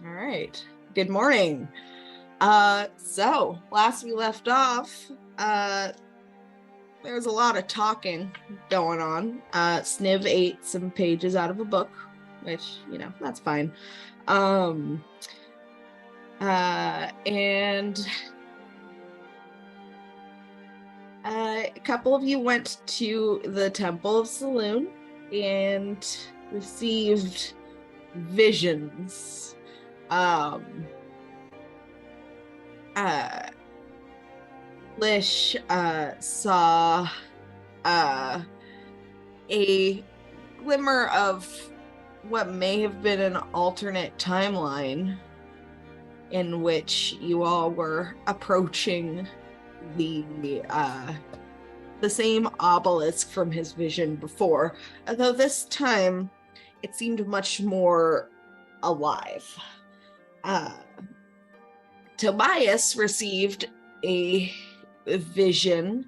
All right. Good morning. So last we left off, there was a lot of talking going on. Sniv ate some pages out of a book, which, that's fine. And a couple of you went to the Temple of Saloon and received visions. Lish saw a glimmer of what may have been an alternate timeline in which you all were approaching the same obelisk from his vision before, although this time it seemed much more alive. Tobias received a vision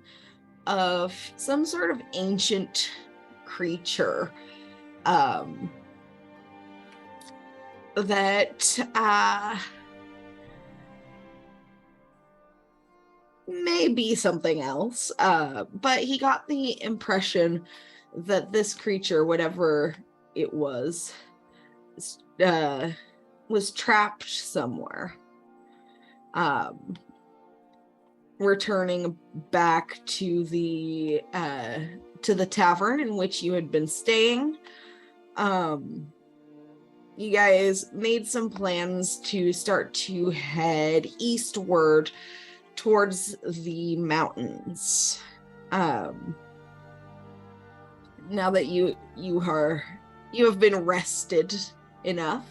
of some sort of ancient creature that may be something else, but he got the impression that this creature, whatever it was trapped somewhere, returning back to the tavern in which you had been staying. You guys made some plans to start to head eastward towards the mountains. Now that you have been rested enough,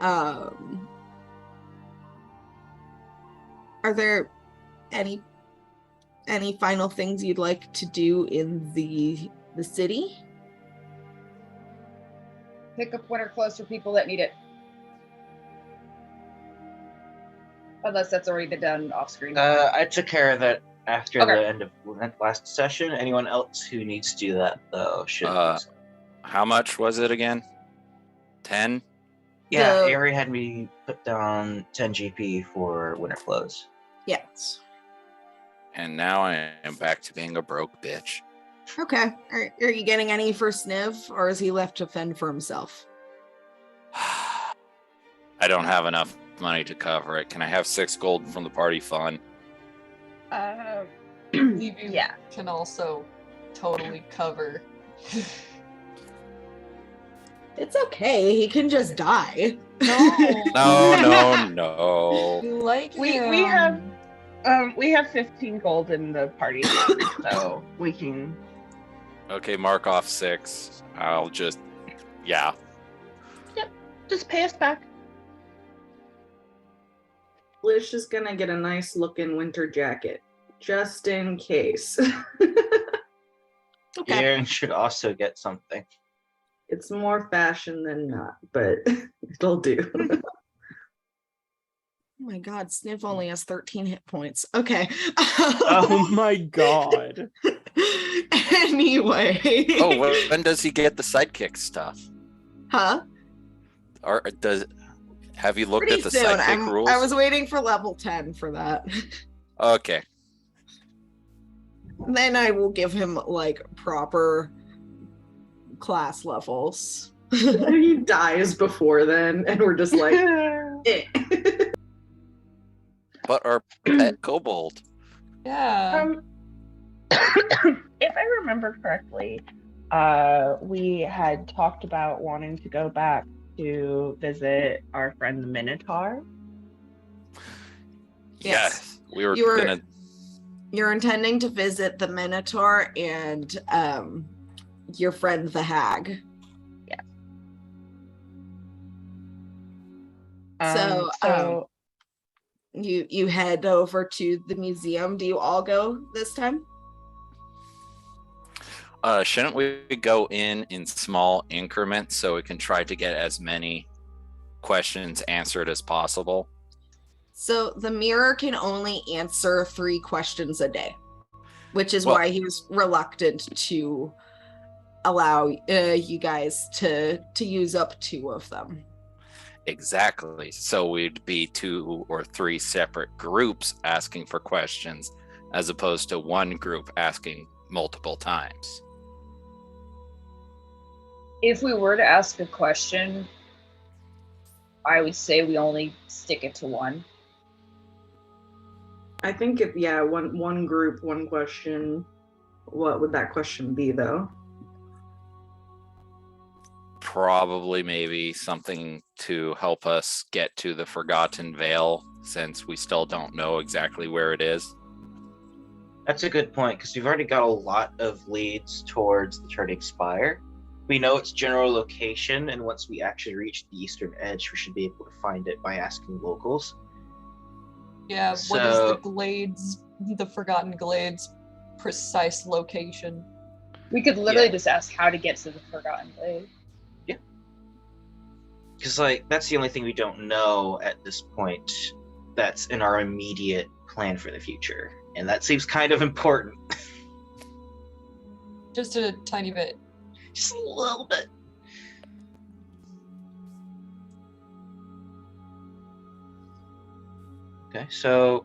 are there any final things you'd like to do in the city? Pick up winter clothes for people that need it. Unless that's already been done off screen. I took care of that after the end of last session. Anyone else who needs to do that, though, should. How much was it again? 10? Yeah, Avery had me put down 10 GP for winter clothes. Yes. And now I am back to being a broke bitch. Okay. Are you getting any for Sniv, or is he left to fend for himself? I don't have enough money to cover it. Can I have 6 gold from the party fund? Yeah. Can also totally cover. It's okay. He can just die. No. We have 15 gold in the party fund, so we can. Okay, mark off 6. I'll just, yeah. Yep, just pay us back. Lish is gonna get a nice looking winter jacket, just in case. Okay. Aaron should also get something. It's more fashion than not, but it'll do. Oh my god, Sniv only has 13 hit points. Okay. Oh my god. Anyway. Oh, when does he get the sidekick stuff? Huh? Or have you looked Pretty at the soon. sidekick rules? I was waiting for level 10 for that. Okay. Then I will give him proper class levels. He dies before then, and we're just like, eh. But our pet kobold. Yeah. If I remember correctly, we had talked about wanting to go back to visit our friend the Minotaur. Yes. We were gonna. You're intending to visit the Minotaur and your friend the Hag. Yes. So you head over to the museum. Do you all go this time? Shouldn't we go in small increments so we can try to get as many questions answered as possible? So the mirror can only answer 3 questions a day, which is why he was reluctant to allow you guys to use up 2 of them. Exactly. So we'd be 2 or 3 separate groups asking for questions as opposed to one group asking multiple times. If we were to ask a question, I would say we only stick it to one. I think one group, one question. What would that question be though? Probably maybe something to help us get to the Forgotten Vale, since we still don't know exactly where it is. That's a good point, because we've already got a lot of leads towards the Turning Spire. We know its general location, and once we actually reach the eastern edge, we should be able to find it by asking locals. Yeah, what is the Glades, the Forgotten Glades precise location? We could literally just ask how to get to the Forgotten Glade. Yeah. Because, that's the only thing we don't know at this point that's in our immediate plan for the future. And that seems kind of important. Just a tiny bit. Just a little bit. Okay, so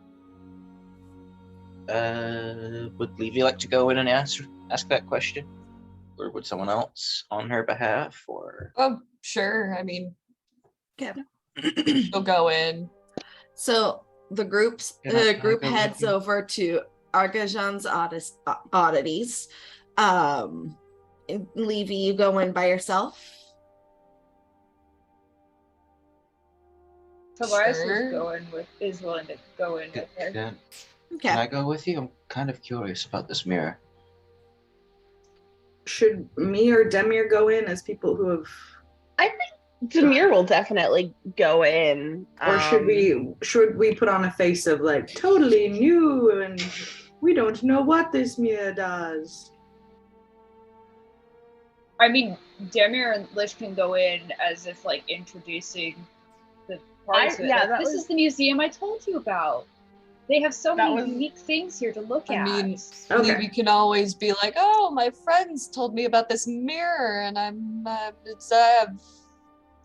would Levy like to go in and ask that question? Or would someone else on her behalf, or? Oh, sure. I mean, Okay. she'll go in. So the group heads over to Argajan's oddities. Levy, you go in by yourself? Tobias Sure. is willing to go in with her. Can Okay. I go with you? I'm kind of curious about this mirror. Should me or Demir go in as people who have, I think Demir will definitely go in. or should we put on a face of totally new and we don't know what this mirror does? I mean, Demir and Lish can go in as if introducing the parts of it. This is the museum I told you about. They have so many unique things here to look at. I mean, Okay. we can always be like, "Oh, my friends told me about this mirror, and I have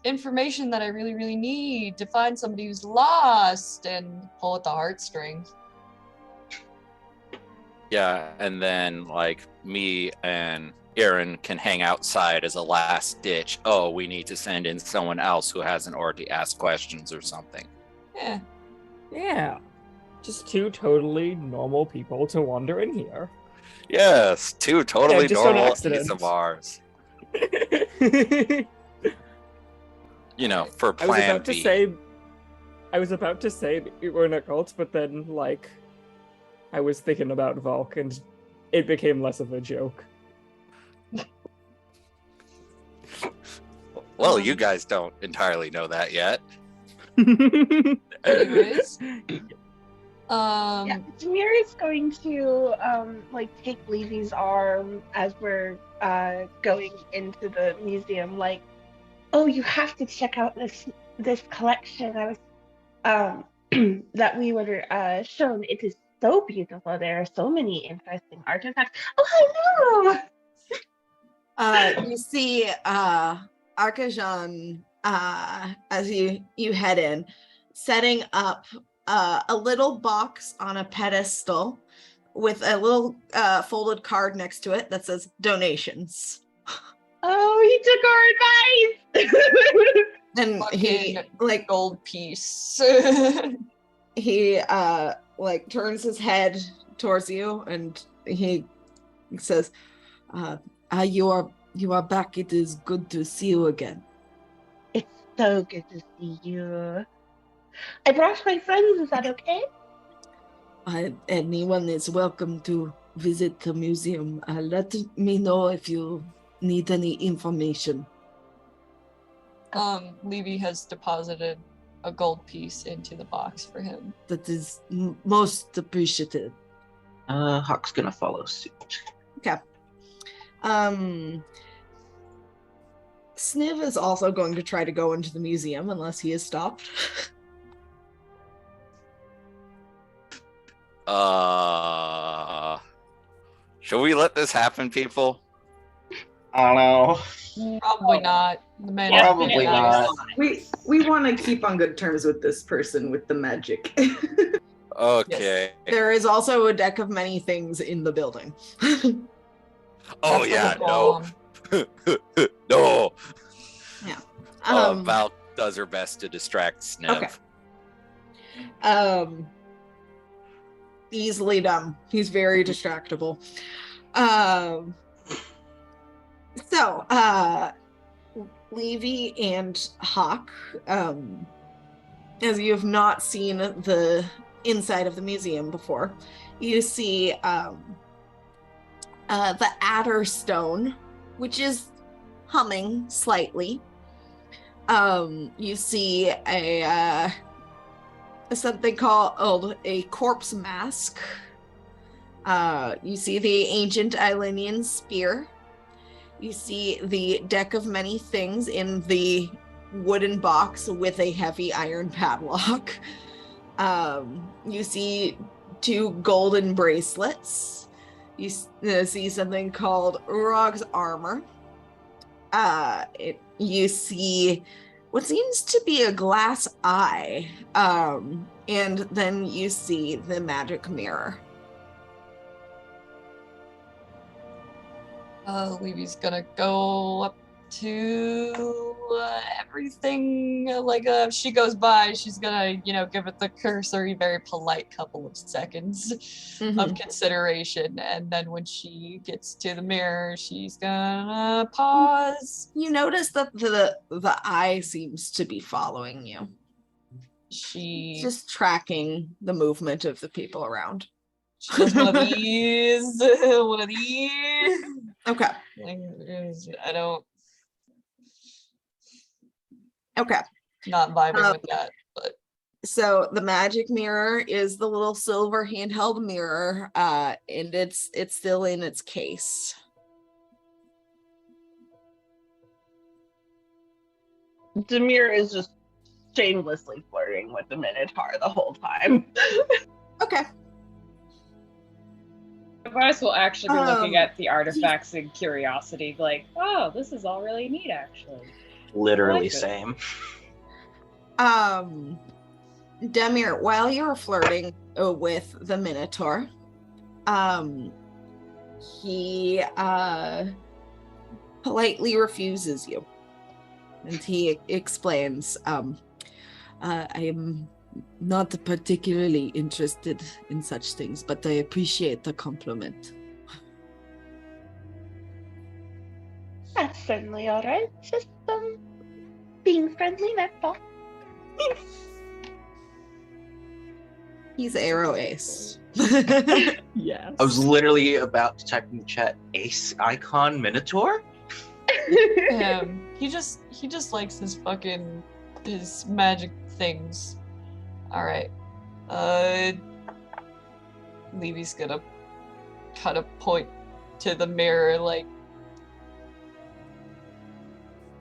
information that I really, really need to find somebody who's lost," and pull at the heartstrings. Yeah, and then me and Aaron can hang outside as a last ditch. Oh, we need to send in someone else who hasn't already asked questions or something. Yeah. Yeah. Just 2 totally normal people to wander in here. Yes, 2 totally just on normal accident. ASMRs. For I was plan about to B. say that we were in a cult, but then I was thinking about Valk and it became less of a joke. Well, you guys don't entirely know that yet. Anyways. Demir is going to take Levy's arm as we're going into the museum. Oh, you have to check out this collection. I was that we were shown. It is so beautiful. There are so many interesting artifacts. Oh, hello. You see Arkajan as you head in, setting up a little box on a pedestal with a little folded card next to it that says donations. Oh, he took our advice. And he gold piece. He turns his head towards you and he says, you are back. It is good to see you again. It's so good to see you. I brought my friends. Is that okay? Anyone is welcome to visit the museum. Let me know if you need any information. Levy has deposited a gold piece into the box for him. That is most appreciated. Hawk's gonna follow suit. Okay. Sniv is also going to try to go into the museum unless he is stopped. Should we let this happen, people? I don't know. Probably not. The man is Probably pretty nice. not. We want to keep on good terms with this person with the magic. Okay. There is also a deck of many things in the building. Oh That's yeah, the no. bomb. No. Yeah. Val does her best to distract Sniv. Okay. Easily done. He's very distractible. So, Levy and Hawk, as you have not seen the inside of the museum before, you see the Adder Stone, which is humming slightly. You see a something called a corpse mask. You see the ancient Eilenian spear. You see the deck of many things in the wooden box with a heavy iron padlock. You see 2 golden bracelets. You see something called Urog's armor. You see what seems to be a glass eye. And then you see the magic mirror. Levy's gonna go up to everything. If she goes by, she's gonna, give it the cursory, very polite couple of seconds of consideration. And then when she gets to the mirror, she's gonna pause. You notice that the eye seems to be following you. She's just tracking the movement of the people around. She does one of these. One of these. Okay. I don't. Okay. Not vibing with that, but. So the magic mirror is the little silver handheld mirror, and it's still in its case. Demir is just shamelessly flirting with the Minotaur the whole time. Okay. Of course, we'll actually be looking at the artifacts in curiosity, like, oh, this is all really neat, actually. Literally same. Demir, while you're flirting with the Minotaur, he politely refuses you. And he explains, I am not particularly interested in such things, but I appreciate the compliment. That's certainly all right. Just being friendly, that's all. He's Arrow Ace. Yes. I was literally about to type in the chat, Ace Icon Minotaur? He just likes his magic things. All right. Levy's gonna kind of point to the mirror, like,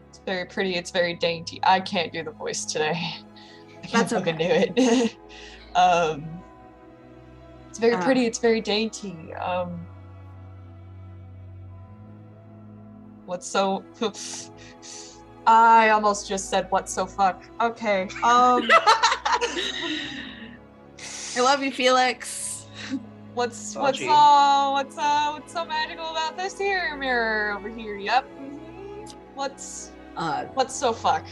it's very pretty, it's very dainty. I can't do the voice today. I can't fucking do it. It's very pretty, it's very dainty. What's so... I almost just said, what so fuck? Okay. I love you, Felix. What's so magical about this here mirror over here? Yep. What's so fuck?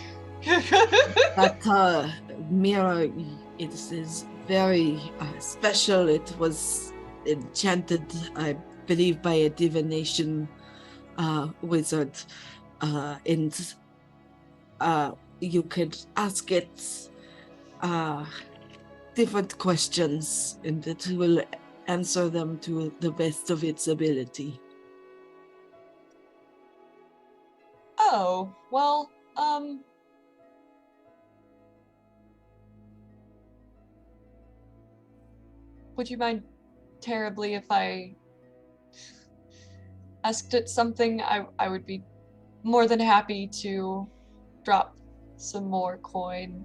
That mirror, it is very special. It was enchanted, I believe, by a divination wizard, and you could ask it different questions, and it will answer them to the best of its ability. Oh, well, would you mind terribly if I asked it something? I would be more than happy to drop some more coin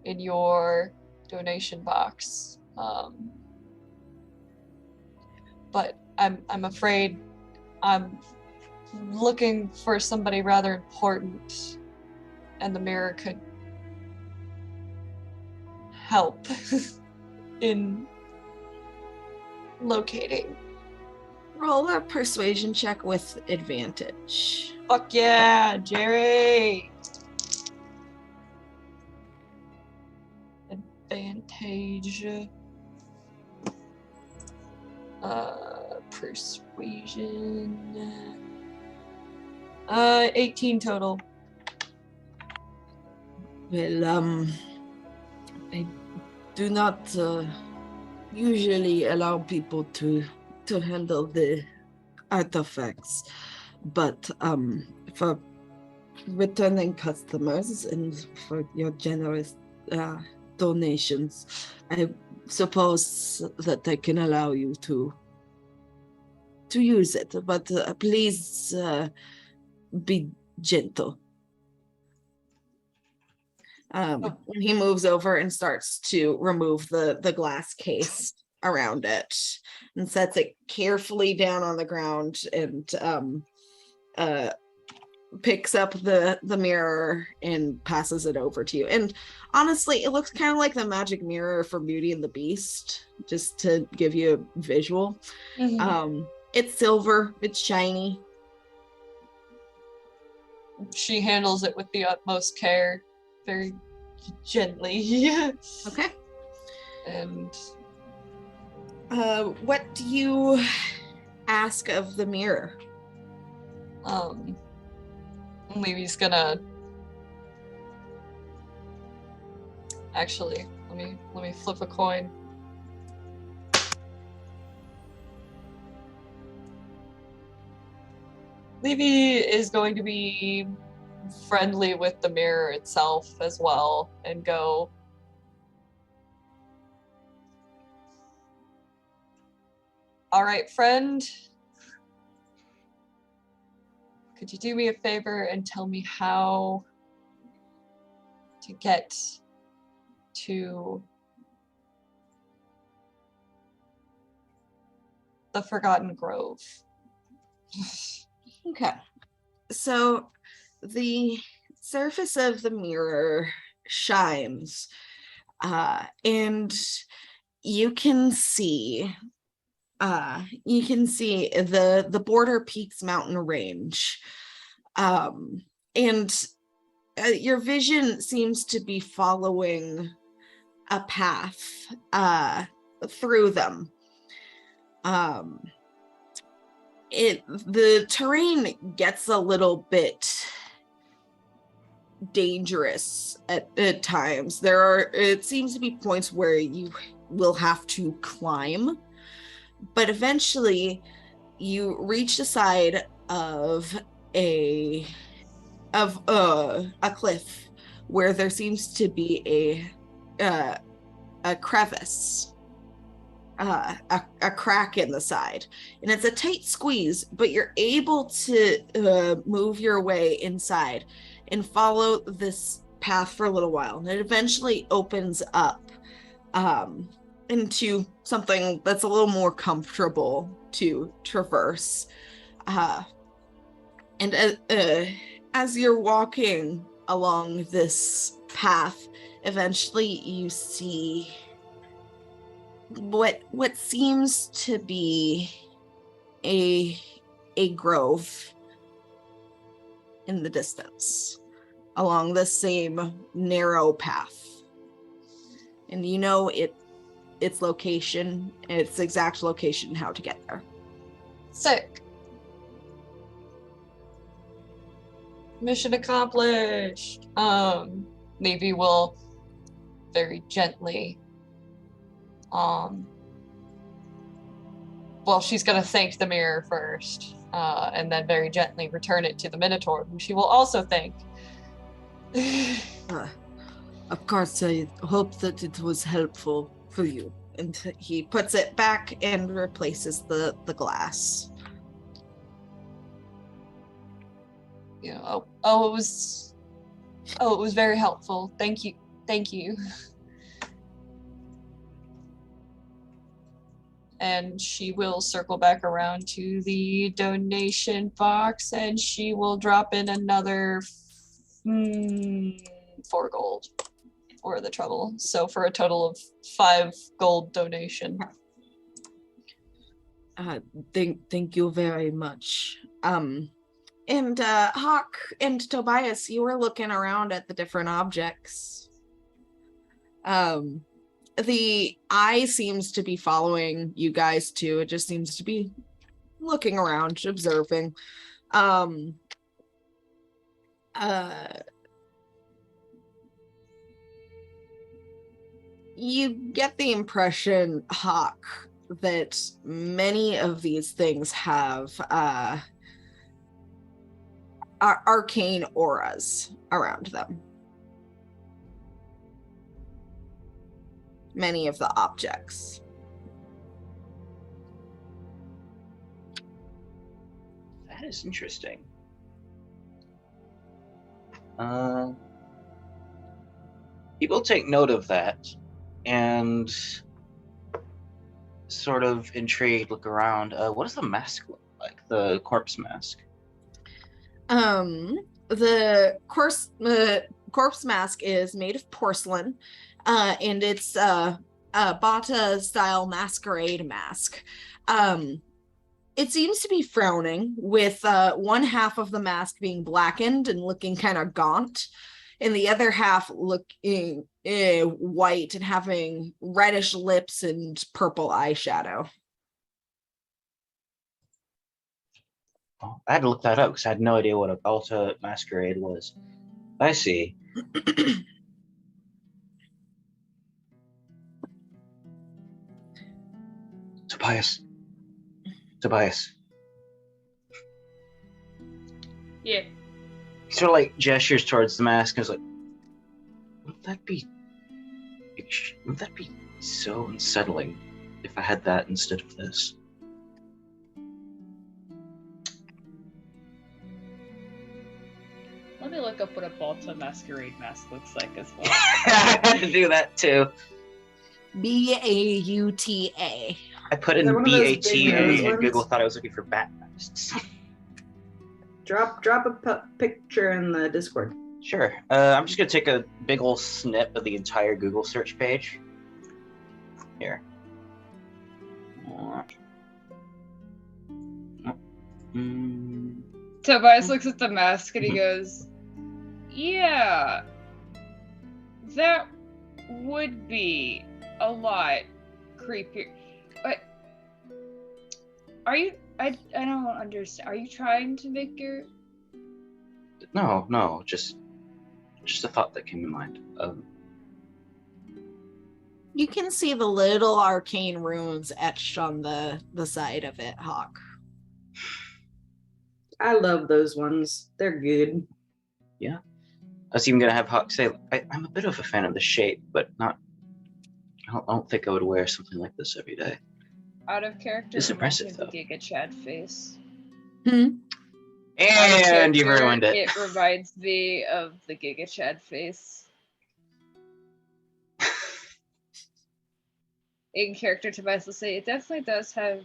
in your donation box. But I'm afraid I'm looking for somebody rather important, and the mirror could help in locating. Roll a persuasion check with advantage. Fuck yeah, Jerry! Advantage. Persuasion. 18 total. Well, I do not usually allow people to handle the artifacts, but for returning customers and for your generous donations, I suppose that I can allow you to use it, but please be gentle. He moves over and starts to remove the glass case around it and sets it carefully down on the ground and picks up the mirror and passes it over to you. And honestly, it looks kind of like the magic mirror for Beauty and the Beast, just to give you a visual. Mm-hmm. It's silver, it's shiny. She handles it with the utmost care, very gently. Okay. And what do you ask of the mirror? Levy's gonna actually let me flip a coin. Levy is going to be friendly with the mirror itself as well and go, all right, friend, could you do me a favor and tell me how to get to the Forgotten Grove? Okay. So the surface of the mirror shines, and you can see the Border Peaks mountain range, and your vision seems to be following a path through them. The terrain gets a little bit dangerous at times. It seems to be points where you will have to climb, but eventually you reach the side of a cliff where there seems to be a crevice, a crack in the side, and it's a tight squeeze, but you're able to move your way inside and follow this path for a little while, and it eventually opens up into something that's a little more comfortable to traverse. And as you're walking along this path, eventually you see what seems to be a grove in the distance along the same narrow path, and you know its location, its exact location, how to get there. Sick. Mission accomplished. Maybe we'll very gently well, she's gonna thank the mirror first, and then very gently return it to the Minotaur, who she will also thank. Of course, I hope that it was helpful for you. And he puts it back and replaces the glass. Yeah. It was very helpful. Thank you. And she will circle back around to the donation box and she will drop in another 4 gold for the trouble. So for a total of 5 gold donation. Thank you very much. And Hawk and Tobias, you were looking around at the different objects. The eye seems to be following you guys too. It just seems to be looking around, observing. You get the impression, Hawk, that many of these things have arcane auras around them. Many of the objects. That is interesting. People take note of that and sort of intrigued look around. What does the mask look like? The corpse mask? The corpse mask is made of porcelain, and it's a Bata style masquerade mask. It seems to be frowning, with one half of the mask being blackened and looking kind of gaunt, and the other half looking white and having reddish lips and purple eyeshadow. Oh, I had to look that up because I had no idea what a Balta masquerade was. I see. Tobias. Yeah. He sort of like gestures towards the mask and is like, wouldn't that be so unsettling if I had that instead of this? Let me look up what a Balta masquerade mask looks like as well. I had to do that too. Bauta. I put in BATA and Google thought I was looking for bat masks. Drop a picture in the Discord. Sure. I'm just gonna take a big ol' snip of the entire Google search page. Here. Tobias looks at the mask and he goes, yeah, that would be a lot creepier. But are you, I don't understand. Are you trying to make your... No, just a thought that came to mind. You can see the little arcane runes etched on the side of it, Hawk. I love those ones. They're good. Yeah. I was even gonna have Hawk say, I'm a bit of a fan of the shape, but not. I don't think I would wear something like this every day. Out of character, it's impressive though. The Giga Chad face. And you ruined it. It reminds me of the Giga Chad face. In character, Tobias will say it definitely does have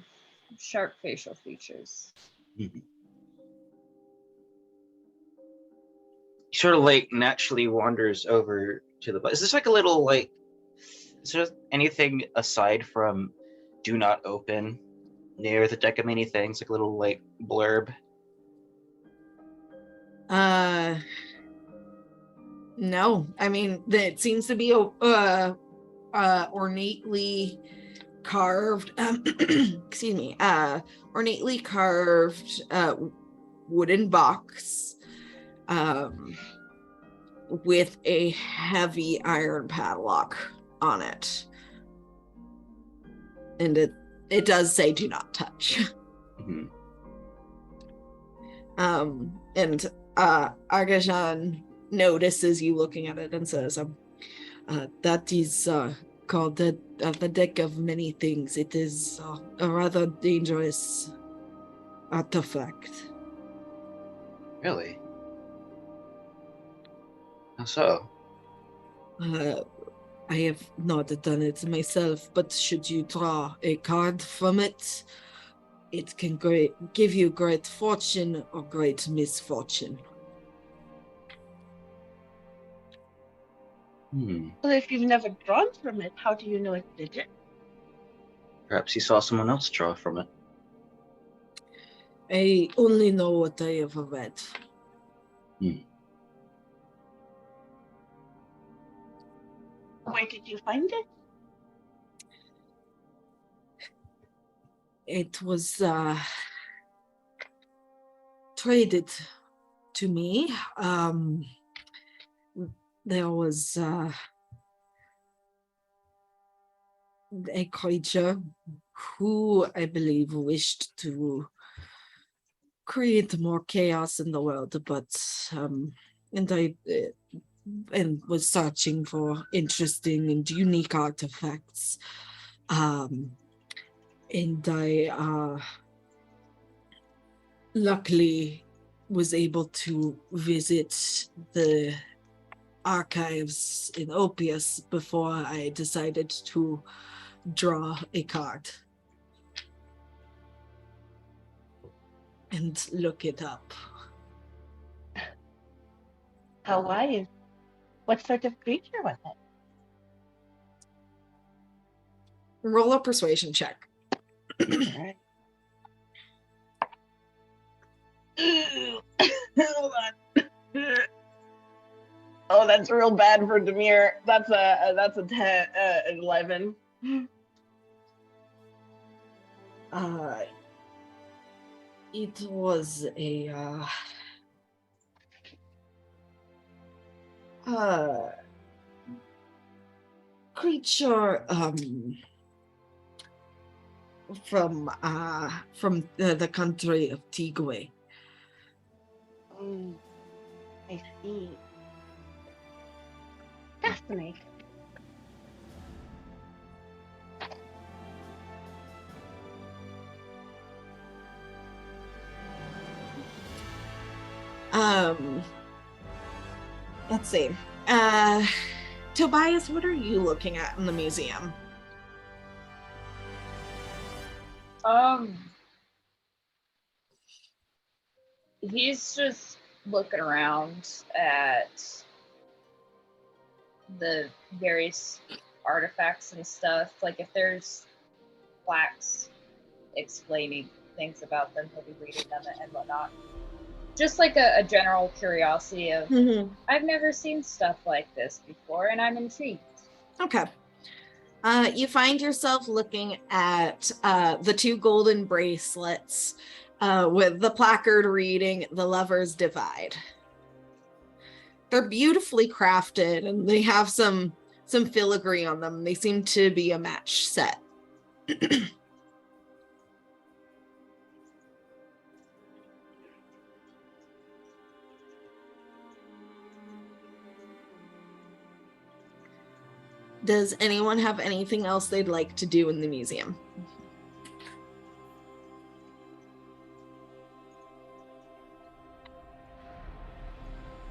sharp facial features. Mm-hmm. He sort of like naturally wanders over to the. Is this like a little like? Is there anything aside from "Do not open" near the deck of many things? Like a little like blurb. No. I mean, it seems to be ornately carved. Excuse me. Ornately carved wooden box. With a heavy iron padlock on it. And it does say do not touch. Mm-hmm. And Argajan notices you looking at it and says, that is called the deck of many things. It is a rather dangerous artifact. Really? How so? I have not done it myself, but should you draw a card from it, it can give you great fortune or great misfortune. Well, if you've never drawn from it, how do you know it's legit? Perhaps you saw someone else draw from it. I only know what I have read. Where did you find it? It was traded to me. There was a creature who I believe wished to create more chaos in the world, but and was searching for interesting and unique artifacts. And I luckily was able to visit the archives in Opius before I decided to draw a card and look it up. How wise. What sort of creature was it? Roll a persuasion check. Alright. Hold on. Oh, that's real bad for Demir. That's a 10, 11. It was a creature from the country of Tigwe. I see. Fascinating. Let's see. Tobias, what are you looking at in the museum? He's just looking around at the various artifacts and stuff. Like if there's plaques explaining things about them, he'll be reading them and whatnot. Just like a general curiosity of, I've never seen stuff like this before, and I'm intrigued. Okay. You find yourself looking at the 2 golden bracelets with the placard reading, "The Lovers Divide." They're beautifully crafted, and they have some filigree on them. They seem to be a match set. Does anyone have anything else they'd like to do in the museum?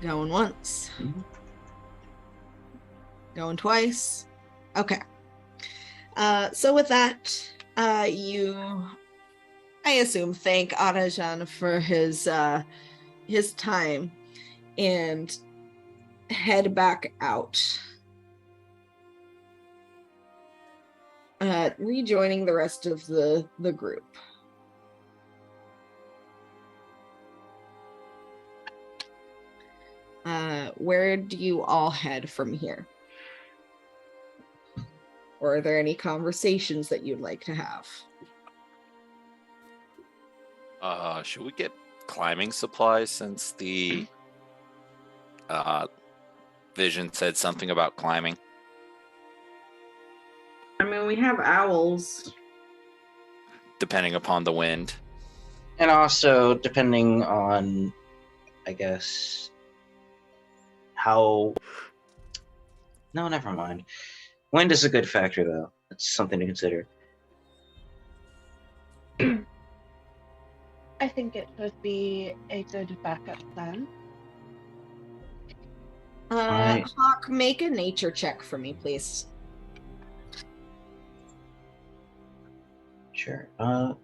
Going once. Going twice. Okay. So with that, you, I assume, thank Arajan for his time and head back out. Rejoining the rest of the group. Where do you all head from here? Or are there any conversations that you'd like to have? Should we get climbing supplies since the vision said something about climbing? I mean, we have owls. Depending upon the wind. And also, depending on, I guess, how... No, never mind. Wind is a good factor, though. It's something to consider. I think it would be a good backup plan. Right. Hawk, make a nature check for me, please. Sure.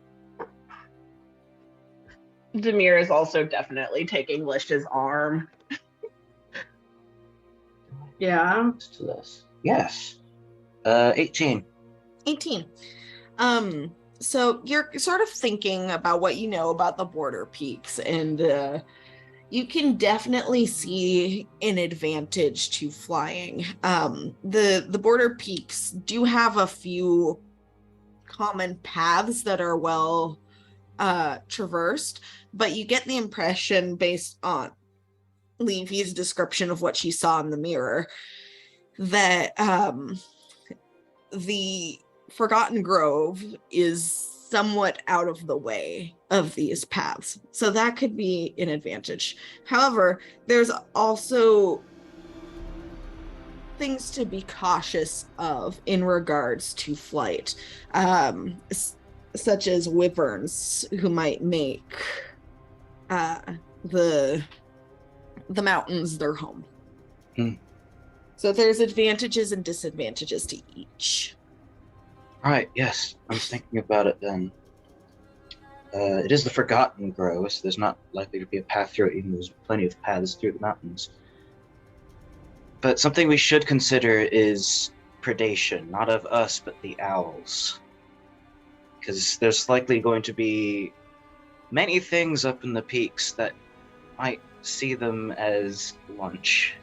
Demir is also definitely taking Lish's arm. Yeah. To this. Yes. 18. 18. So you're sort of thinking about what you know about the border peaks, and you can definitely see an advantage to flying. The border peaks do have a few common paths that are well traversed, but you get the impression based on Levy's description of what she saw in the mirror that the Forgotten Grove is somewhat out of the way of these paths. So that could be an advantage. However, there's also things to be cautious of in regards to flight, such as wyverns who might make the mountains their home. So there's advantages and disadvantages to each. Right, yes. I was thinking about it then. It is the Forgotten Grove, so there's not likely to be a path through it, even though there's plenty of paths through the mountains. But something we should consider is predation, not of us, but the owls. Because there's likely going to be many things up in the peaks that might see them as lunch.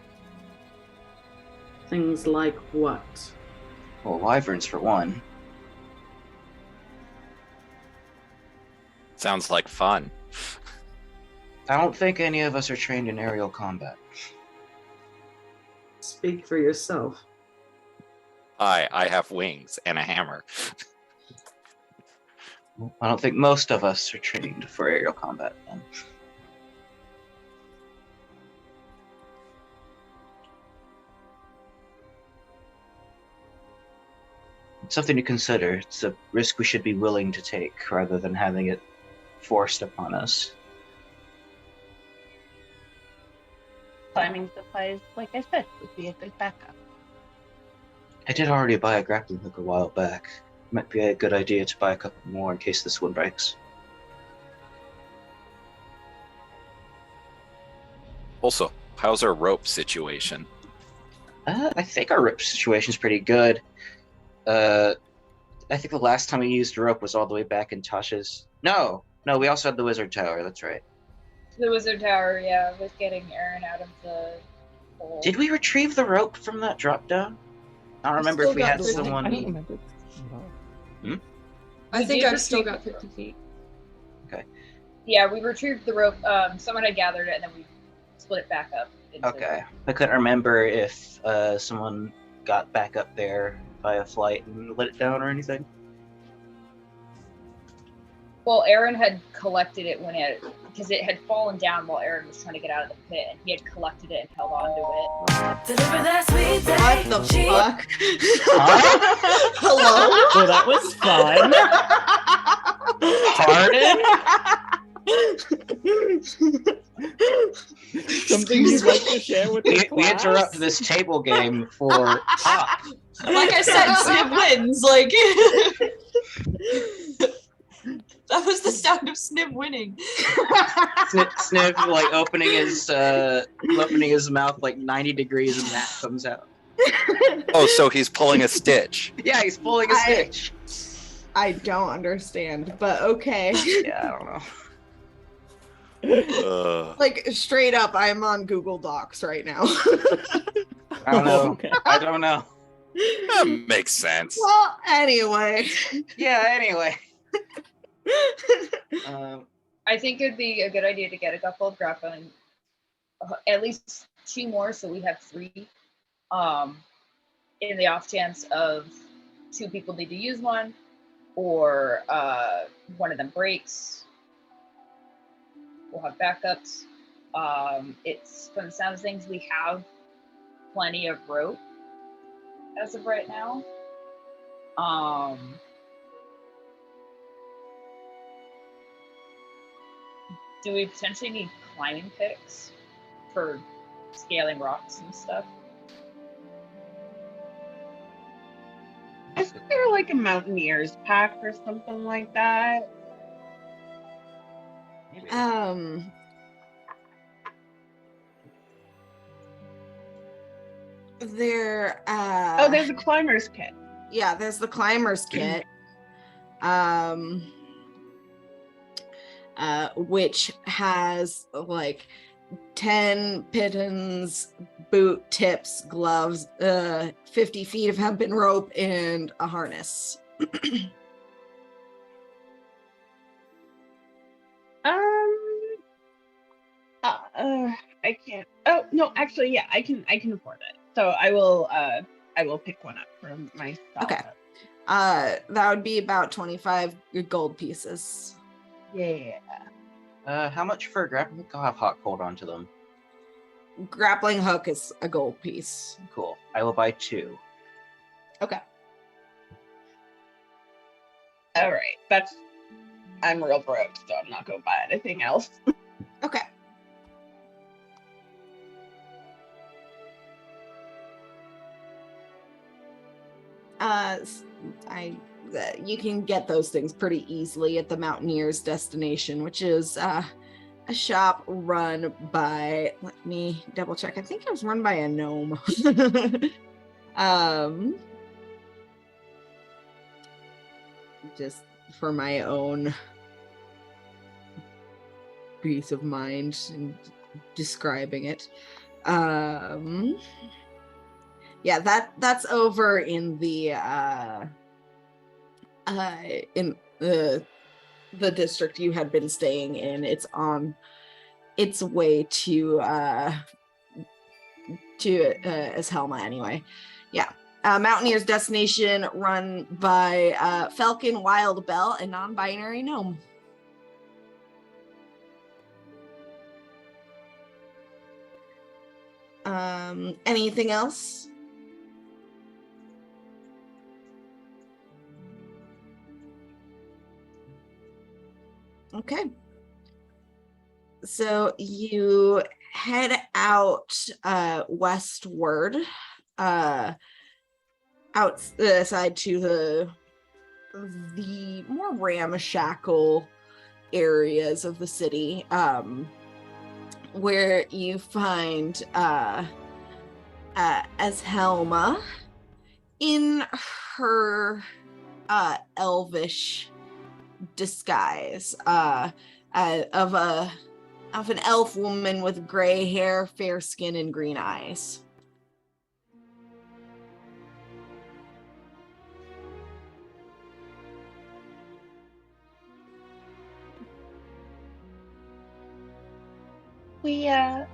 Things like what? Well, wyverns for one. Sounds like fun. I don't think any of us are trained in aerial combat. Speak for yourself. I have wings and a hammer. I don't think most of us are trained for aerial combat then. It's something to consider. It's a risk we should be willing to take rather than having it forced upon us. Climbing supplies, like I said, would be a good backup. I did already buy a grappling hook a while back. Might be a good idea to buy a couple more in case this one breaks. Also, how's our rope situation? I think our rope situation's pretty good. I think the last time we used rope was all the way back in Tasha's. No, we also had the Wizard Tower. That's right. The Wizard Tower, yeah, with getting Aaron out of the hole. Did we retrieve the rope from that drop down? I don't remember if we had someone. I don't remember. I think did I've still retrieve got 50 feet. Okay. Yeah, we retrieved the rope. Someone had gathered it, and then we split it back up. Okay. I couldn't remember if someone got back up there via flight and let it down or anything. Well, Aaron had collected it because it had fallen down while Aaron was trying to get out of the pit, and he had collected it and held on to it. What the fuck? Hello? Well, that was fun. Something you'd like to share with the We class? interrupt this table game for pop. Like I said, Sniv wins. Like that was the sound of Sniv winning. Sniv like opening his mouth like 90 degrees and that comes out. Oh, so he's pulling a stitch. Yeah, he's pulling a stitch. I don't understand, but okay. Yeah, I don't know. Like, straight up, I'm on Google Docs right now. I don't know. Okay. I don't know. That makes sense. Well, anyway. Yeah, anyway. I think it'd be a good idea to get a couple of grappling, at least 2 more, so we have 3. In the off chance of 2 people need to use one, or one of them breaks, we'll have backups. It's from the sound of things, we have plenty of rope as of right now. Do we potentially need climbing picks for scaling rocks and stuff? Isn't there like a Mountaineers pack or something like that? There's a climber's kit. Yeah, there's the climber's kit. Which has like 10 pittons, boot tips, gloves, 50 feet of hempen rope, and a harness. I can't. Oh no, actually, yeah, I can afford it. So I will pick one up for myself. Okay. That would be about 25 gold pieces. Yeah. How much for a grappling hook? I'll have hot cold onto them. Grappling hook is a gold piece. Cool. I will buy 2. Okay. All right. I'm real broke, so I'm not going to buy anything else. Okay. You can get those things pretty easily at the Mountaineers destination, which is a shop run by, let me double check. I think it was run by a gnome. Just for my own peace of mind and describing it. Yeah, that's over in the district you had been staying in. It's on its way to Eshelma anyway. Yeah. Mountaineers destination run by Falcon, Wild Bell, and non-binary gnome. Anything else? Okay. So you head out westward, outside to the more ramshackle areas of the city, where you find Eshelma in her elvish disguise of an elf woman with gray hair, fair skin, and green eyes. We are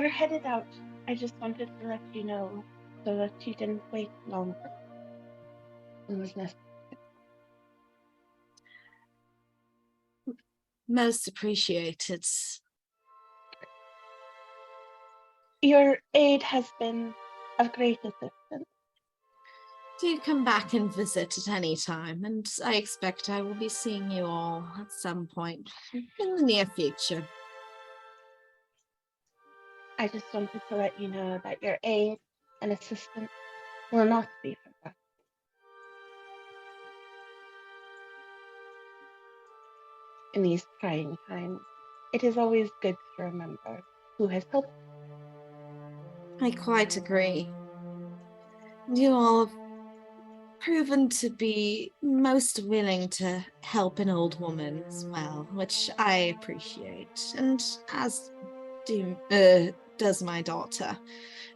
headed out. I just wanted to let you know so that you didn't wait longer. It was necessary. Most appreciated. Your aid has been of great assistance. Do come back and visit at any time, and I expect I will be seeing you all at some point in the near future. I just wanted to let you know that your aid and assistance will not be forgotten. In these trying times, it is always good to remember who has helped. I quite agree. You all have proven to be most willing to help an old woman as well, which I appreciate, and as does my daughter.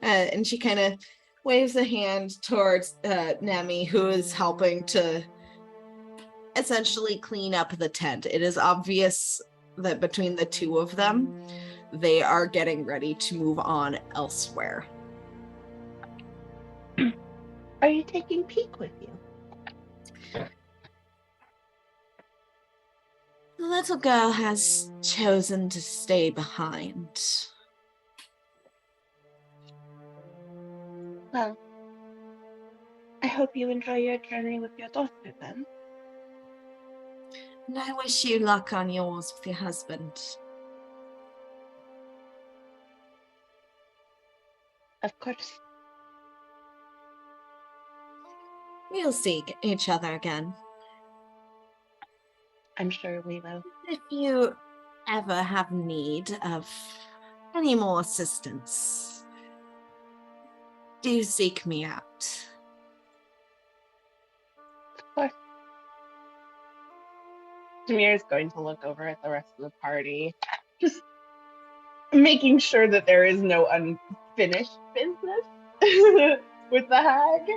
And she kind of waves a hand towards Nemi, who is helping to essentially clean up the tent. It is obvious that between the two of them, they are getting ready to move on elsewhere. Are you taking Peek with you? The little girl has chosen to stay behind. Well, I hope you enjoy your journey with your daughter then. And I wish you luck on yours with your husband. Of course. we'll see each other again. I'm sure we will. If you ever have need of any more assistance, do seek me out. Of course. Demir is going to look over at the rest of the party, just making sure that there is no unfinished business with the hag.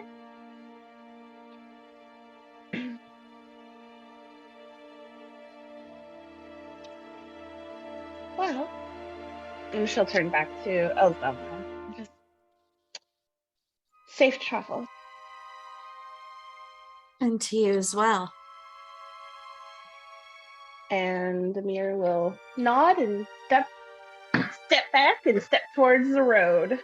Well, and she'll turn back to Elzama. Just safe travel. And to you as well. And Demir will nod and step back and step towards the road.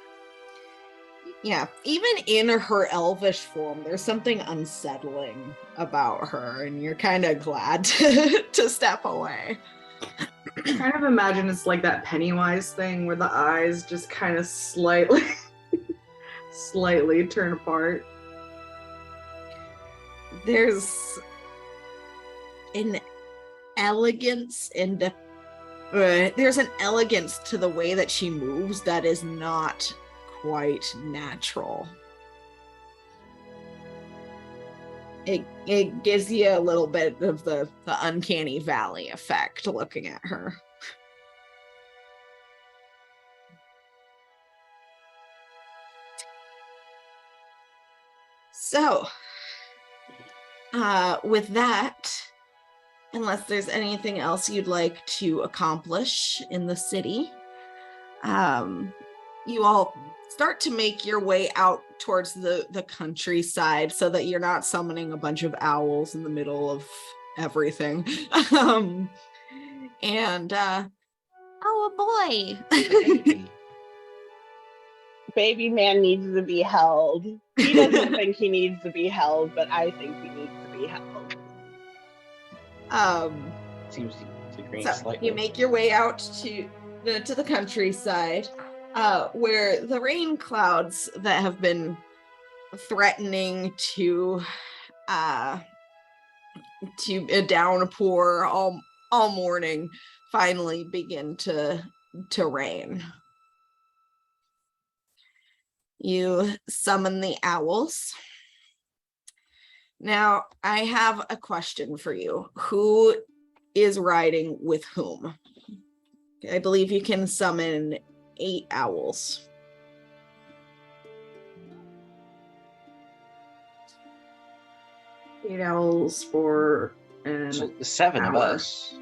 Yeah, even in her elvish form, there's something unsettling about her, and you're kind of glad to step away. I kind of imagine it's like that Pennywise thing where the eyes just kind of slightly turn apart. There's an elegance in there's an elegance to the way that she moves that is not quite natural. It gives you a little bit of the uncanny valley effect looking at her. So, with that, unless there's anything else you'd like to accomplish in the city, you all start to make your way out towards the countryside so that you're not summoning a bunch of owls in the middle of everything. Oh boy. Baby man needs to be held. He doesn't think he needs to be held, but I think he needs to be held. Seems to agree So slightly. you make your way out to the countryside, where the rain clouds that have been threatening to downpour all morning finally begin to rain. You summon the owls. Now, I have a question for you. Who is riding with whom? I believe you can summon 8 owls. Eight owls for So the 7 of hour. us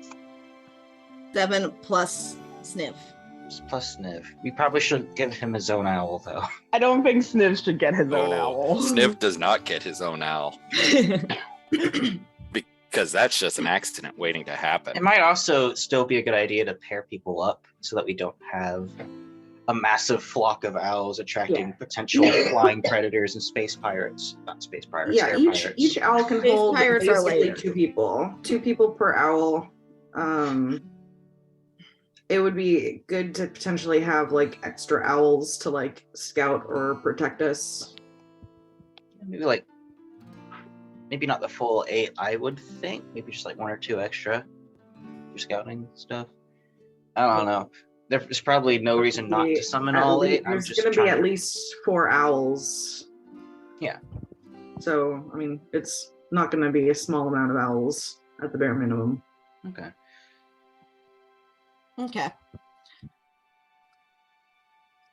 7 plus Sniv. plus Sniv. We probably shouldn't give him his own owl though. I don't think Sniv should get his own owl. Sniv does not get his own owl. Because that's just an accident waiting to happen. It might also still be a good idea to pair people up so that we don't have a massive flock of owls attracting potential flying predators and space pirates. Not space pirates. Yeah, air each pirates. owl can Space hold pirates are basically later. 2 people. 2 people per owl. It would be good to potentially have like extra owls to like scout or protect us. Maybe not the full 8, I would think. Maybe just like 1 or 2 extra for scouting stuff. I don't know. There's probably no reason not to summon all 8. I'm There's just going to be trying at least 4 owls. Yeah. So, I mean, it's not going to be a small amount of owls at the bare minimum. Okay. Okay.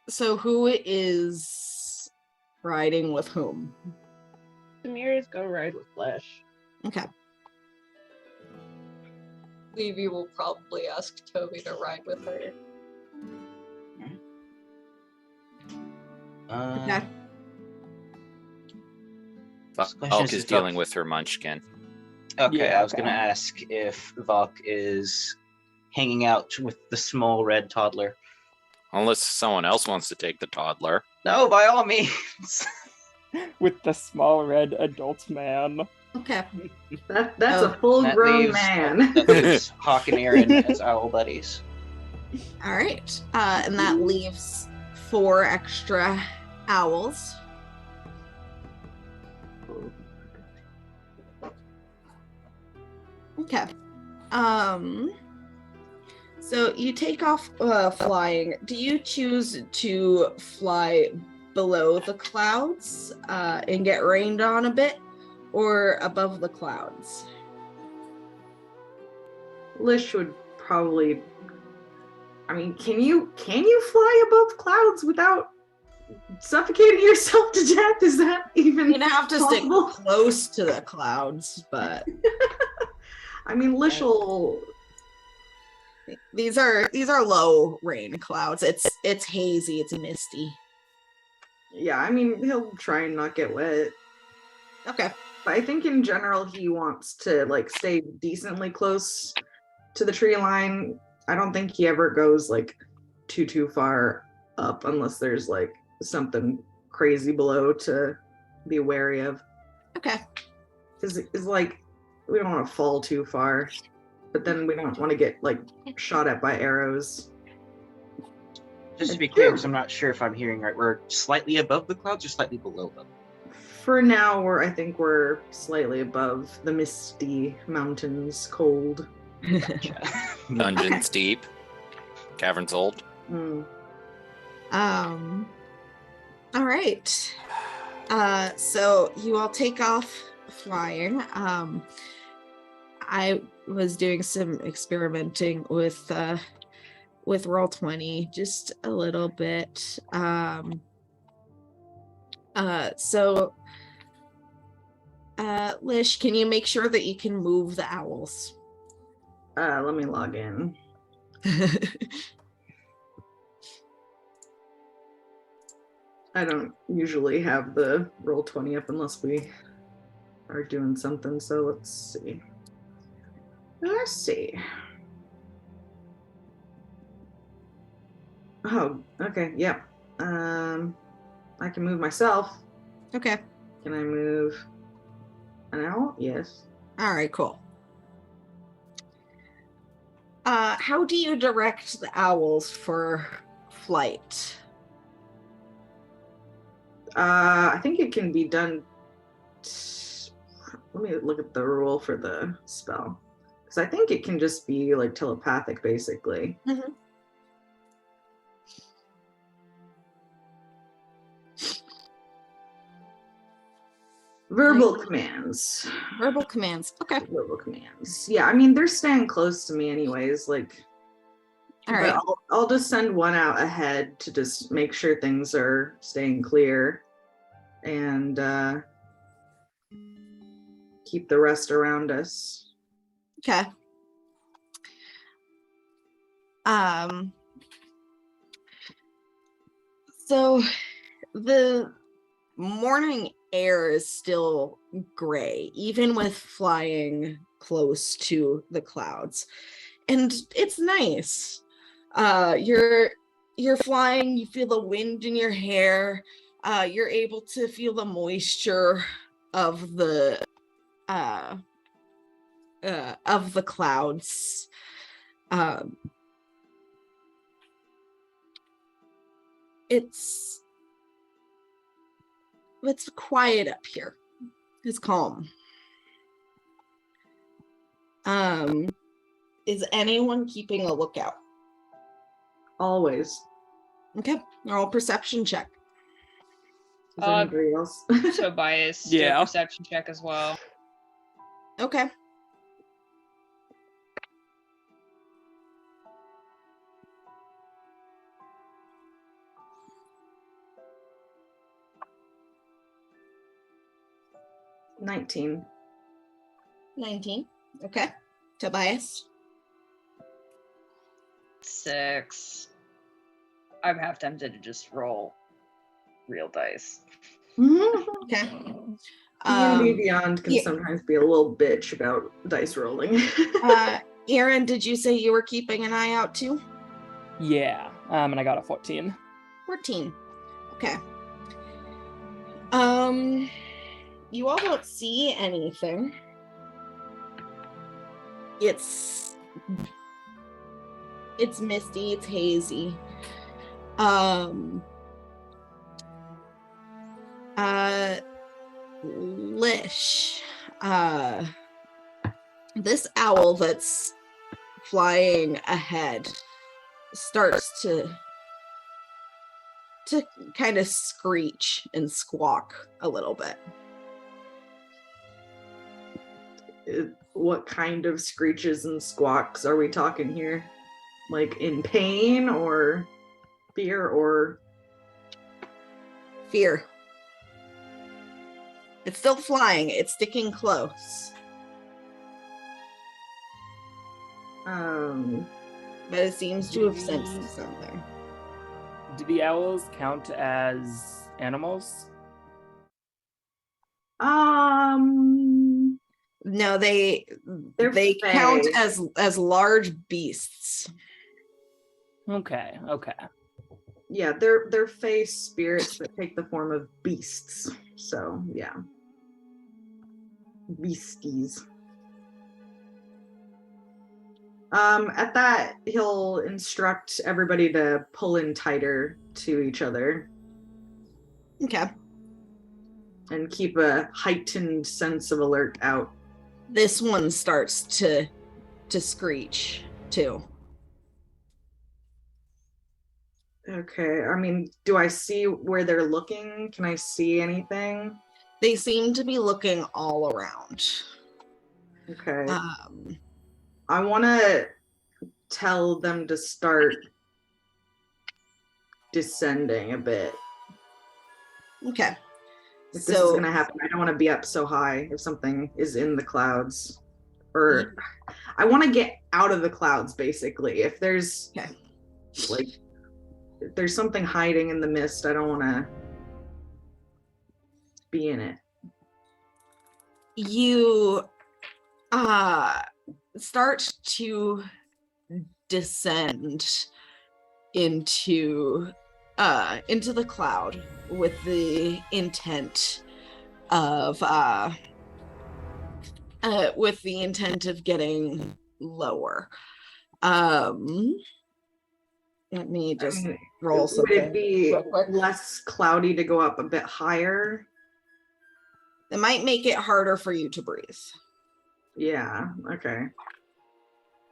So who is riding with whom? Demir is go ride with Flesh. Okay. Levy will probably ask Toby to ride with her. Okay. Valk is dealing with her munchkin. Okay, Yeah, I was gonna ask if Valk is hanging out with the small red toddler. Unless someone else wants to take the toddler. No, by all means. With the small red adult man. Okay. That's Oh, a full-grown leaves- man. That leaves Hawk and Aaron as owl buddies. All right. And that leaves 4 extra owls. Okay. So you take off flying. Do you choose to fly below the clouds and get rained on a bit, or above the clouds? Lish would probably. I mean, can you fly above clouds without suffocating yourself to death? Is that even? You'd have to possible? stick close to the clouds, but I mean, Lish will. These are low rain clouds. It's hazy. It's misty. Yeah, I mean, he'll try and not get wet. Okay. But I think in general he wants to like stay decently close to the tree line. I don't think he ever goes like too far up unless there's like something crazy below to be wary of. Okay. Because it's like we don't want to fall too far, but then we don't want to get like shot at by arrows. Just to be clear, because I'm not sure if I'm hearing right, we're slightly above the clouds or slightly below them? For now, I think we're slightly above the misty mountains, cold. Dungeons deep, caverns old. All right. So you all take off flying. I was doing some experimenting with Roll20 just a little bit. So Lish, can you make sure that you can move the owls? Let me log in. I don't usually have the Roll20 up unless we are doing something, so let's see. Oh, okay, yep. I can move myself. Okay. Can I move an owl? Yes. All right, cool. How do you direct the owls for flight? I think it can be done. Let me look at the rule for the spell. Because I think it can just be like telepathic, basically. Mm-hmm. Verbal commands. Verbal commands. Okay. Verbal commands. Yeah, I mean, they're staying close to me anyways. Like, all right. I'll just send one out ahead to just make sure things are staying clear and keep the rest around us. Okay. So the morning air is still gray, even with flying close to the clouds. And it's nice. You're flying, you feel the wind in your hair, you're able to feel the moisture of the clouds. It's quiet up here. It's calm. Is anyone keeping a lookout? Always. Okay, roll perception check. Is anybody else? So biased. Yeah. Do a perception check as well. Okay. $19. 19. Okay. Tobias. 6. I'm half tempted to just roll real dice. Okay. D&D Beyond can sometimes be a little bitch about dice rolling. Aaron, did you say you were keeping an eye out too? Yeah. And I got a 14. 14. Okay. You all don't see anything. It's misty, it's hazy. Lish, this owl that's flying ahead starts to kind of screech and squawk a little bit. What kind of screeches and squawks are we talking here? Like in pain or fear or fear? It's still flying. It's sticking close. But it seems to have sensed something. Do the owls count as animals? No, they They're count as large beasts. Okay. Yeah, they're fae spirits that take the form of beasts. So yeah. Beasties. At that, he'll instruct everybody to pull in tighter to each other. Okay. And keep a heightened sense of alert out. This one starts to screech too. Okay, I mean, do I see where they're looking? Can I see anything? They seem to be looking all around. Okay. I want to tell them to start descending a bit. Okay. If this is going to happen, I don't want to be up so high if something is in the clouds. Or I want to get out of the clouds, basically. If there's if there's something hiding in the mist, I don't want to be in it. You start to descend into the cloud with the intent of getting lower. Let me just roll something. Would it be less cloudy to go up a bit higher? It might make it harder for you to breathe. Yeah, okay.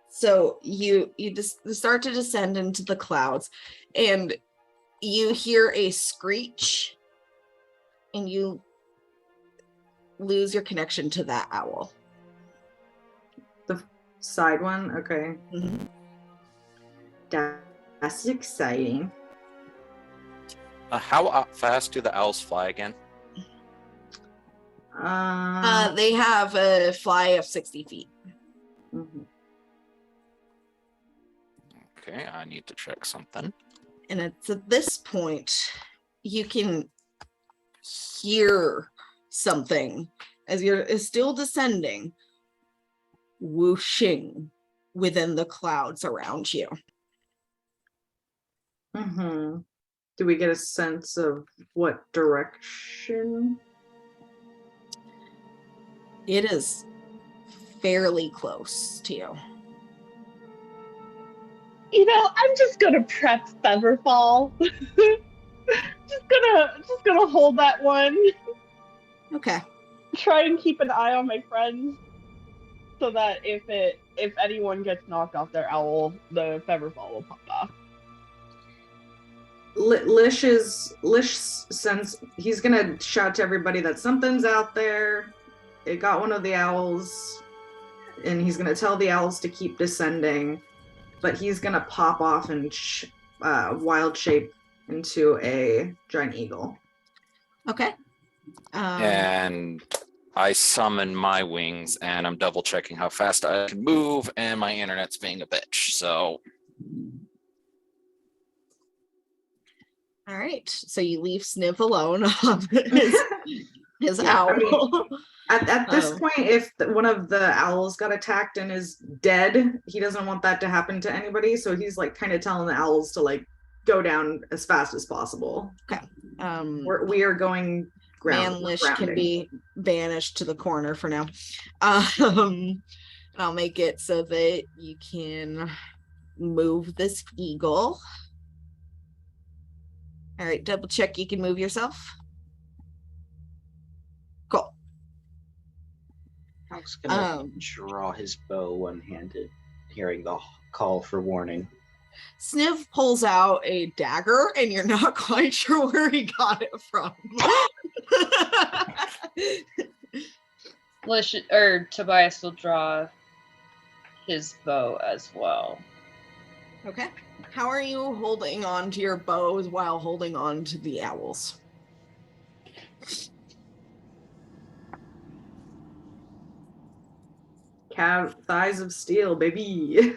So you just start to descend into the clouds, and you hear a screech, and you lose your connection to that owl. The side one? Okay. Mm-hmm. That's exciting. How fast do the owls fly again? They have a fly of 60 feet. Mm-hmm. Okay, I need to check something. And it's at this point you can hear something as you're still descending, whooshing within the clouds around you. Mm-hmm. Do we get a sense of what direction? It is fairly close to you. You know, I'm just gonna prep Featherfall. just gonna hold that one. Okay. Try and keep an eye on my friends, so that if anyone gets knocked off their owl, the Featherfall will pop off. Lish sends. He's gonna shout to everybody that something's out there. It got one of the owls, and he's gonna tell the owls to keep descending. But he's gonna pop off and wild shape into a giant eagle. Okay. And I summon my wings, and I'm double checking how fast I can move, and my internet's being a bitch. So. All right. So you leave Sniv alone on his owl. I mean, at this point, if one of the owls got attacked and is dead, he doesn't want that to happen to anybody. So he's like kind of telling the owls to like go down as fast as possible. Okay. We are going Manlish can be banished to the corner for now. I'll make it so that you can move this eagle. All right, double check you can move yourself. Cool. Halk's gonna draw his bow one-handed, hearing the call for warning. Sniv pulls out a dagger, and you're not quite sure where he got it from. Tobias will draw his bow as well. Okay. How are you holding on to your bows while holding on to the owls? Thighs of steel, baby.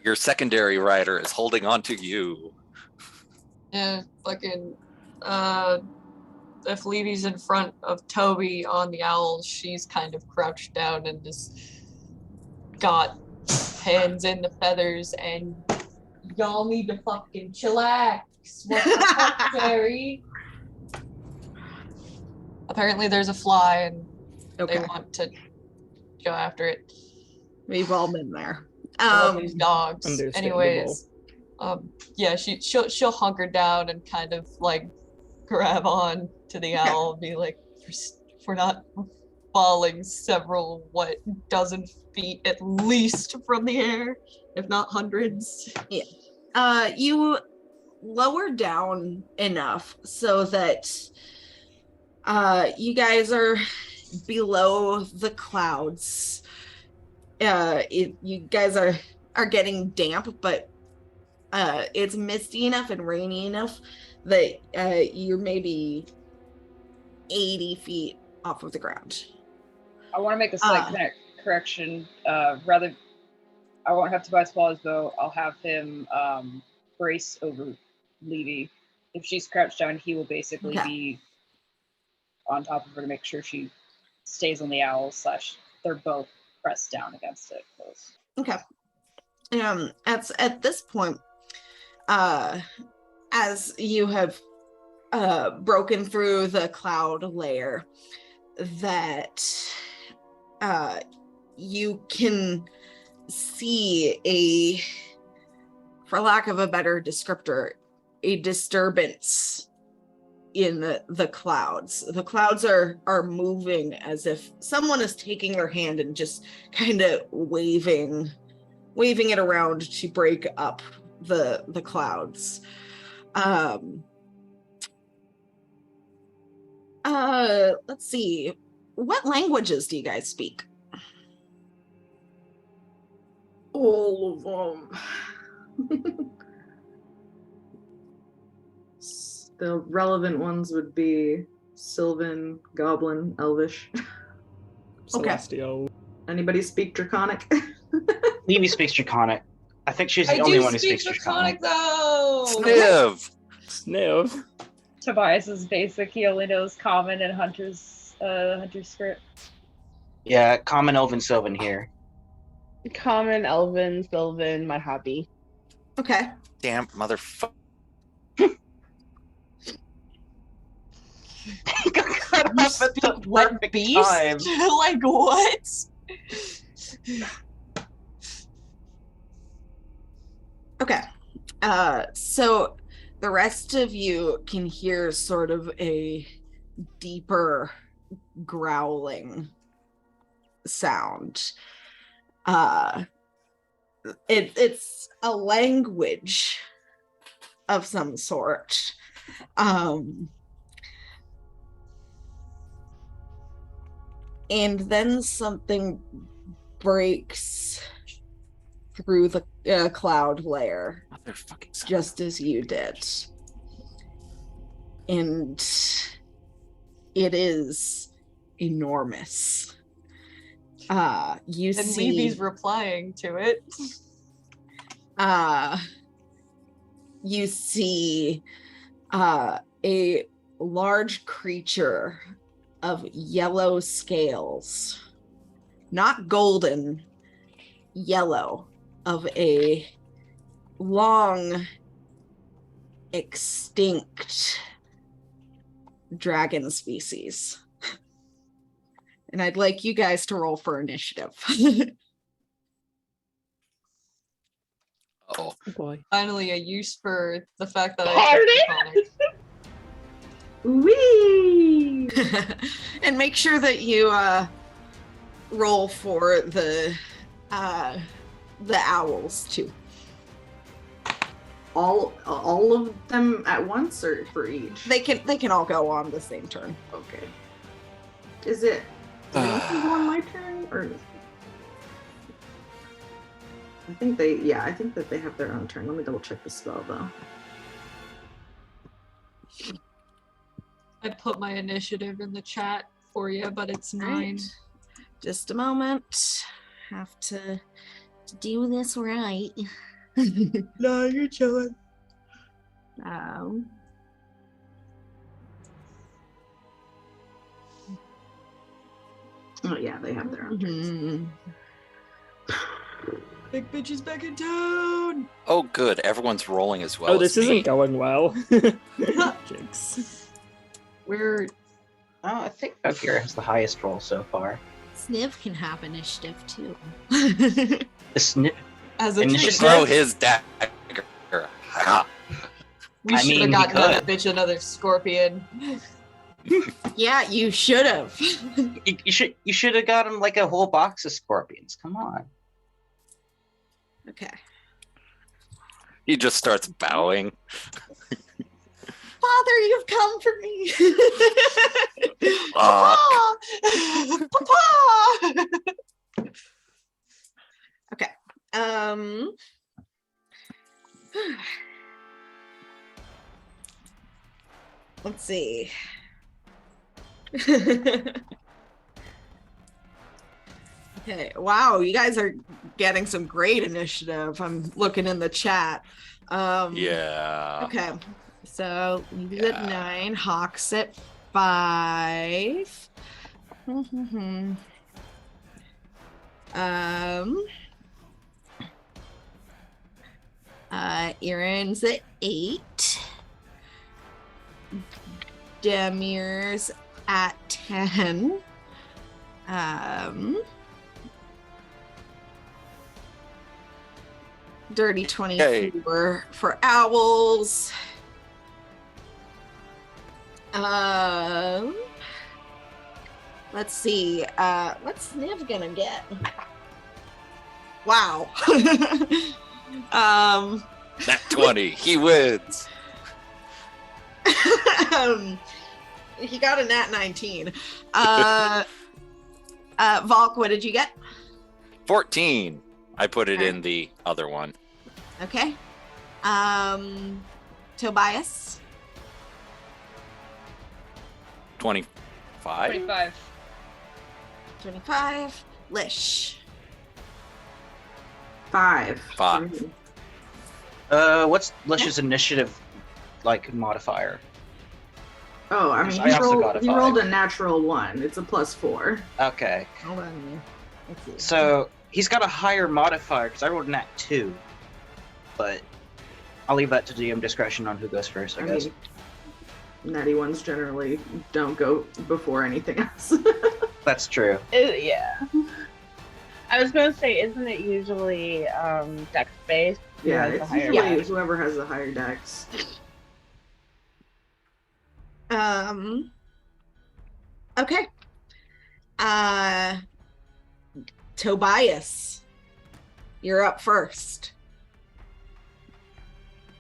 Your secondary rider is holding on to you. Yeah, fucking, if Levy's in front of Toby on the owls, she's kind of crouched down and just got hands in the feathers, and y'all need to fucking chillax. What the fuck, Terry? Apparently there's a fly, and they want to go after it. We've all been there. These dogs. Anyways, yeah, she'll hunker down and kind of like grab on to the owl and be like, we're not falling several dozen feet at least from the air, if not hundreds. Yeah. You lower down enough so that you guys are below the clouds. You guys are getting damp, but it's misty enough and rainy enough that you're maybe 80 feet off of the ground. I want to make a slight correction. Rather, I won't have Tobias fall his bow. I'll have him brace over Levy. If she's crouched down, he will basically be on top of her to make sure she stays on the owl / they're both pressed down against it. Okay. At this point, as you have broken through the cloud layer, that you can see for lack of a better descriptor, a disturbance in the clouds. The clouds are moving as if someone is taking their hand and just kind of waving it around to break up the clouds. Let's see. What languages do you guys speak? All of them. The relevant ones would be Sylvan, Goblin, Elvish. Celestial. Anybody speak Draconic? Levy speaks Draconic. I think she's the only one who speaks Draconic. Though. Sniv. Tobias is basic. He only knows Common and Hunter's script. Yeah, Common, Elven, Sylvan here. Common, Elven, Sylvan, my hobby. Okay. Damn motherfucker. What beast? Like what? Okay. So the rest of you can hear sort of a deeper growling sound. It's a language of some sort. And then something breaks through the cloud layer, just as you did. And it is enormous. You and see Levy's replying to it. You see a large creature of yellow scales, not golden, yellow, of a long extinct dragon species. And I'd like you guys to roll for initiative. Oh boy. Finally a use for the fact that I Pardon? Wee! And make sure that you roll for the owls too. All of them at once or for each? They can all go on the same turn. Okay. Is it go on my turn or? I think that they have their own turn. Let me double check the spell though. I put my initiative in the chat for you, but it's 9. Right. Just a moment. Have to do this right. No, you're chilling. Oh yeah, they have their own turns. Big bitch is back in town. Oh, good. Everyone's rolling as well. This as me. isn't going well. Jinx. We're. I think Valkyria has the highest roll so far. Sniv can have initiative too. The Snip. As a And you He should should throw his dagger. Ha. We I should mean, have we gotten that could. bitch another scorpion. Yeah, you should have. You should have got him like a whole box of scorpions. Come on. Okay. He just starts bowing. Father, you've come for me. Fuck. Papa! Okay. Let's see. Okay. Wow, you guys are getting some great initiative. I'm looking in the chat. Yeah. Okay. So Lee's at 9, Hawk's at 5. Aaron's at 8. Demir's at 10. Dirty 24 for owls. Let's see. What's Sniv gonna get? Wow. Nat 20. He wins. He got a nat 19. Valk, what did you get? 14. I put it Okay. in the other one. Okay. Tobias. 25. 25. 25. Lish. 5. 5. What's Lish's initiative like modifier? Oh, I mean, I also got a he 5. rolled a natural 1. It's a +4. Okay. Hold on. Let's see. So he's got a higher modifier because I rolled a nat 2. But I'll leave that to DM discretion on who goes first, I guess. mean, natty ones generally don't go before anything else. That's true. Yeah. I was going to say, isn't it usually dex based? Yeah, Who has it's the higher usually dex? whoever has the higher dex. Okay. Tobias, you're up first.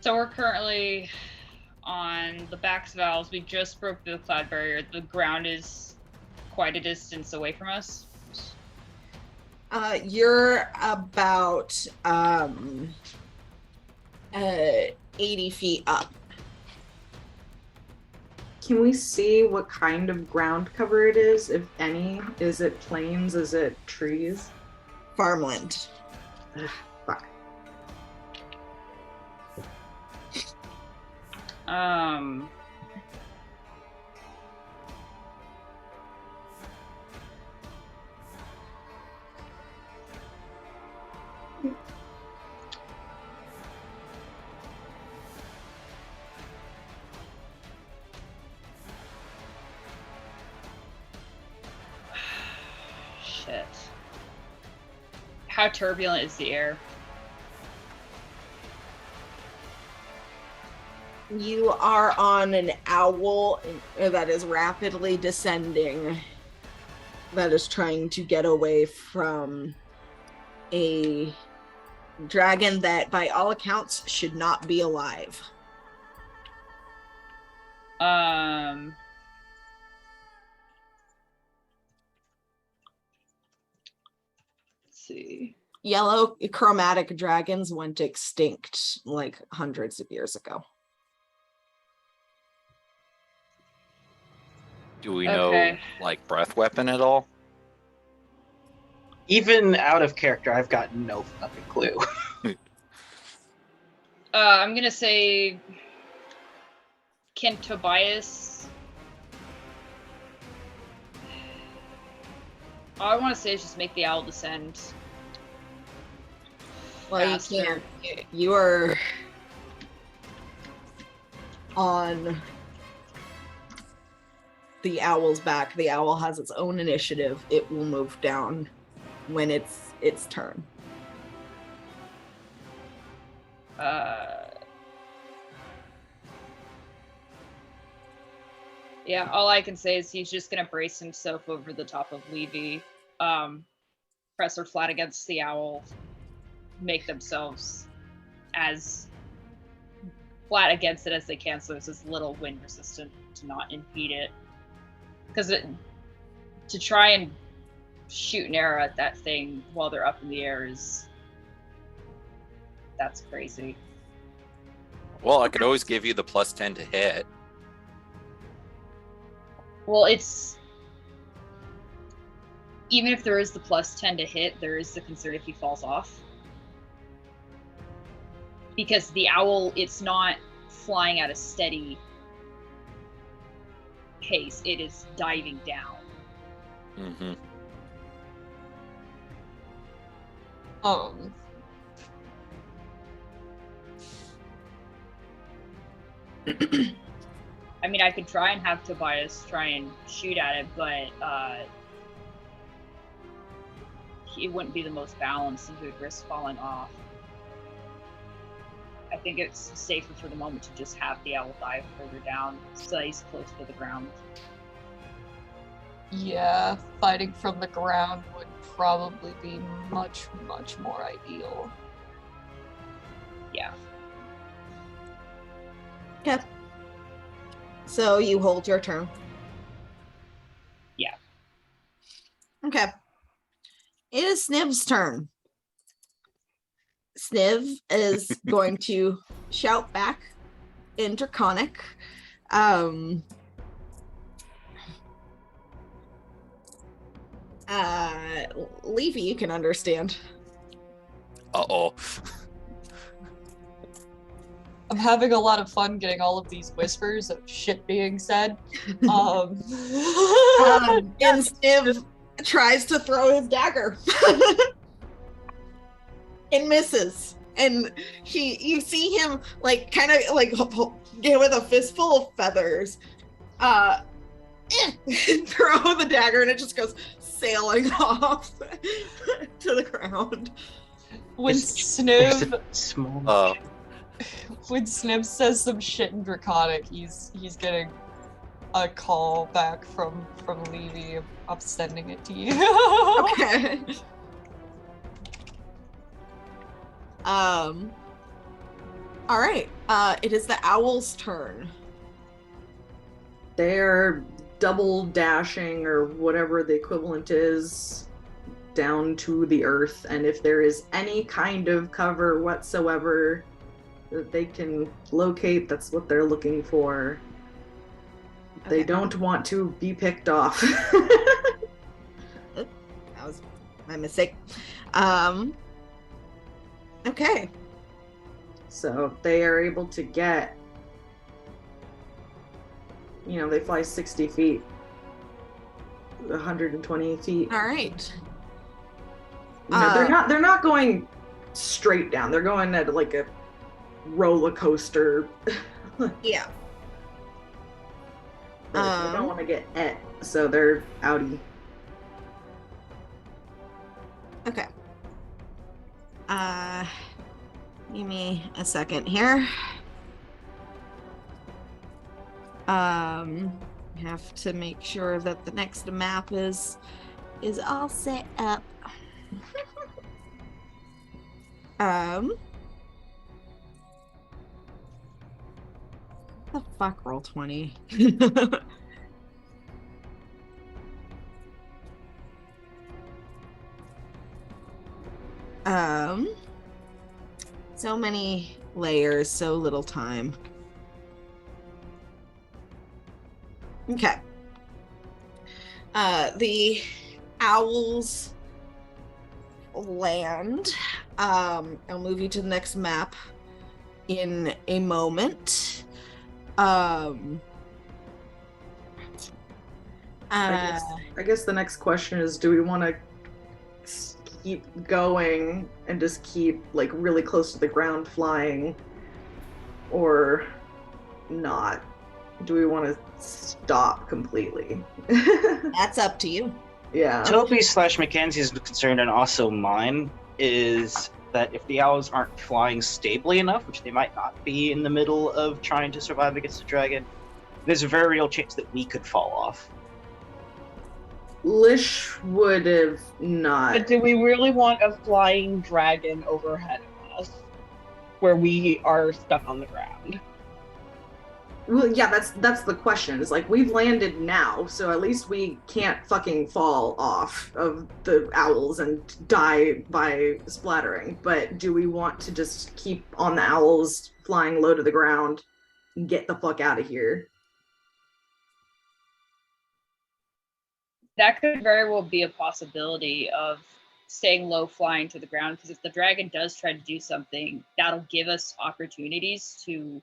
So we're currently on the backs valves. We just broke the cloud barrier. The ground is quite a distance away from us. You're about 80 feet up. Can we see what kind of ground cover it is, if any? Is it plains? Is it trees? Farmland. Fuck. Shit. How turbulent is the air? You are on an owl that is rapidly descending, that is trying to get away from a dragon that, by all accounts, should not be alive. Let's see. Yellow chromatic dragons went extinct like hundreds of years ago. Do we know, like, breath weapon at all? Even out of character, I've got no fucking clue. I'm gonna say, can Tobias? All I want to say is just make the owl descend. Well, faster. you can't. You are on the owl's back. The owl has its own initiative. It will move down when it's its turn. Yeah, all I can say is he's just gonna brace himself over the top of Levy, press her flat against the owl, make themselves as flat against it as they can, so it's as little wind resistant to not impede it. Because to try and shoot an arrow at that thing while they're up in the air that's crazy. Well, I could always give you the +10 to hit. Well, it's even if there is the +10 to hit, there is the concern if he falls off. Because the owl, it's not flying at a steady pace, it is diving down. Mm-hmm. I mean, I could try and have Tobias try and shoot at it, but it wouldn't be the most balanced, and he would risk falling off. I think it's safer for the moment to just have the owl dive further down, so that he's close to the ground. Yeah, fighting from the ground would probably be much, much more ideal. Yeah. Okay. So you hold your turn. Yeah. Okay. It is Sniv's turn. Sniv is going to shout back in Draconic. Levy, you can understand. Uh-oh. I'm having a lot of fun getting all of these whispers of shit being said. And Sniv tries to throw his dagger. And misses. And you see him like kind of like with a fistful of feathers throw the dagger, and it just goes sailing off to the ground. When Sniv Small. when Sniv says some shit in Draconic, he's getting a call back from Levy. I'm sending it to you. Okay. All right. It is the owl's turn. They're double dashing, or whatever the equivalent is, down to the earth, and if there is any kind of cover whatsoever that they can locate, that's what they're looking for. They don't want to be picked off. That was my mistake. Okay. So they are able to get, they fly 60 feet, 120 feet. All right. They're not going straight down. They're going at like a roller coaster. Yeah. But they don't want to get et, so they're outie. Okay. Give me a second here. Have to make sure that the next map is all set up. The fuck, roll 20. So many layers, so little time. Okay. The owls land. I'll move you to the next map in a moment. I guess the next question is, do we want to keep going and just keep like really close to the ground flying, or not? Do we want to stop completely? That's up to you. Yeah. Toby/Mackenzie's concern, and also mine, is that if the owls aren't flying stably enough, which they might not be in the middle of trying to survive against the dragon, there's a very real chance that we could fall off. Lish would have not. But do we really want a flying dragon overhead of us where we are stuck on the ground? Well, yeah, that's the question. It's like, we've landed now, so at least we can't fucking fall off of the owls and die by splattering. But do we want to just keep on the owls flying low to the ground and get the fuck out of here? That could very well be a possibility of staying low, flying to the ground, because if the dragon does try to do something, that'll give us opportunities to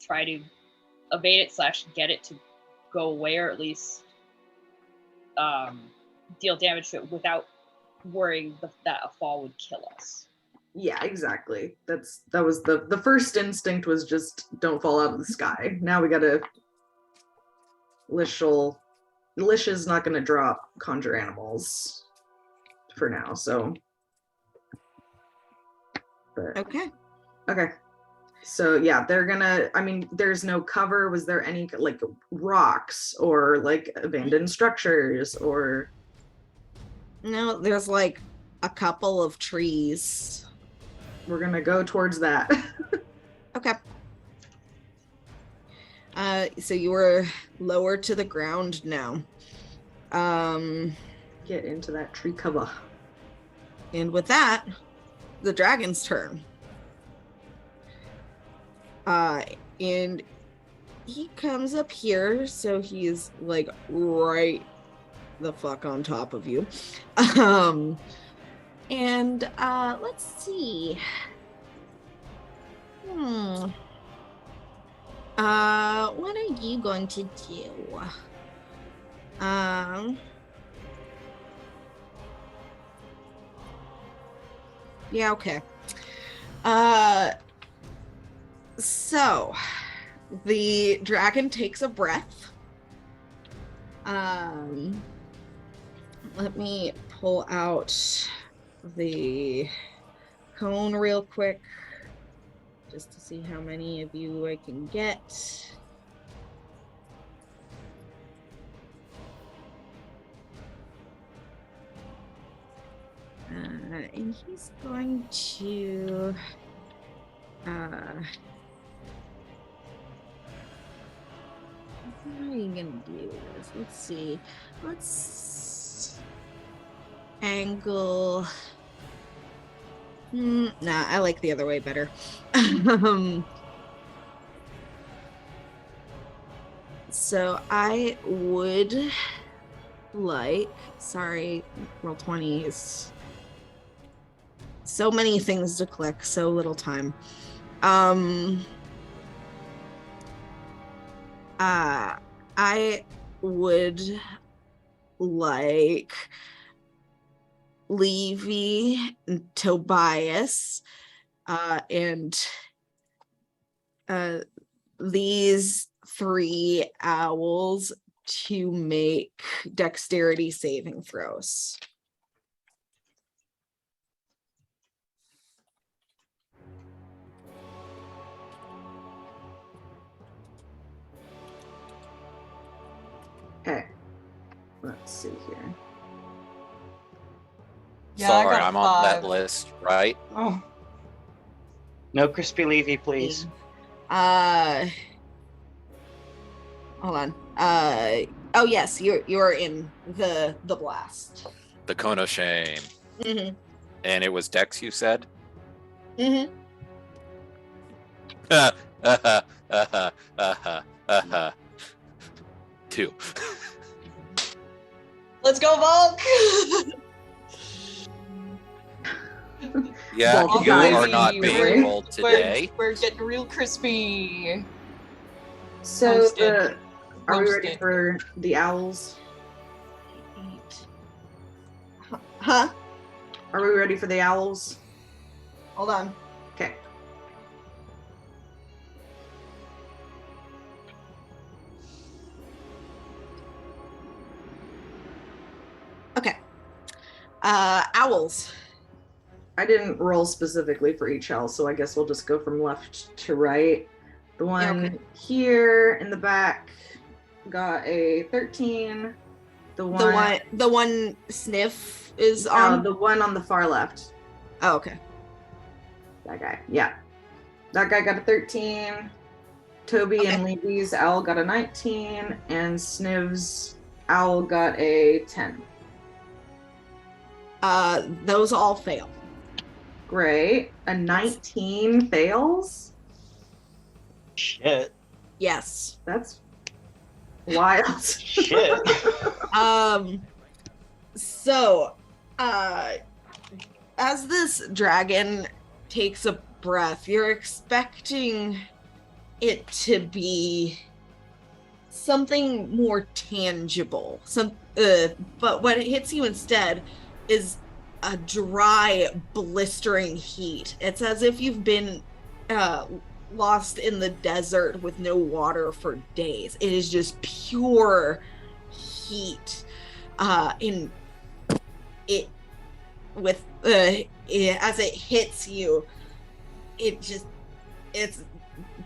try to evade it / get it to go away, or at least deal damage to it without worrying that a fall would kill us. Yeah, exactly. That was the first instinct, was just don't fall out of the sky. Now we gotta Lish is not gonna drop conjure animals for now, so but okay. So yeah, they're gonna, I mean, there's no cover. Was there any like rocks or like abandoned structures or? No, there's like a couple of trees. We're gonna go towards that. Okay. So you were lower to the ground now. Get into that tree cover. And with that, the dragon's turn. And he comes up here, so he's like right the fuck on top of you. And let's see. What are you going to do? Yeah, okay. So the dragon takes a breath. Let me pull out the cone real quick, just to see how many of you I can get. And he's going to how are you gonna do this? Let's see. Let's angle. Nah, I like the other way better. So I would like, sorry, roll 20 is so many things to click, so little time. I would like Levy, Tobias, and these 3 owls to make dexterity saving throws. Let's see here. Yeah, I Sorry, got I'm on that 5. list, right? Oh, No crispy levy, please. Hold on. Oh yes, you're in the blast. The cone of shame. Mm-hmm. And it was Dex, you said? Mm-hmm. 2. Let's go, Volk! Yeah, Well, you guys, are not we're- being rolled today. We're getting real crispy. so Roasted. are we ready Roasted. for the owls? Huh? Are we ready for the owls? Hold on. Okay. Okay. Owls. I didn't roll specifically for each owl, so I guess we'll just go from left to right. The one okay. here in the back got a 13. The one sniff is on. The one on the far left. Oh, okay. That guy. Yeah. That guy got a 13. Toby and Levy's owl got a 19, and Sniv's owl got a 10. Those all fail. Great. A 19 fails? Shit. Yes. That's wild. Shit. So, as this dragon takes a breath, you're expecting it to be something more tangible. But what it hits you instead is a dry, blistering heat. It's as if you've been lost in the desert with no water for days. It is just pure heat. As it hits you, it's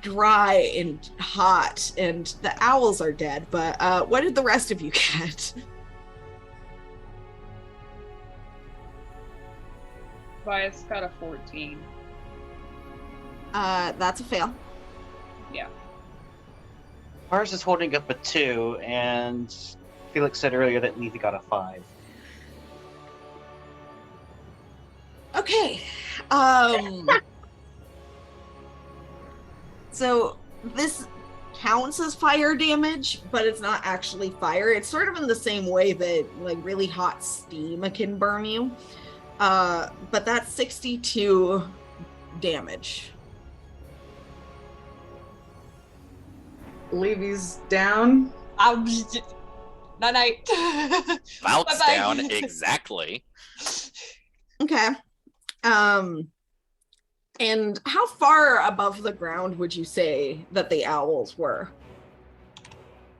dry and hot, and the owls are dead. But what did the rest of you get? Bias got a 14. That's a fail. Yeah. Ours is holding up a 2, and Felix said earlier that Levy got a 5. Okay. So this counts as fire damage, but it's not actually fire. It's sort of in the same way that like really hot steam can burn you. But that's 62 damage. Levy's down. Night. Valk's Bye-bye. down, exactly. Okay. And how far above the ground would you say that the owls were?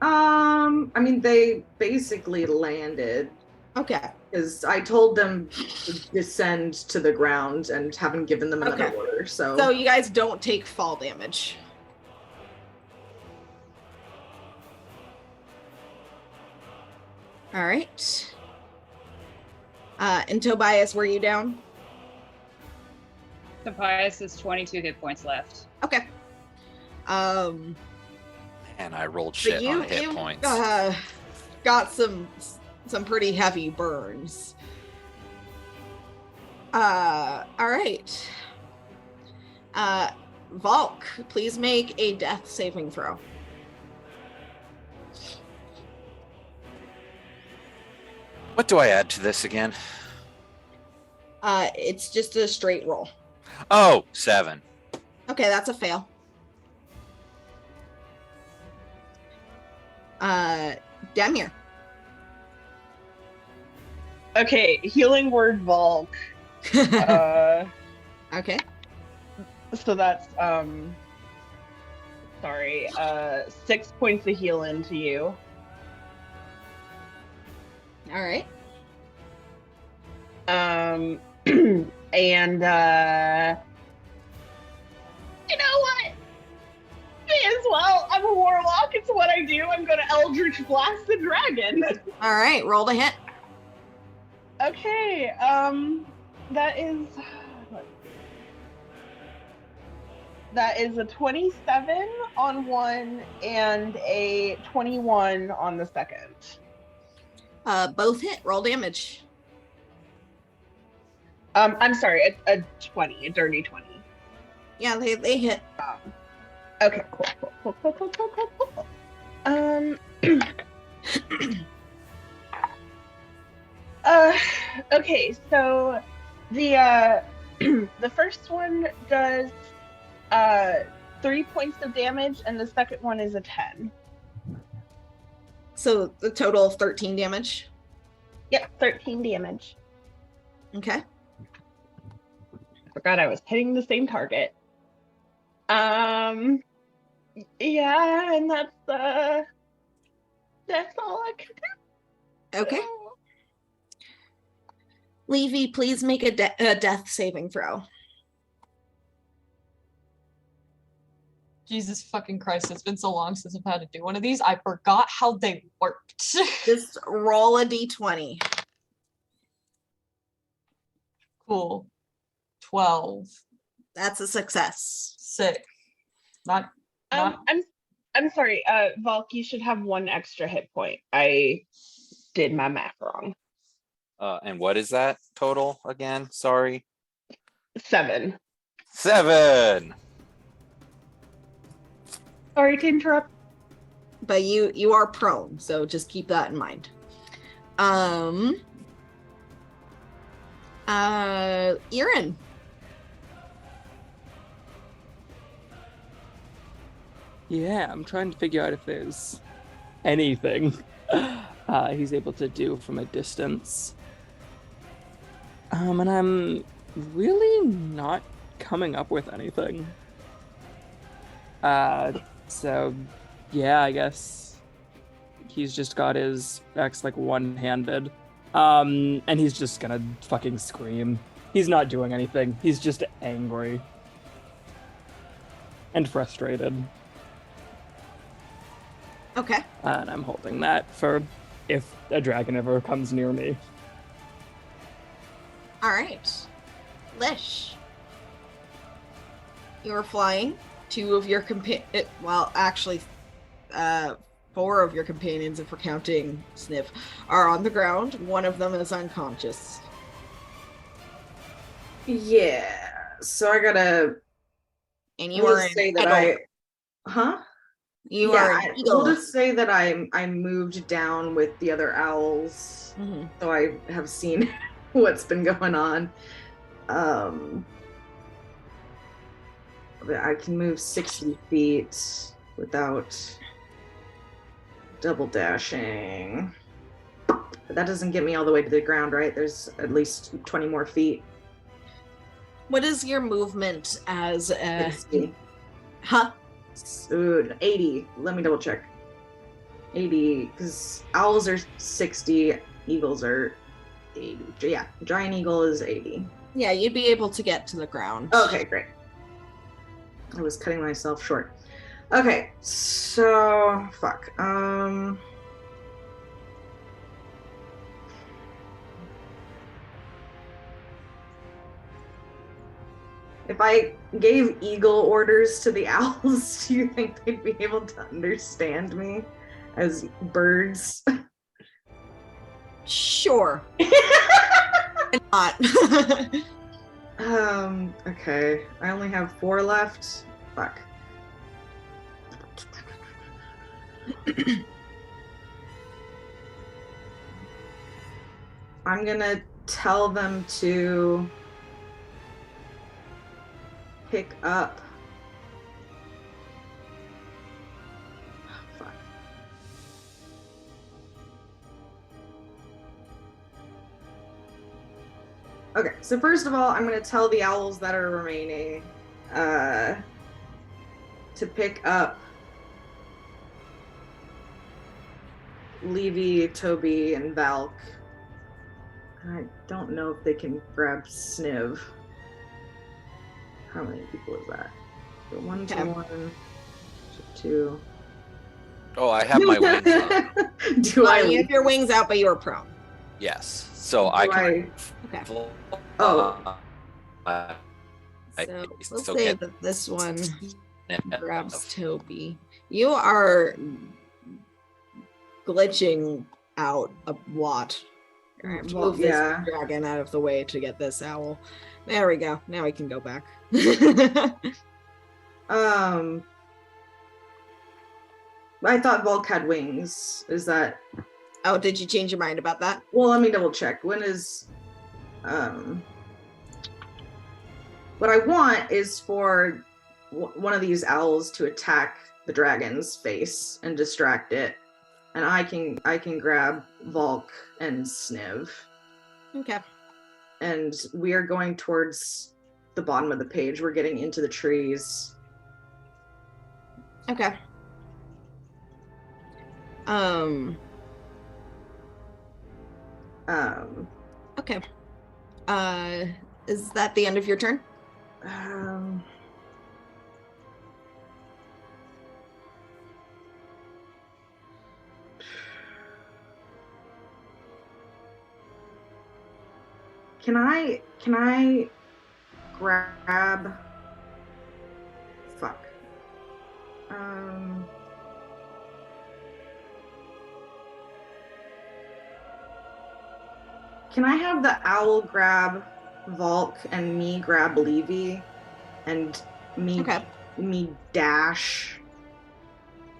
I mean, they basically landed. Okay. Because I told them to descend to the ground and haven't given them another order, So you guys don't take fall damage. All right. And Tobias, were you down? Tobias has 22 hit points left. Okay. And I rolled shit on hit points. Got some pretty heavy burns. All right. Volk, please make a death saving throw. What do I add to this again? It's just a straight roll. Oh, 7. Okay, that's a fail. Demir. Okay, healing word Volk. Okay. So that's sorry, 6 points of healing to you. All right. And you know what? May as well. I'm a warlock. It's what I do, I'm going to Eldritch Blast the dragon. All right, roll the hit. Okay, that is a 27 on one and a 21 on the second. Both hit. Roll damage. I'm sorry, a 20, a dirty 20. Yeah, they hit. Okay, cool. Okay, so the the first one does 3 points of damage, and the second one is a 10. So the total of 13 damage. Yep, 13 damage. Okay. Forgot I was hitting the same target. Yeah, and that's all I can do. Okay. Levy, please make a death saving throw. Jesus fucking Christ, it's been so long since I've had to do one of these. I forgot how they worked. Just roll a d20. Cool. 12. That's a success. Sick. Not I'm sorry, Valk, you should have 1 extra hit point. I did my math wrong. And what is that total again? Sorry. 7. 7. Sorry to interrupt. But you are prone, so just keep that in mind. Erin. Yeah, I'm trying to figure out if there's anything he's able to do from a distance. And I'm really not coming up with anything. So yeah, I guess he's just got his axe like one-handed. And he's just gonna fucking scream. He's not doing anything. He's just angry. And frustrated. Okay. And I'm holding that for if a dragon ever comes near me. All right. Lish. You're flying. 2 of your actually 4 of your companions, if we're counting Sniv, are on the ground. 1 of them is unconscious. Yeah. So I gotta. And you are say that Huh? You are. We'll just say that I moved down with the other owls, so I have seen what's been going on. I can move 60 feet without double dashing. But that doesn't get me all the way to the ground, right? There's at least 20 more feet. What is your movement as a... 60. Huh? 80. Let me double check. 80, because owls are 60, eagles are 80. Yeah, giant eagle is 80. Yeah, you'd be able to get to the ground. Okay, great. I was cutting myself short. Okay, so fuck. If I gave eagle orders to the owls, do you think they'd be able to understand me as birds? Sure. Not. Okay. I only have 4 left. Fuck. I'm gonna tell them to pick up. Fuck. Okay, so first of all, I'm going to tell the owls that are remaining to pick up Levy, Toby, and Valk. I don't know if they can grab Sniv. How many people is that? So 1, 2, 1, 2. Oh, I have my wings up. Do I? You have your wings out, but you are prone. Yes. So I can. Okay. Oh. So we'll still say get- that this one Yeah. grabs Toby. You are glitching out a lot. Move this dragon out of the way to get this owl. There we go. Now we can go back. I thought Volk had wings. Is that? Oh, did you change your mind about that? Well, let me double check. When is? What I want is for one of these owls to attack the dragon's face and distract it, and I can grab Volk and Sniv. Okay. And we are going towards the bottom of the page. We're getting into the trees. Okay. Okay. Is that the end of your turn? Can I grab? Fuck. Can I have the owl grab Volk and me grab Levy and me dash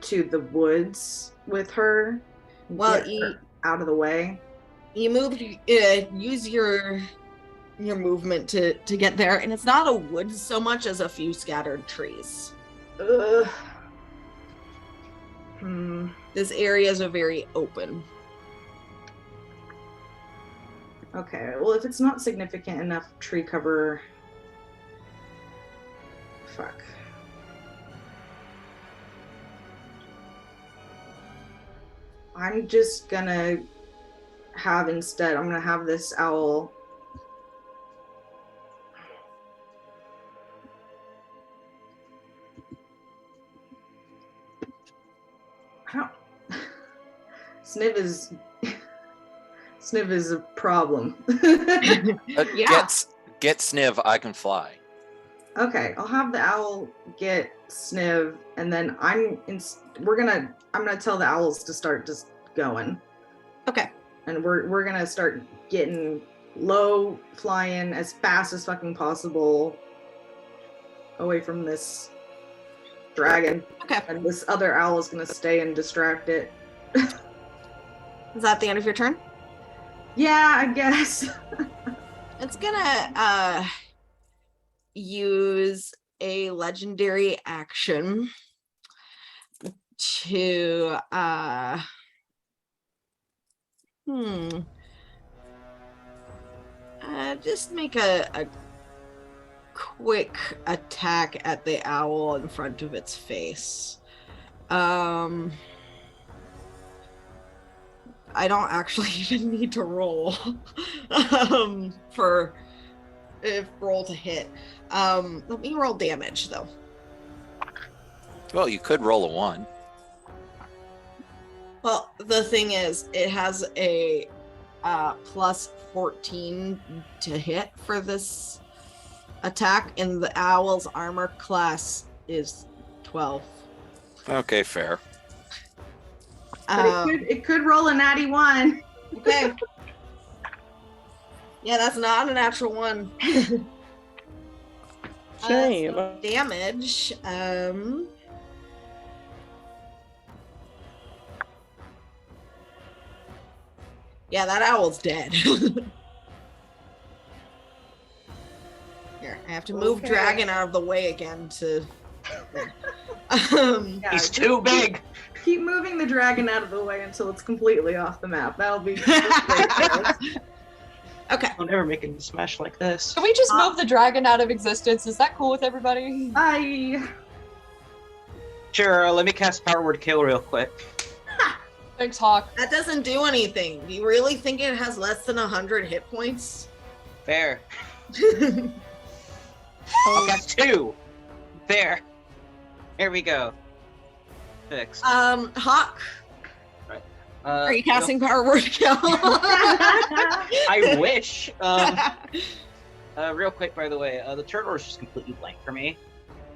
to the woods with her? Well, her out of the way. You moved. Use your movement to get there, and it's not a wood so much as a few scattered trees. This area is a very open. Okay, well, if it's not significant enough tree cover... Fuck. I'm just gonna have instead, I'm gonna have this owl... Sniv is a problem. Get Sniv, I can fly. Okay, I'll have the owl get Sniv, and then I'm gonna tell the owls to start just going. Okay. And we're gonna start getting low, flying as fast as fucking possible away from this dragon. Okay. And this other owl is gonna stay and distract it. Is that the end of your turn? Yeah, I guess. It's gonna use a legendary action to just make a quick attack at the owl in front of its face. I don't actually even need to roll for roll to hit. Let me roll damage though. Well, you could roll a 1. Well, the thing is, it has a plus 14 to hit for this attack, and the owl's armor class is 12. Okay, fair. But it could roll a natty 1. Okay. Yeah, that's not a natural 1. Shame. So damage. Yeah, that owl's dead. Here, I have to move Dragon out of the way again to. He's too big. Keep moving the dragon out of the way until it's completely off the map. That'll be. Okay. I'll never make him smash like this. Can we just move the dragon out of existence? Is that cool with everybody? Bye. Sure, let me cast Power Word Kill real quick. Thanks, Hawk. That doesn't do anything. Do you really think it has less than 100 hit points? There. I've got 2. There. Here we go. fixed. Hawk. Right. Are you casting Power Word Kill? I wish. Real quick, by the way, the turtle is just completely blank for me.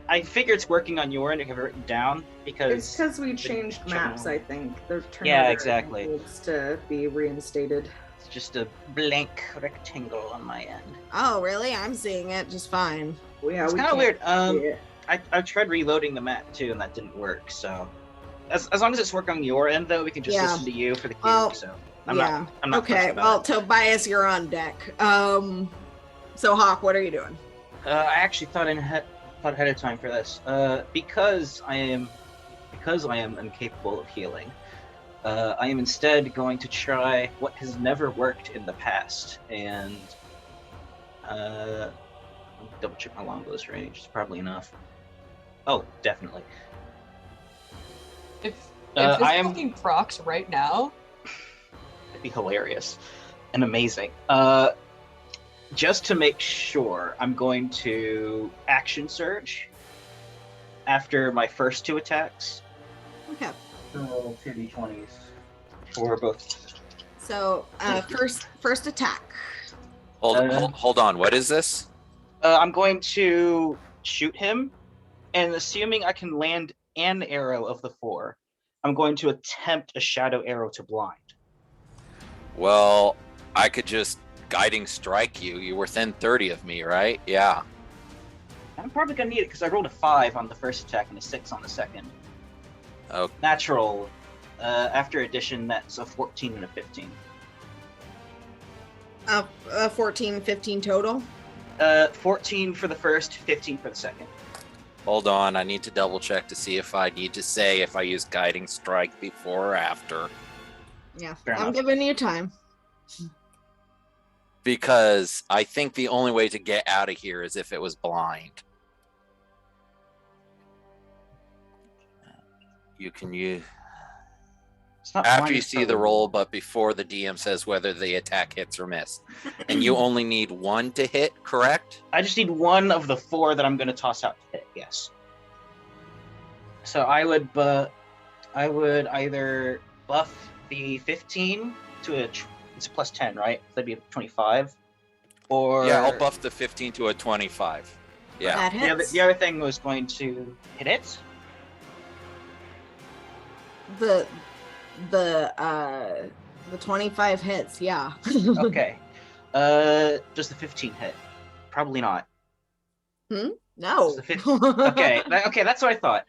I figure it's working on your end. I have it written down because it's because we changed maps. I think the turn yeah, exactly. needs to be reinstated. It's just a blank rectangle on my end. Oh, really? I'm seeing it just fine. Well, yeah, it's kind of weird. I tried reloading the map too, and that didn't work. So, as long as it's working on your end, though, we can just listen to you for the cue. Well, so I'm not okay. Well, Tobias, you're on deck. So Hawk, what are you doing? I actually thought ahead of time for this. Because I am incapable of healing. I am instead going to try what has never worked in the past, and double check my longbow's range. It's probably enough. Oh, definitely. If this fucking procs right now, it'd be hilarious and amazing. Just to make sure, I'm going to action surge after my first 2 attacks. Okay. So 2d20s for both. So first attack. Hold on. What is this? I'm going to shoot him, and assuming I can land an arrow of the 4, I'm going to attempt a shadow arrow to blind. Well, I could just guiding strike you. You were within 30 of me, right? Yeah. I'm probably gonna need it because I rolled a 5 on the first attack and a 6 on the second. Oh. Natural. After addition, that's a 14 and a 15. 14, 15 total? 14 for the first, 15 for the second. Hold on, I need to double check to see if I need to say if I use guiding strike before or after. Yeah, Fair I'm enough. giving you time. Because I think the only way to get out of here is if it was blind. You can use after you see the roll, but before the DM says whether the attack hits or miss. And you only need 1 to hit, correct? I just need 1 of the 4 that I'm going to toss out to hit. Yes. So I would either buff the 15 to it's a plus 10, right? That'd be a 25. Or yeah, I'll buff the 15 to a 25. Yeah. That hits. The other thing was going to hit it. The 25 hits, yeah. Okay. Does the 15 hit? Probably not. No. Does the 15... okay. Okay, that's what I thought.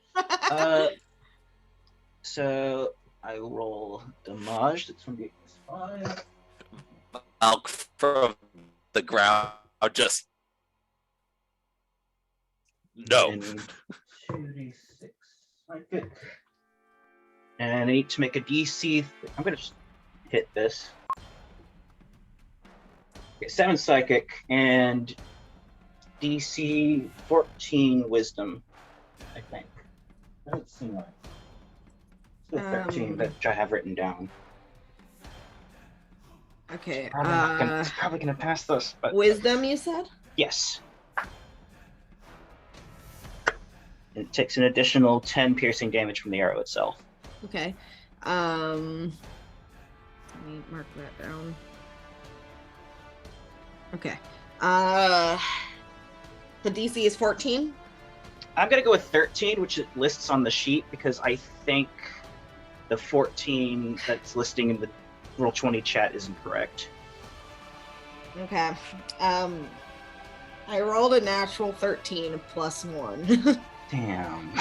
So I roll damage. That's going to be 5. Out from the ground. I'll just no. 2d6. Good. And I need to make a DC. I'm gonna just hit this. Okay, 7 psychic and DC 14 wisdom. I think. That doesn't seem right. It's 13 that I have written down. Okay. It's probably gonna pass this, but Wisdom, you said? yes. It takes an additional 10 piercing damage from the arrow itself. Okay. Let me mark that down. Okay. The DC is 14. I'm gonna go with 13, which it lists on the sheet because I think the 14 that's listing in the Roll20 chat is incorrect. Okay. I rolled a natural 13 plus 1. Damn.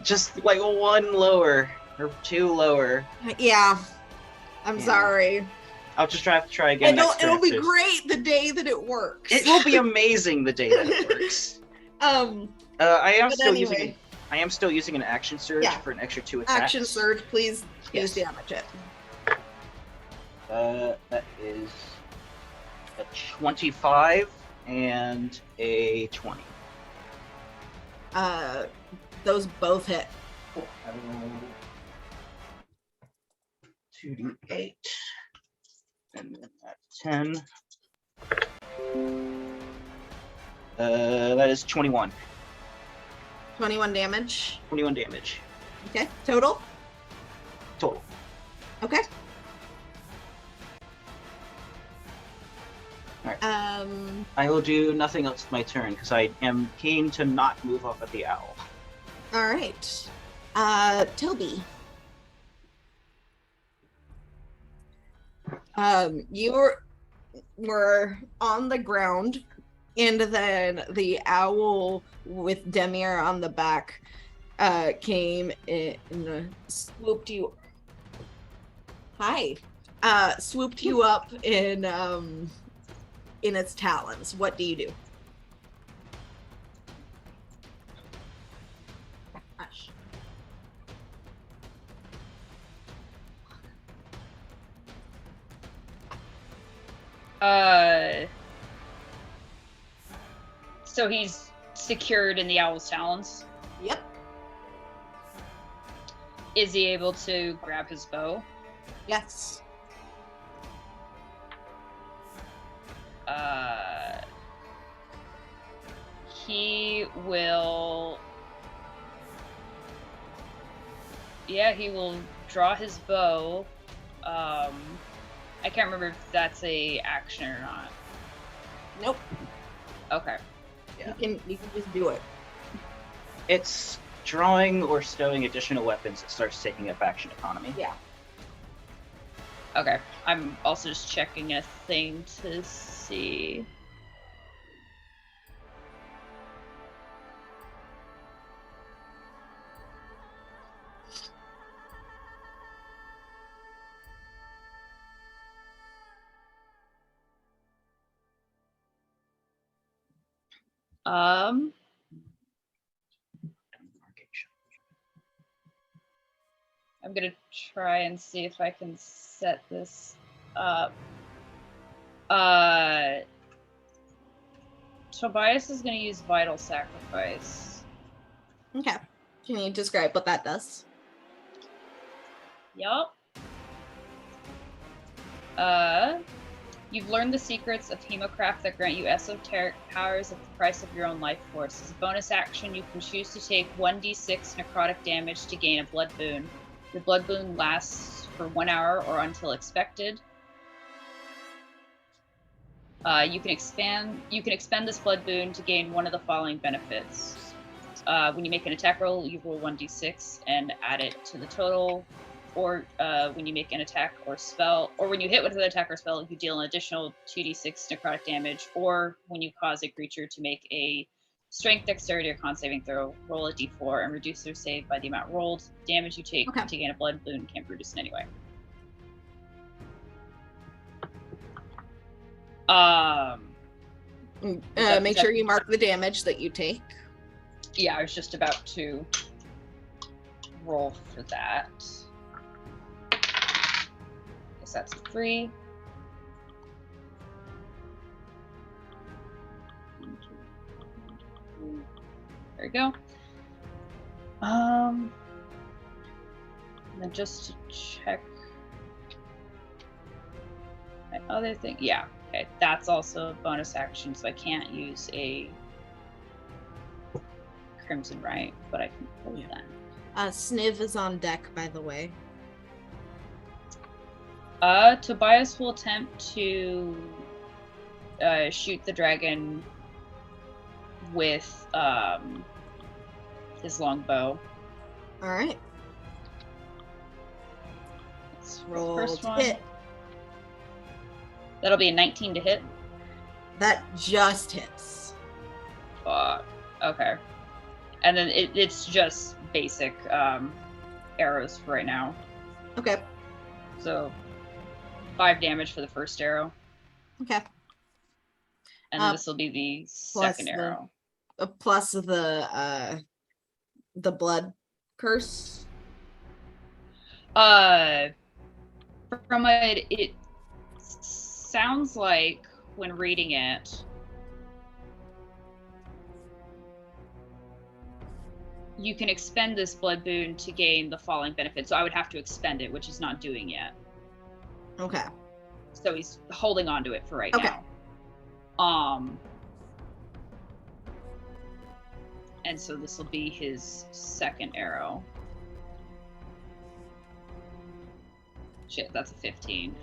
Just like 1 lower or 2 lower. Yeah. I'm sorry. I'll just have to try again. It'll be great the day that it works. It will be amazing the day that it works. I am still using an action surge for an extra 2 attacks. Action surge, please damage it. That is a 25 and a 20. Those both hit. Cool. 2d8 and then that's 10. That is 21. 21 damage. 21 damage. Okay. Total? Total. Okay. Alright. I will do nothing else with my turn because I am keen to not move off of the owl. Alright. Toby. You were on the ground, and then the owl with Demir on the back came and swooped you. Hi. Swooped you up in its talons. What do you do? Hush. So he's secured in the owl's talons? Yep. Is he able to grab his bow? Yes. He will... Yeah, he will draw his bow. I can't remember if that's a action or not. Nope. Okay. Yeah. You can just do it. It's drawing or stowing additional weapons that starts taking up action economy. Yeah. Okay. I'm also just checking a thing to see. I'm gonna try and see if I can set this up. Tobias is gonna use Vital Sacrifice. Okay. Can you describe what that does? Yup. You've learned the secrets of Hemocraft that grant you esoteric powers at the price of your own life force. As a bonus action, you can choose to take 1d6 necrotic damage to gain a blood boon. Your blood boon lasts for 1 hour or until expected. You can expend this blood boon to gain one of the following benefits. When you make an attack roll, you roll 1d6 and add it to the total. Or when you make an attack or spell, or when you hit with an attack or spell, you deal an additional 2d6 necrotic damage. Or when you cause a creature to make a strength, dexterity, or con saving throw, roll a d4 and reduce their save by the amount rolled. Damage you take to gain a blood boon can't be reduced in any way. Make sure you mark the damage that you take. Yeah, I was just about to roll for that. Guess that's a 3. There we go. And then just to check my other thing. Yeah, okay. That's also a bonus action, so I can't use a Crimson Right, but I can pull that. Sniv is on deck, by the way. Tobias will attempt to shoot the dragon with his longbow. All right. Let's roll first to one. hit. That'll be a 19 to hit. That just hits. Fuck. Okay. And then it's just basic arrows for right now. Okay. So 5 damage for the first arrow. Okay. And then this will be the second arrow. Plus the blood curse. From it sounds like when reading it, you can expend this blood boon to gain the following benefits. So I would have to expend it, which he's not doing yet. Okay. So he's holding on to it for right now. And so this will be his second arrow. Shit, that's a 15.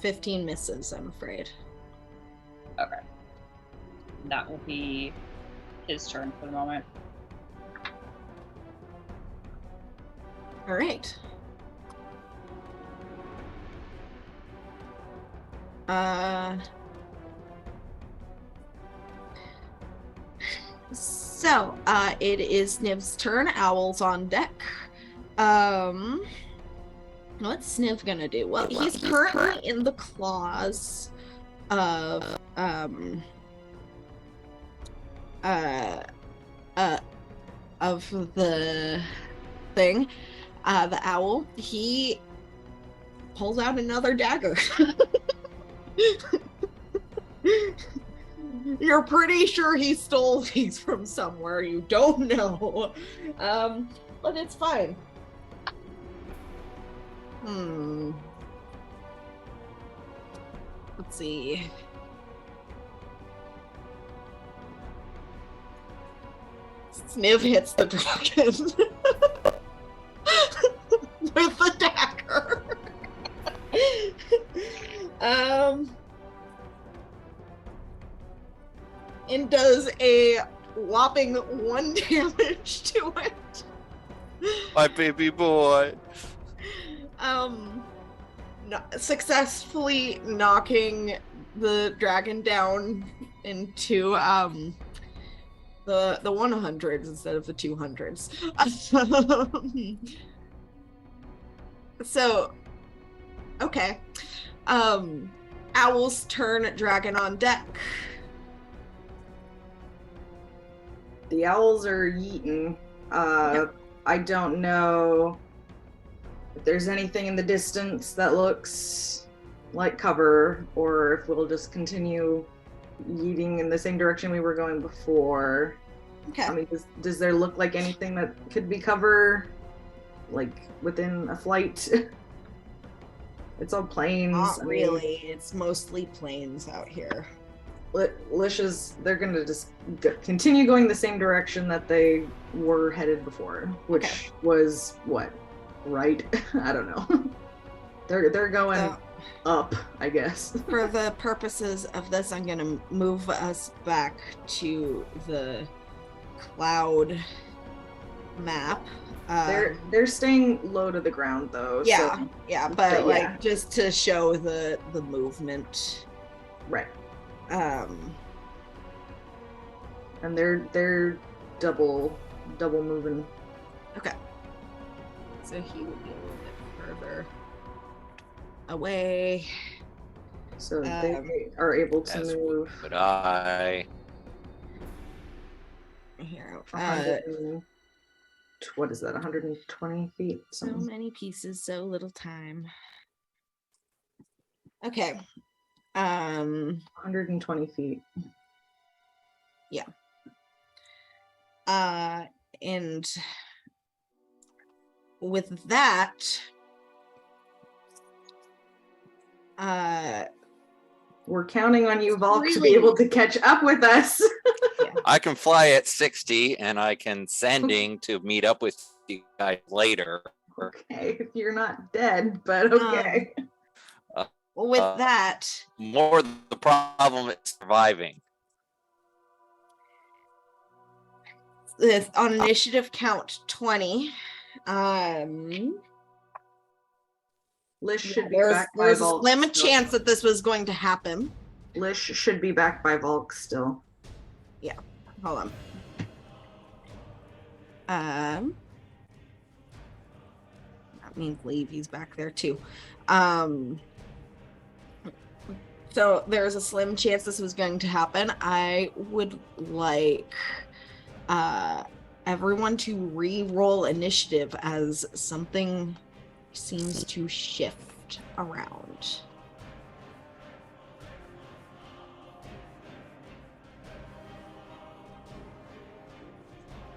15 misses, I'm afraid. Okay. That will be his turn for the moment. All right. So, it is Sniv's turn. Owl's on deck. What's Sniv gonna do? Well, he's currently in the claws of the thing, the owl. He pulls out another dagger. You're pretty sure he stole these from somewhere. You don't know. But it's fine. Let's see. Sniv hits the dragon with the dagger. And does a whopping 1 damage to it. My baby boy. Successfully knocking the dragon down into the 100s instead of the 200s. So, okay. Owl's turn, dragon on deck. The owls are yeeting. Yep. I don't know if there's anything in the distance that looks like cover, or if we'll just continue yeeting in the same direction we were going before. Okay. I mean, does there look like anything that could be cover, like within a flight? It's all plains. Not really. It's mostly plains out here. Licious, they're gonna just continue going the same direction that they were headed before, which was what, right? I don't know. They're going up, I guess. For the purposes of this, I'm gonna move us back to the cloud map. They're staying low to the ground though. Yeah, so, but like just to show the movement. Right. And they're double moving. Okay. So he will be a little bit further away. So they are able to move. But I. Here, what is that? 120 feet. So many pieces, so little time. Okay. 120 feet. Yeah. And with that, we're counting on you, Volk, to be able to catch up with us. Yeah. I can fly at 60 and I can sending to meet up with you guys later. Okay, if you're not dead, but okay. With that, more the problem is surviving. On initiative count 20, Lish should be there's back by a Volk. slim chance that this was going to happen. Lish should be back by Volk still. Yeah, hold on. That means Levy's back there too. So there's a slim chance this was going to happen. I would like everyone to re-roll initiative as something seems to shift around.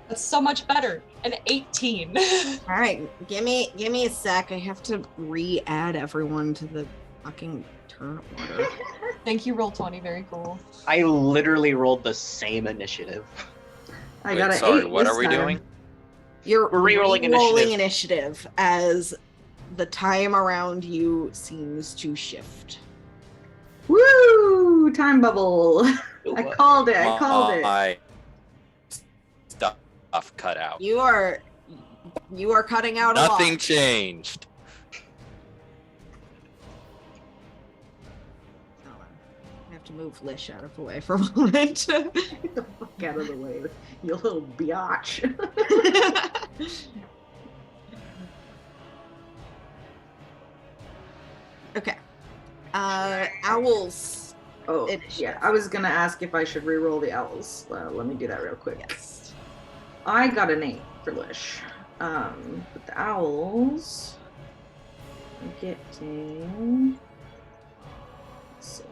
That's so much better. An 18. All right, give me a sec. I have to re-add everyone to the fucking turn order. Thank you, Roll20. Very cool. I literally rolled the same initiative. I got an Sorry, 8 what this are we time. doing? You're We're re-rolling initiative as the time around you seems to shift. Woo! Time bubble. I called it. I called it. My stuff cut out. You are cutting out Nothing a lot. changed. I have to move Lish out of the way for a moment. Get the fuck out of the way, you little biatch. Okay. Owls. Oh, Initiative. yeah. I was gonna ask if I should re-roll the owls. Let me do that real quick. Yes. I got an 8 for Lish. But the owls are getting. Let's see.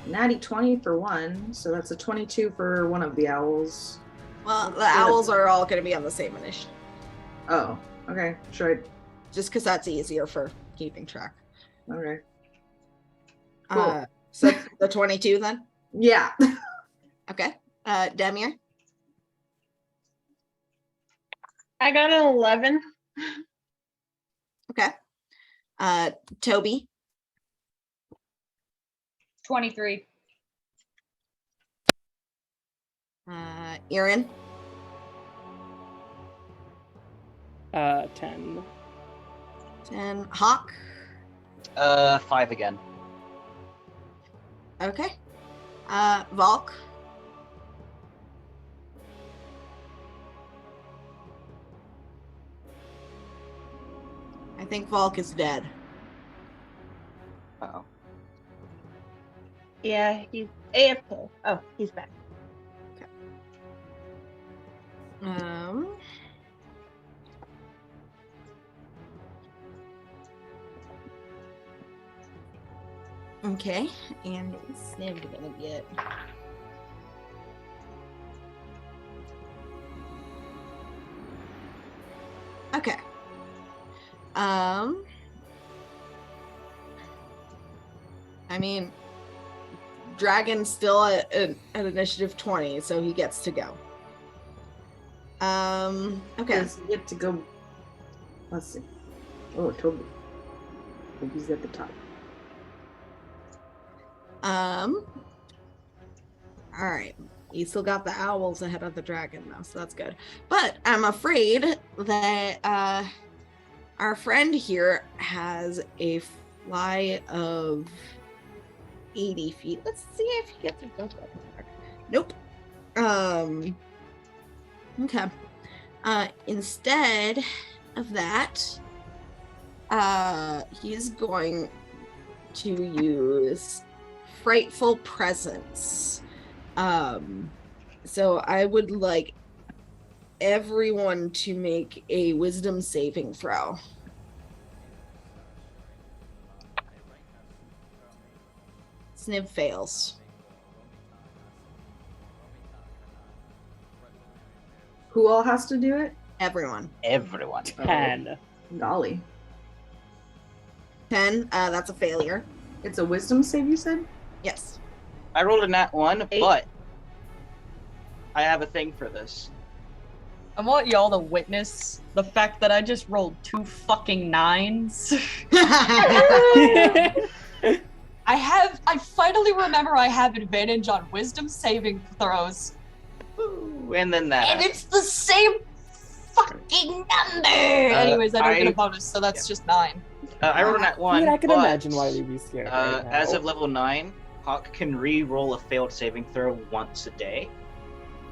Natty 20 for one, so that's a 22 for one of the owls. Well, the owls are all going to be on the same initiative. Oh, okay. Should Just because that's easier for keeping track. I? Okay. Cool. So the 22 then? Yeah. Okay. Demir? I got an 11. Okay. Toby? 23. Erin? 10. 10. Hawk? 5 again. Okay. Valk? I think Valk is dead. Uh-oh. Yeah, he's AFK. Oh, he's back. Okay, and Sniv's gonna get. Okay. I mean, Dragon's still at initiative 20, so he gets to go. Okay. Does he get to go? Let's see. Oh, Toby. Toby's at the top. All right. You still got the owls ahead of the dragon, though, so that's good. But I'm afraid that our friend here has a fly of 80 feet. Let's see if he gets a jump up. Nope. Okay. Instead of that, he's going to use Frightful Presence. So I would like everyone to make a wisdom saving throw. Sniv fails. Who all has to do it? Everyone. Everyone. 10. Golly. 10. That's a failure. It's a wisdom save, you said? Yes. I rolled a nat 1, 8. but I have a thing for this. I want y'all to witness the fact that I just rolled 2 fucking 9s. I finally remember I have advantage on wisdom saving throws. Ooh, and then that. And it's the same fucking number! Anyways, I don't get a bonus, so that's just 9. I rolled a nat 1. I mean, I can but, imagine why they'd be scared. Right now. As of level 9, Hawk can re-roll a failed saving throw once a day.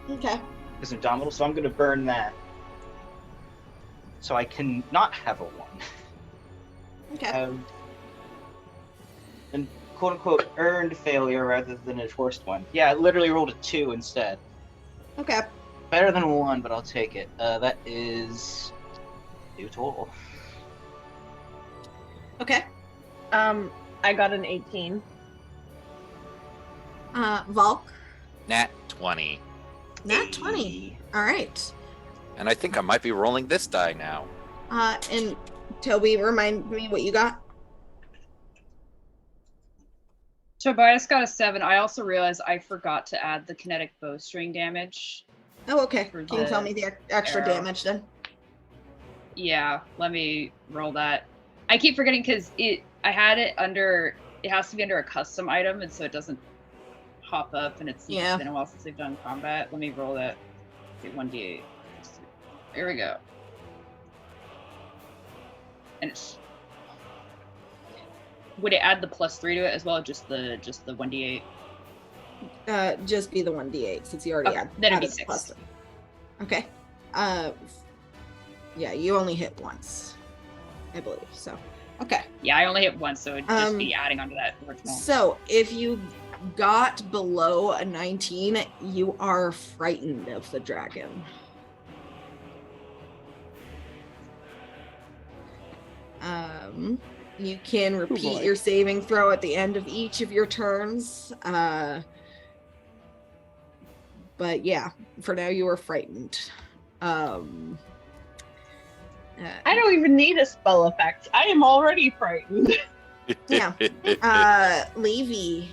Okay. It's Indomitable, so I'm going to burn that. So I can not have a 1. Okay. And quote-unquote earned failure rather than a forced one. Yeah, I literally rolled a 2 instead. Okay. Better than 1, but I'll take it. That is 2 total. Okay. I got an 18. Valk. Nat 20. Nat 20. All right. And I think I might be rolling this die now. And Toby, remind me what you got. Tobias got a 7. I also realized I forgot to add the kinetic bowstring damage. Oh, okay. Can you tell me the extra arrow. damage then? Yeah, let me roll that. I keep forgetting because I had it under. It has to be under a custom item, and so it doesn't pop up. And it's been a while since they've done combat. Let me roll that. 1d8. Here we go. And it's. Would it add the +3 to it as well? Just the 1d8. Just be the 1d8 since you already had. Then it'd be 6. Okay. Yeah, you only hit once, I believe. So, okay. Yeah, I only hit once, so it'd just be adding onto that original. So, if you got below a 19, you are frightened of the dragon. You can repeat your saving throw at the end of each of your turns. But yeah, for now you are frightened. I don't even need a spell effect. I am already frightened. Yeah. Levy,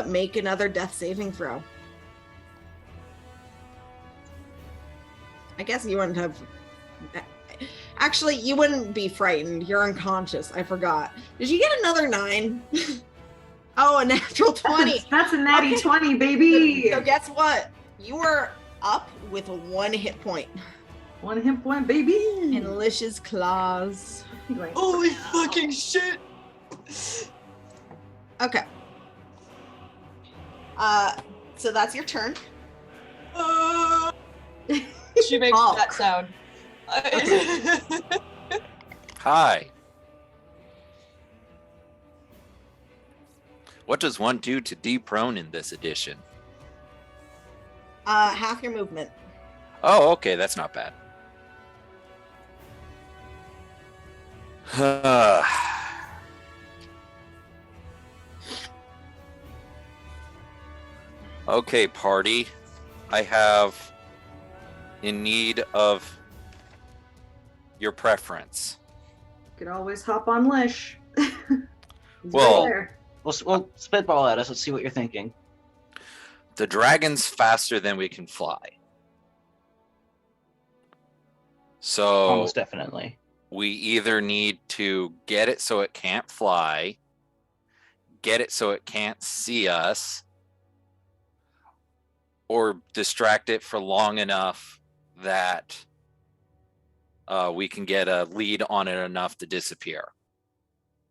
make another death saving throw. I guess you wouldn't have. Actually, you wouldn't be frightened. You're unconscious. I forgot. Did you get another 9? Oh, a natural 20. That's a natty 20, baby. So guess what? You are up with 1 hit point. 1 hit point, baby. In Lish's claws. Holy fucking shit. Okay. So that's your turn. She makes that sound. Hi. What does one do to deprone in this edition? Half your movement. Oh, okay, that's not bad. Okay, party. I have in need of your preference. You could always hop on Lish. Well, We'll spitball at us. Let's see what you're thinking. the dragon's faster than we can fly. So Almost definitely. we either need to get it so it can't fly, get it so it can't see us, or distract it for long enough that we can get a lead on it enough to disappear.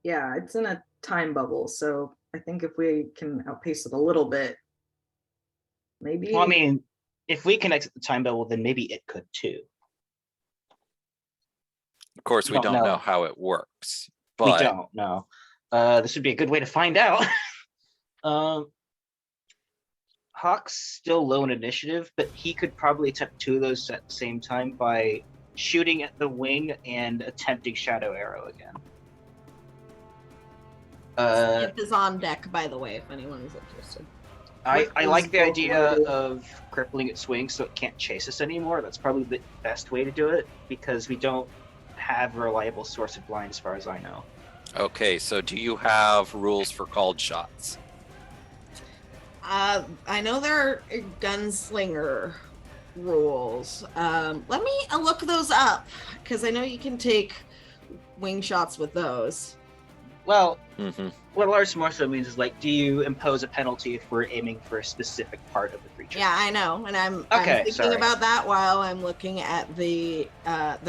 Yeah, it's in a time bubble, so I think if we can outpace it a little bit, maybe. Well, I mean, if we can exit the time bubble, then maybe it could too. Of course, we don't know how it works. But we don't know. This would be a good way to find out. Hawk's still low in initiative, but he could probably attempt 2 of those at the same time by shooting at the wing and attempting Shadow Arrow again. Skip is on deck, by the way, if anyone is interested. I like the idea of crippling its wings so it can't chase us anymore. That's probably the best way to do it, because we don't have a reliable source of blind as far as I know. Okay, so do you have rules for called shots? I know there are gunslinger rules. Let me look those up, because I know you can take wing shots with those. Well, what Lars more so means is, like, do you impose a penalty if we're aiming for a specific part of the creature? Yeah, I know, and I'm thinking about that while I'm looking at the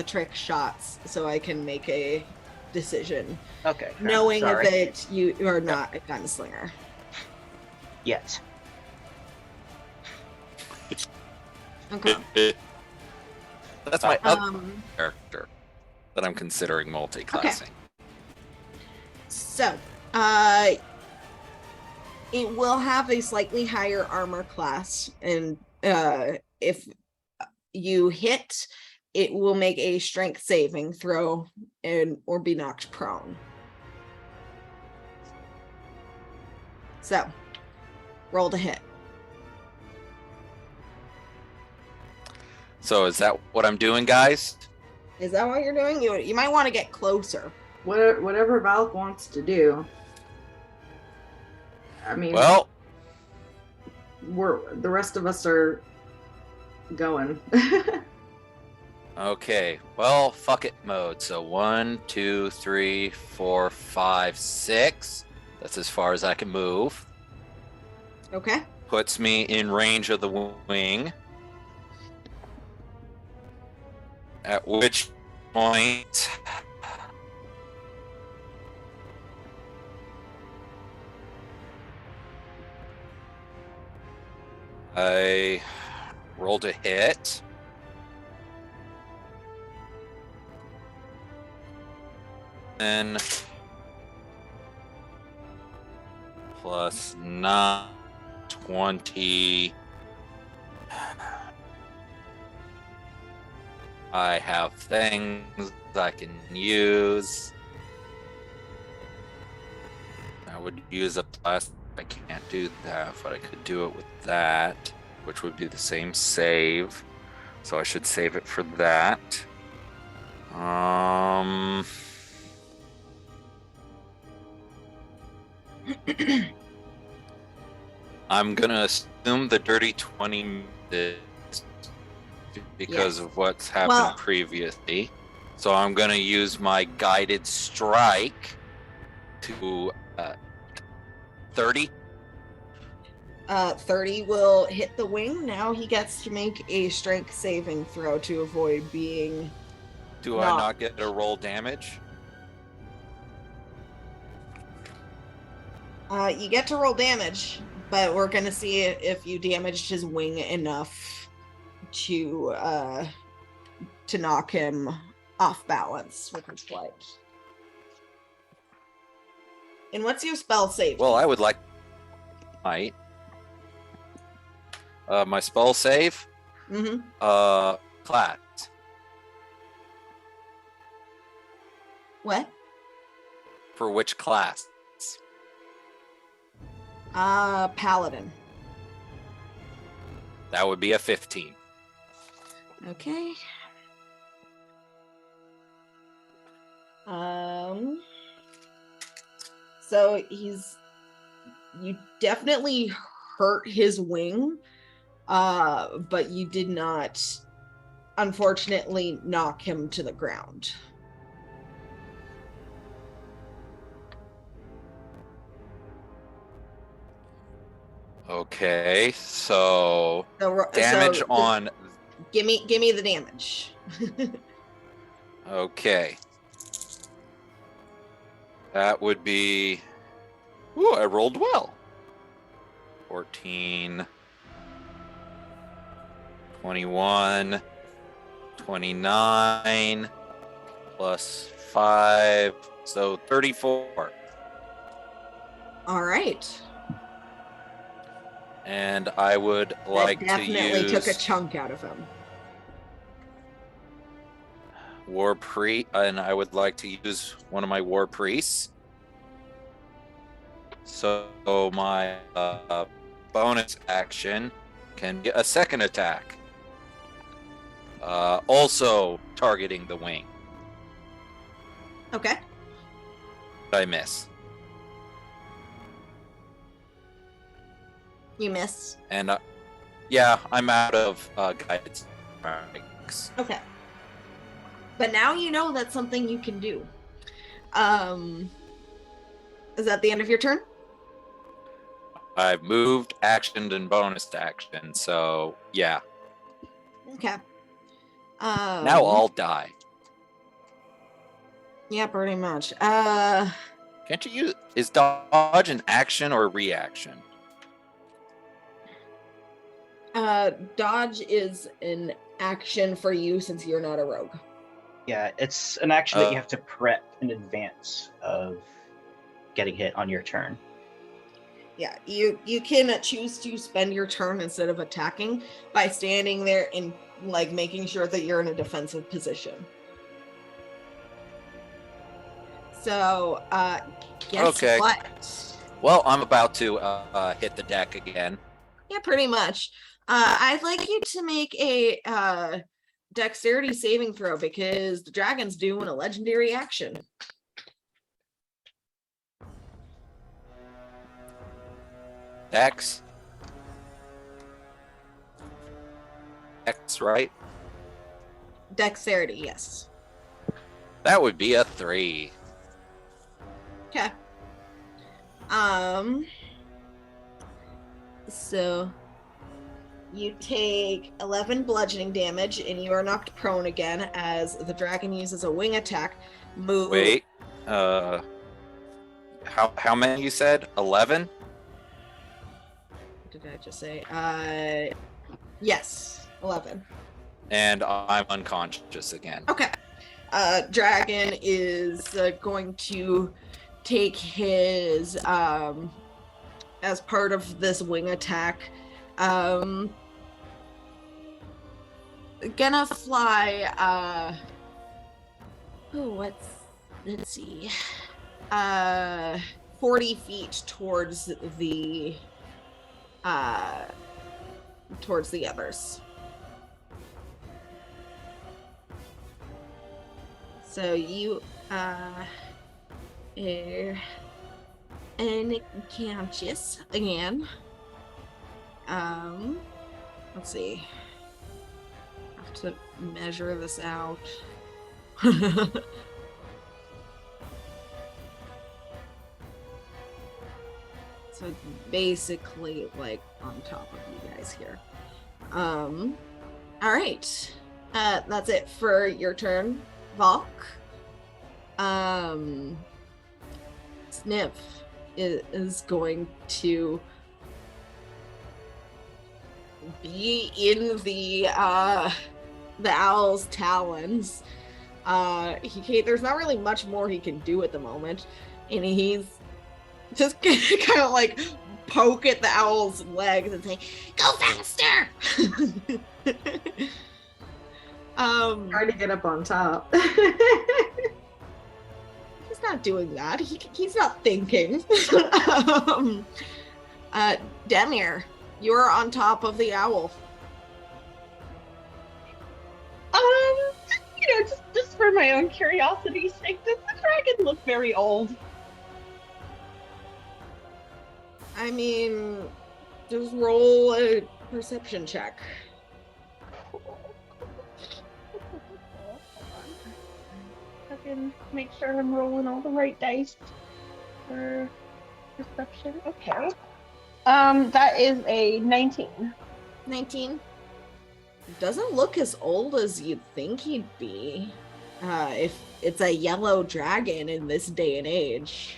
trick shots, so I can make a decision. Okay. Knowing that you are not a gunslinger. Yet. Okay. That's my other character that I'm considering multi-classing. Okay. So, it will have a slightly higher armor class, and if you hit, it will make a strength saving throw or be knocked prone. So, roll to hit. So is that what I'm doing, guys? Is that what you're doing? You might want to get closer. Whatever Valk wants to do. I mean, Well, the rest of us are going. okay. Well, fuck it mode. So 1, 2, 3, 4, 5, 6. That's as far as I can move. Okay. Puts me in range of the wing. At which point I rolled a hit. And plus 9, 20. I have things I can use. I would use a plus. I can't do that, but I could do it with that, which would be the same save. So I should save it for that. I'm gonna assume the dirty 20 is because of what's happened previously. So I'm gonna use my guided strike to 30. 30 will hit the wing. Now he gets to make a strength saving throw to avoid being. Do I not get to roll damage? You get to roll damage, but we're gonna see if you damaged his wing enough to knock him off balance with his flight. And what's your spell save? Well, I would like my spell save. Class. What? For which class? Paladin. That would be a 15. Okay. So you definitely hurt his wing, but you did not, unfortunately, knock him to the ground. Okay, so damage on. Give me the damage. Okay. That would be. Ooh, I rolled well. 14, 21, 29, plus 5, so 34. All right. And I would like to use... Definitely took a chunk out of him. And I would like to use one of my war priests. So my bonus action can be a second attack. Also targeting the wing. Okay. I miss. You miss. And yeah, I'm out of guided strikes. Okay. But now you know that's something you can do. Is that the end of your turn? I've moved, actioned, and bonus action, so yeah. Okay. Now I'll die. Yeah, pretty much. Can't you use... Is dodge an action or reaction? Dodge is an action for you since you're not a rogue. Yeah, it's an action that you have to prep in advance of getting hit on your turn. Yeah, you can choose to spend your turn instead of attacking by standing there and like making sure that you're in a defensive position. So, guess what? Well, I'm about to hit the deck again. Yeah, pretty much. I'd like you to make a dexterity saving throw because the dragon's doing a legendary action. Dex? Dex, right? Dexterity, yes. That would be a 3. Okay. So you take 11 bludgeoning damage, and you are knocked prone again as the dragon uses a wing attack. Move. Wait. How many you said? 11? What did I just say? Yes, 11. And I'm unconscious again. Okay. Dragon is going to take his as part of this wing attack. Gonna fly. Let's see. 40 feet towards the others. So you are unconscious again. Let's see. I have to measure this out. So basically like on top of you guys here. All right. That's it for your turn, Valk. Sniv is going to be in the owl's talons. There's not really much more he can do at the moment, and he's just gonna kind of like poke at the owl's legs and say, "Go faster!" Trying to get up on top. He's not doing that. He's not thinking. Demir, you're on top of the owl. Just for my own curiosity's sake, does the dragon look very old? I mean, just roll a perception check. I can make sure I'm rolling all the right dice for perception. Okay. That is a 19. 19. Doesn't look as old as you'd think he'd be. If it's a yellow dragon in this day and age.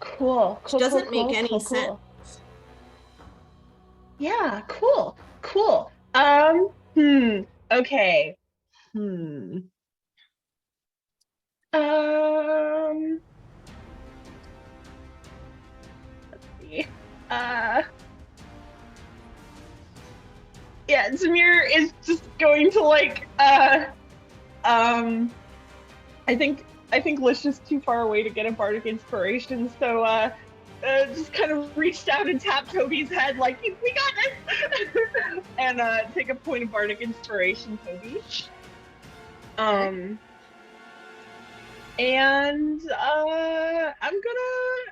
Cool. Which doesn't make any sense. Yeah, cool. Okay. Let's see. Yeah, Zamir is just going to I think Lish is too far away to get a bardic inspiration, so just kind of reached out and tapped Toby's head like, "We got this!" and take a point of bardic inspiration, Toby. And I'm gonna,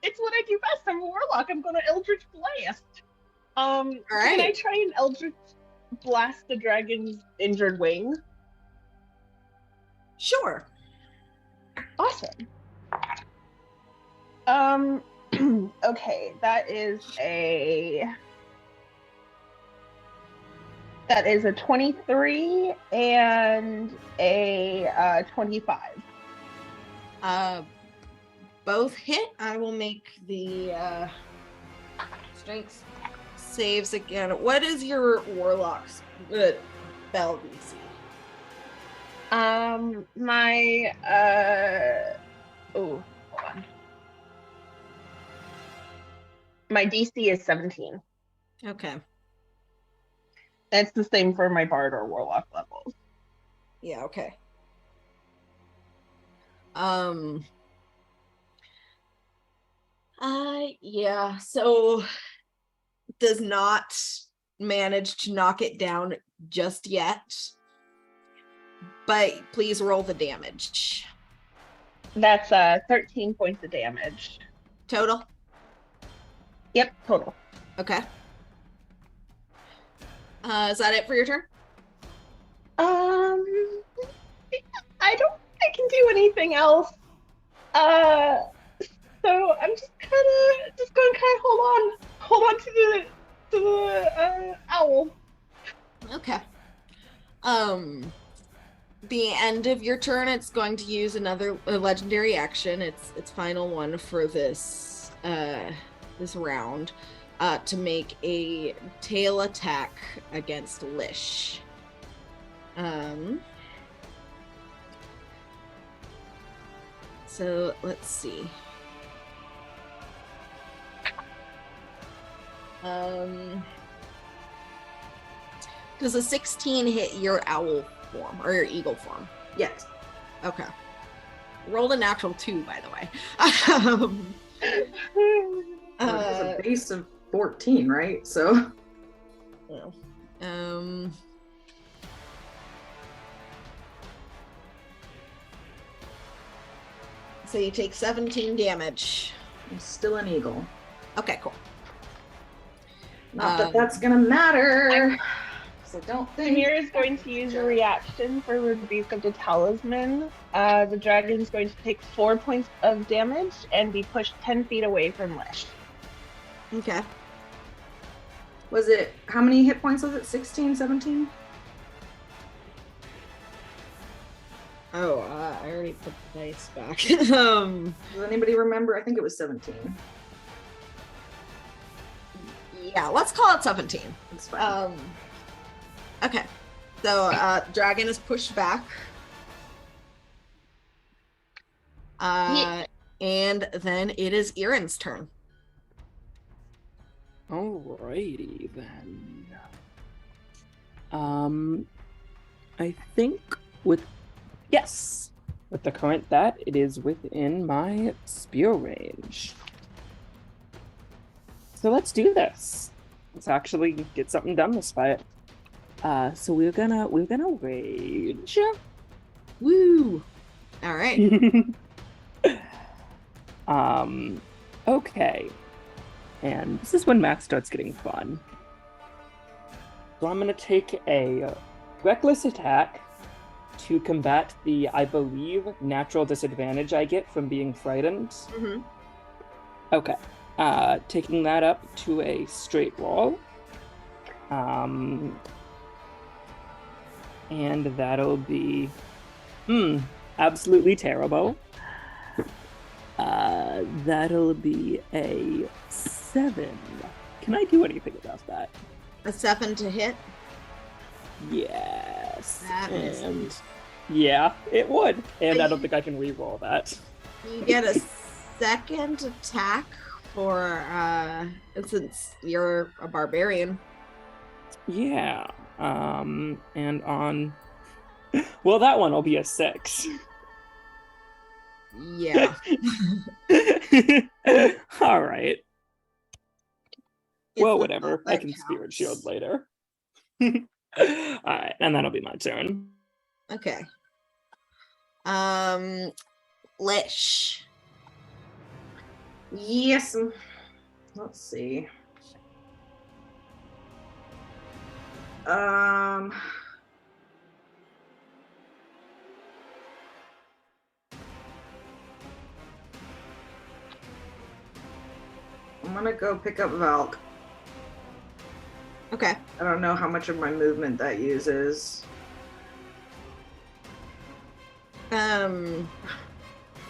it's what I do best. I'm a warlock. I'm gonna Eldritch Blast. All right. Can I try and Eldritch Blast the dragon's injured wing? Sure. Awesome. Okay, that is a 23 and a 25. Both hit. I will make the strength saves again. What is your warlock's spell DC? My hold on. My DC is 17. Okay. That's the same for my bard or warlock levels. Yeah, okay. Yeah, so does not manage to knock it down just yet. But please roll the damage. That's 13 points of damage. Total? Yep, total. Okay. Is that it for your turn? I don't think I can do anything else. So I'm just going to hold on to the owl. Okay. The end of your turn, it's going to use another legendary action. Its final one for this this round, to make a tail attack against Lish. So let's see. Does a 16 hit your owl form or your eagle form? Yes. Okay. Rolled a natural 2, by the way. It has a base of 14, right? So. Well, so you take 17 damage. I'm still an eagle. Okay, cool. Not that that's gonna matter. So don't think. Samir is going to use a reaction for Rebuke of the Talisman. The dragon is going to take 4 points of damage and be pushed 10 feet away from Lish. Okay. Was it, how many hit points was it? 16, 17? Oh, I already put the dice back. Does anybody remember? I think it was 17. Yeah, let's call it 17. That's fine. Okay. So, dragon is pushed back. And then it is Iren's turn. Alrighty then. I think with the current it is within my spear range. So let's do this. Let's actually get something done this fight. So we're gonna rage. Woo! All right. Okay. And this is when Max starts getting fun. So I'm gonna take a reckless attack to combat the, I believe, natural disadvantage I get from being frightened. Mm-hmm. Okay. Taking that up to a straight roll. And that'll be absolutely terrible. That'll be a 7. Can I do anything about that? A 7 to hit? Yes. That and is... yeah, it would. And I don't think I can re-roll that. You get a second attack for since you're a barbarian. Yeah. And on well, that one will be a 6. Yeah. All right. Well, It's whatever. I can spirit shield later. All right, and that'll be my turn. Okay. Lish. Yes. Let's see. I'm gonna go pick up Valk. Okay. I don't know how much of my movement that uses. I'm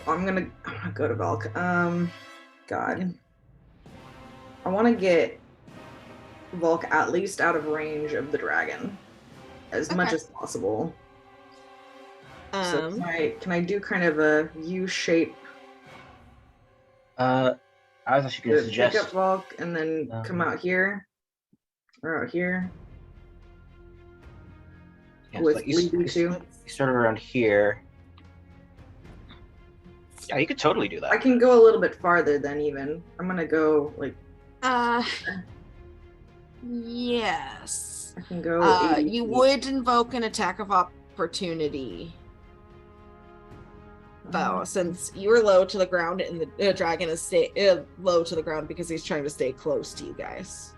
gonna go to Valk. God. I want to get Valk at least out of range of the dragon as much as possible. So can I do kind of a U shape? I was actually going to suggest pick up Valk and then come out here or out here. Yeah, with so Levy too. You start around here. Yeah, you could totally do that. I can go a little bit farther than even. I'm gonna go like. Yes. I can go. You would invoke an attack of opportunity. bow, since you were low to the ground and the dragon is low to the ground because he's trying to stay close to you guys.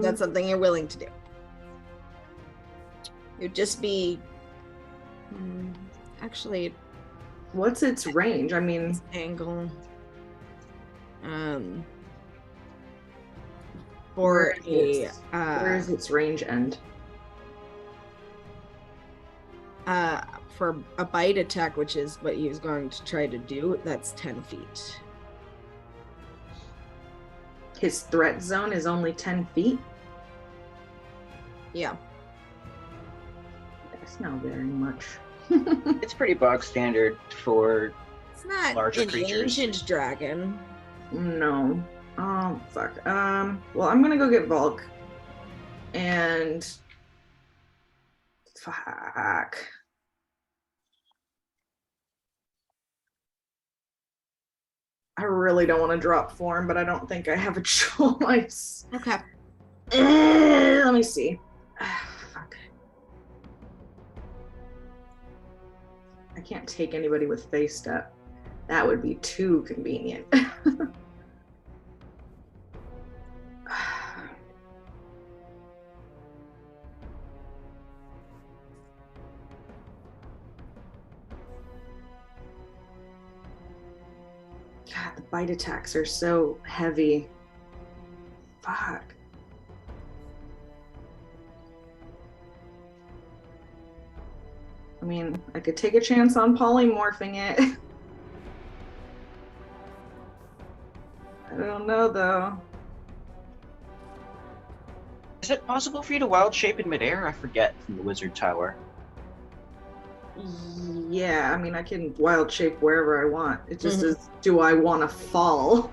That's something you're willing to do. You'd just be actually, what's its range? I mean, angle. Where is its range end? For a bite attack, which is what he was going to try to do, that's 10 feet. His threat zone is only 10 feet? Yeah. That's not very much. It's pretty bog standard for It's not larger an creatures. ancient dragon. No. Oh, fuck. Well, I'm gonna go get Volk. And... Fuck. I really don't want to drop form, but I don't think I have a choice. Okay. Let me see. Fuck. I can't take anybody with face step. That would be too convenient. God, the bite attacks are so heavy. Fuck. I mean, I could take a chance on polymorphing it. I don't know, though. Is it possible for you to wild shape in midair? I forget from the wizard tower. Yeah, I mean, I can wild shape wherever I want. It just is, do I want to fall?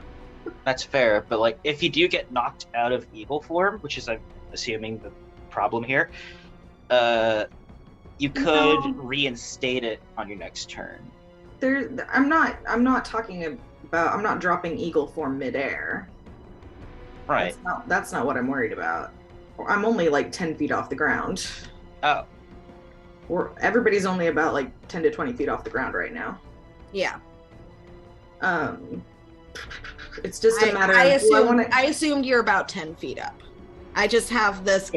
That's fair, but like, if you do get knocked out of eagle form, which is, I'm assuming, the problem here, you could reinstate it on your next turn. I'm not talking about, I'm not dropping eagle form midair. Right. That's not what I'm worried about. I'm only like 10 feet off the ground. Oh. Everybody's only about like 10 to 20 feet off the ground right now. Yeah. It's just a matter of... I assumed you're about 10 feet up. I just have this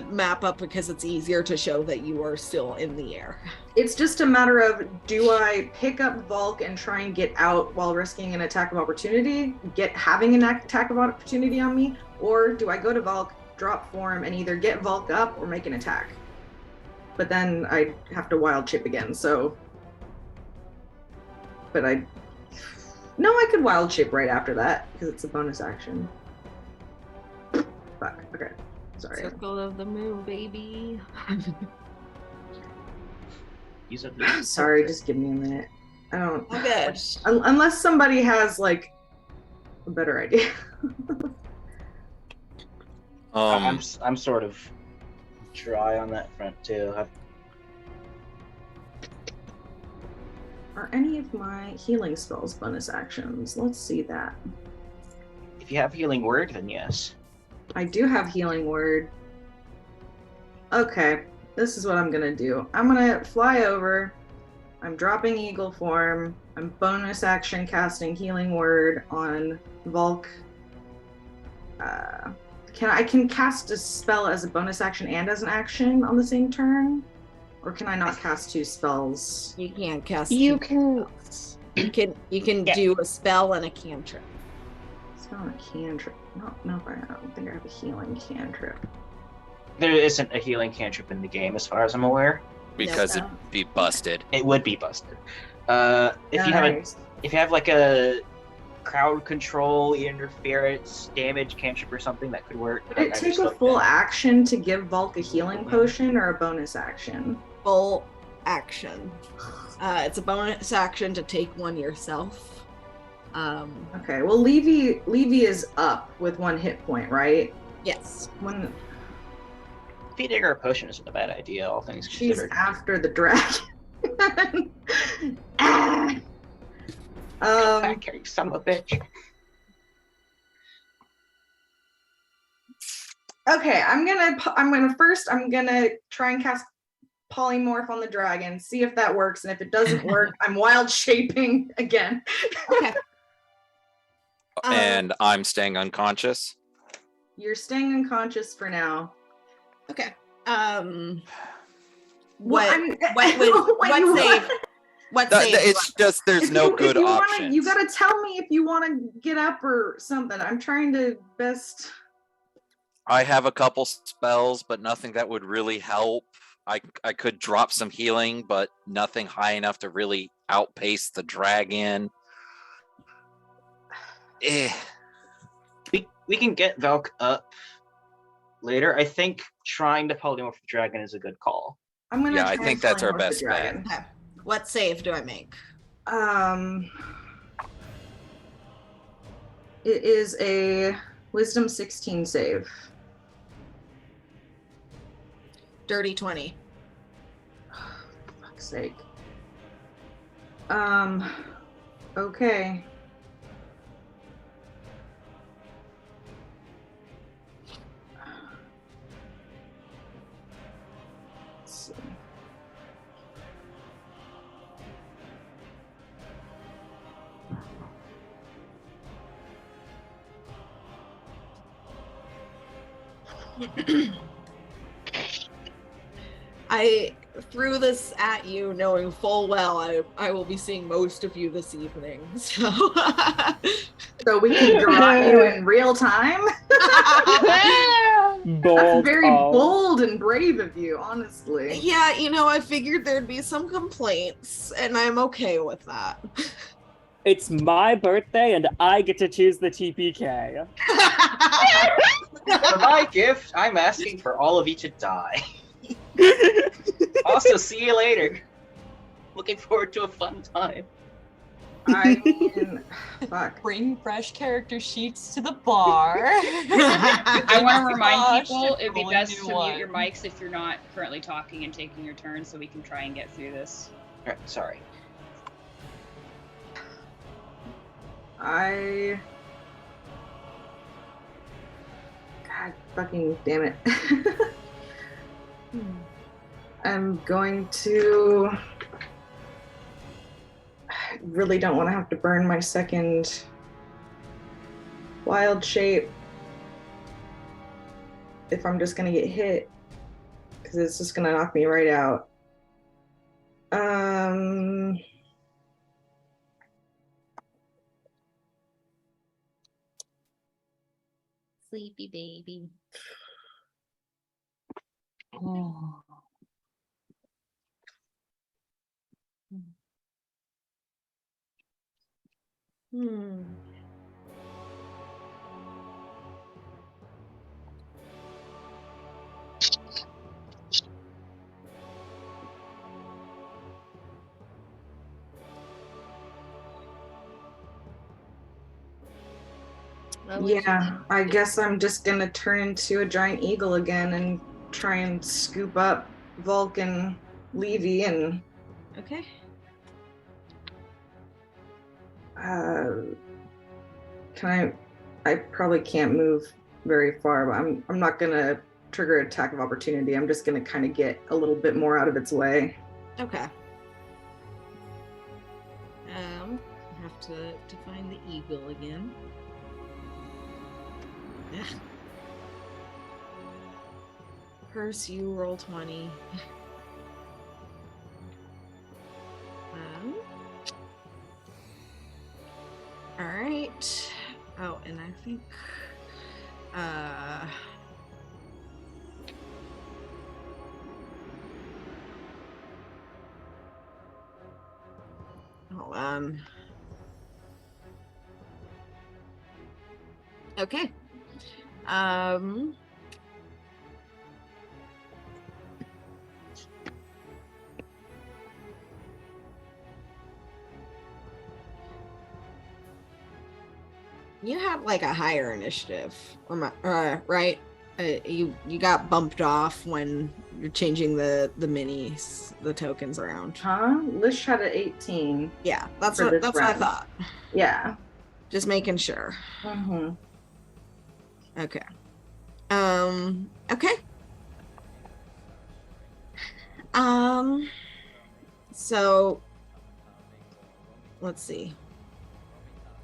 map up because it's easier to show that you are still in the air. It's just a matter of, do I pick up Volk and try and get out while risking an attack of opportunity, having an attack of opportunity on me, or do I go to Volk, drop form, and either get Volk up or make an attack? But then I have to wild chip again, so... But No, I could wild chip right after that, because it's a bonus action. Fuck, okay. Sorry. Circle of the moon, baby. Sorry, just give me a minute. I don't... I'm good. Unless somebody has, like, a better idea. I'm sort of dry on that front, too. Are any of my healing spells bonus actions? Let's see that. If you have healing word, then yes. I do have healing word. Okay, this is what I'm gonna do. I'm gonna fly over. I'm dropping eagle form. I'm bonus action casting healing word on Volk. I can cast a spell as a bonus action and as an action on the same turn? Or can I not cast two spells? You can't cast You two spells. You can do a spell and a cantrip. Spell and a cantrip. No, I don't think I have a healing cantrip. There isn't a healing cantrip in the game, as far as I'm aware. Because it'd be busted. It would be busted. If you have like a crowd control, interference, damage cantrip or something, that could work. Would it take a full action to give Volk a healing potion or a bonus action? Full action. It's a bonus action to take one yourself. Okay, well, Levy is up with 1 hit point, right? Yes. Feeding her a potion isn't a bad idea, all things She's considered. after the dragon. Back here, you son of a bitch. Okay, I'm gonna try and cast polymorph on the dragon, see if that works, and if it doesn't work, I'm wild shaping again. Okay. And I'm staying unconscious. You're staying unconscious for now. Okay. What save? It's just there's no good options. You gotta tell me if you want to get up or something. I'm trying to best. I have a couple spells, but nothing that would really help. I could drop some healing, but nothing high enough to really outpace the dragon. We can get Velk up later. I think trying to polymorph the dragon is a good call. I think that's our best bet. Okay. What save do I make? It is a Wisdom 16 save. Dirty 20. For fuck's sake. Okay. Let's see. I threw this at you knowing full well I will be seeing most of you this evening. So we can draw you in real time? That's very bold and brave of you, honestly. Yeah, I figured there'd be some complaints, and I'm okay with that. It's my birthday, and I get to choose the TPK. For my gift, I'm asking for all of you to die. Also, see you later. Looking forward to a fun time. I mean, fuck. Bring fresh character sheets to the bar. I want to remind people it'd be best to mute your mics if you're not currently talking and taking your turn, so we can try and get through this. All right, sorry. God fucking damn it. I'm going to... I really don't want to have to burn my second wild shape if I'm just going to get hit, because it's just going to knock me right out. Sleepy baby. Oh. Yeah, I guess I'm just gonna turn into a giant eagle again and try and scoop up Vulcan, Levy, and... Okay. I probably can't move very far, but I'm not gonna trigger attack of opportunity. I'm just gonna kind of get a little bit more out of its way. Okay. I have to find the eagle again. Curse you, roll 20. All right. Oh, and I think hold on. Okay. You had like a higher initiative, right? You got bumped off when you're changing the minis, the tokens around. Huh? Lish had an 18. Yeah, that's what I thought. Yeah. Just making sure. Mm-hmm. Okay. Okay. So let's see.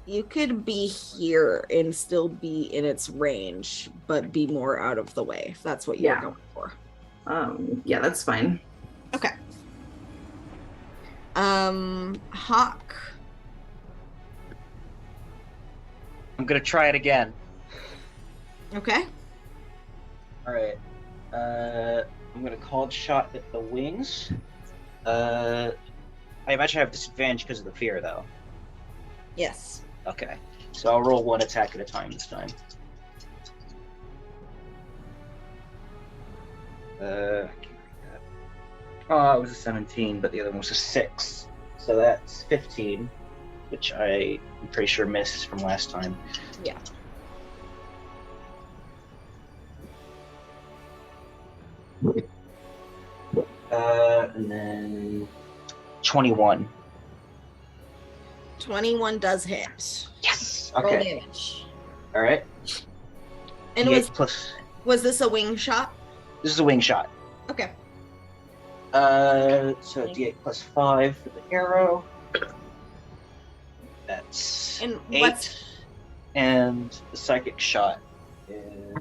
You could be here and still be in its range, but be more out of the way, if that's what you're going for. Yeah, that's fine. Okay. Hawk. I'm gonna try it again. Okay. All right. I'm gonna call shot at the wings. I imagine I have disadvantage because of the fear, though. Yes. Okay. So I'll roll one attack at a time this time. I can't read that. Oh, it was a 17, but the other one was a 6. So that's 15, which I'm pretty sure misses from last time. Yeah. And then 21. 21 does hit. Yes. Roll Okay. damage. All right. And D8 was this a wing shot? This is a wing shot. Okay. So D8 plus 5 for the arrow. That's And 8. And the psychic shot is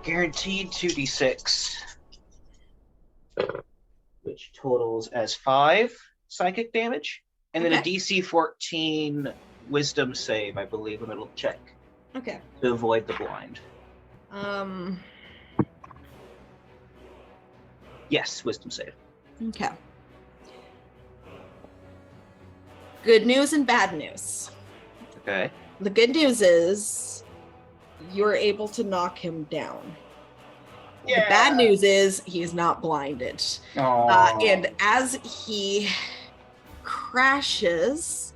guaranteed 2d6, which totals as 5 psychic damage, and then a DC 14 wisdom save, I believe, and it'll check. Okay. To avoid the blind. Yes, wisdom save. Okay. Good news and bad news. Okay. The good news is you're able to knock him down. Yeah. The bad news is he's not blinded. And as he crashes,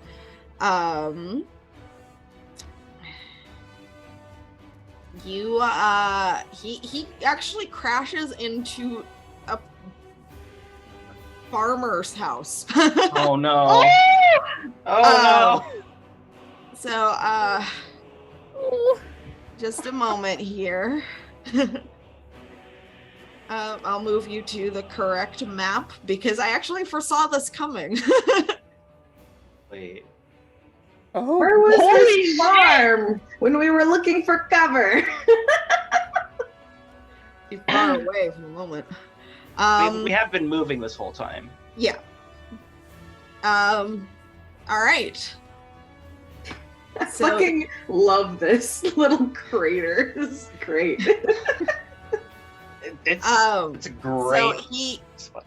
he actually crashes into a farmer's house. Oh no. Oh no. So just a moment here. I'll move you to the correct map because I actually foresaw this coming. Wait. Oh, where was this farm when we were looking for cover? Too far away for the moment. We have been moving this whole time. Yeah. All right. I fucking love this little crater. This is great. It's a great. So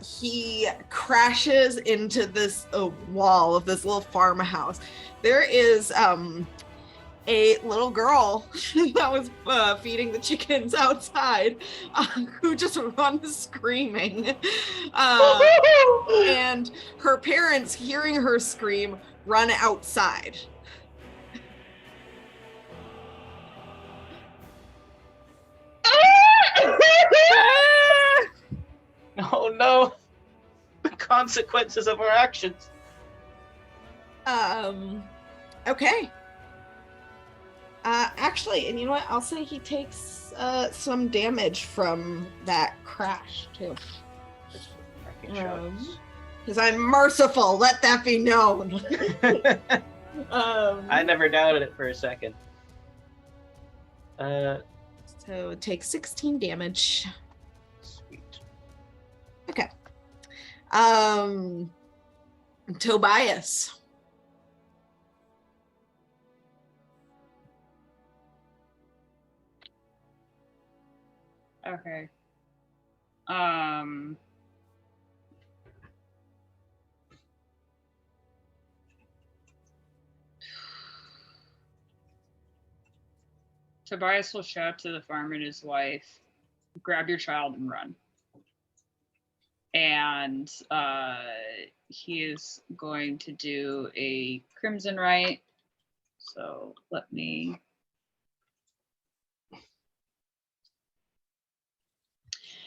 he crashes into this wall of this little farmhouse. There is a little girl that was feeding the chickens outside who just runs screaming. And her parents, hearing her scream, run outside. Oh no! The consequences of our actions. Okay. Actually, and you know what? I'll say he takes some damage from that crash too. Because I'm merciful. Let that be known. I never doubted it for a second. So it takes 16 damage. Sweet. Okay. Tobias. Okay. Tobias will shout to the farmer and his wife, grab your child and run. And he is going to do a Crimson Rite. So let me...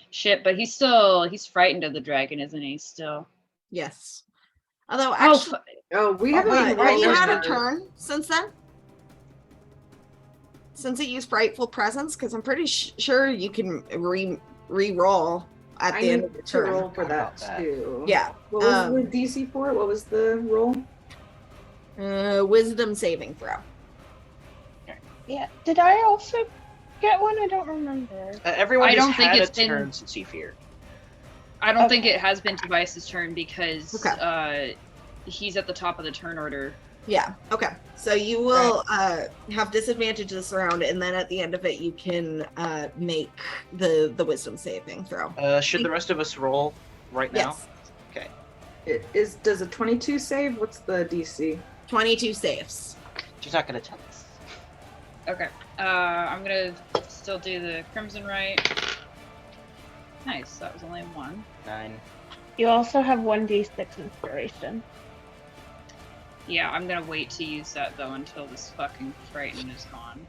Shit, but he's frightened of the dragon, isn't he, still? Yes. Although, actually... we haven't even have you had a turn since then? since it used Frightful Presence? Because I'm pretty sure you can re-roll at the end of the turn. Roll for that too. Yeah. What was the DC for it? What was the roll? Wisdom saving throw. Yeah. Did I also get one? I don't remember. Everyone I don't has think had it's a been- turn since Seafear. I don't think it has been Tobias's turn because Okay. He's at the top of the turn order. Yeah. Okay. So you will have disadvantage this round, and then at the end of it, you can make the wisdom saving throw. Should the rest of us roll right now? Yes. Okay. Does a 22 save? What's the DC? 22 saves. She's not gonna tell us. Okay. I'm gonna still do the Crimson Right. Nice. That was only 1. 9. You also have 1d6 inspiration. Yeah, I'm gonna wait to use that though until this fucking Frighten is gone.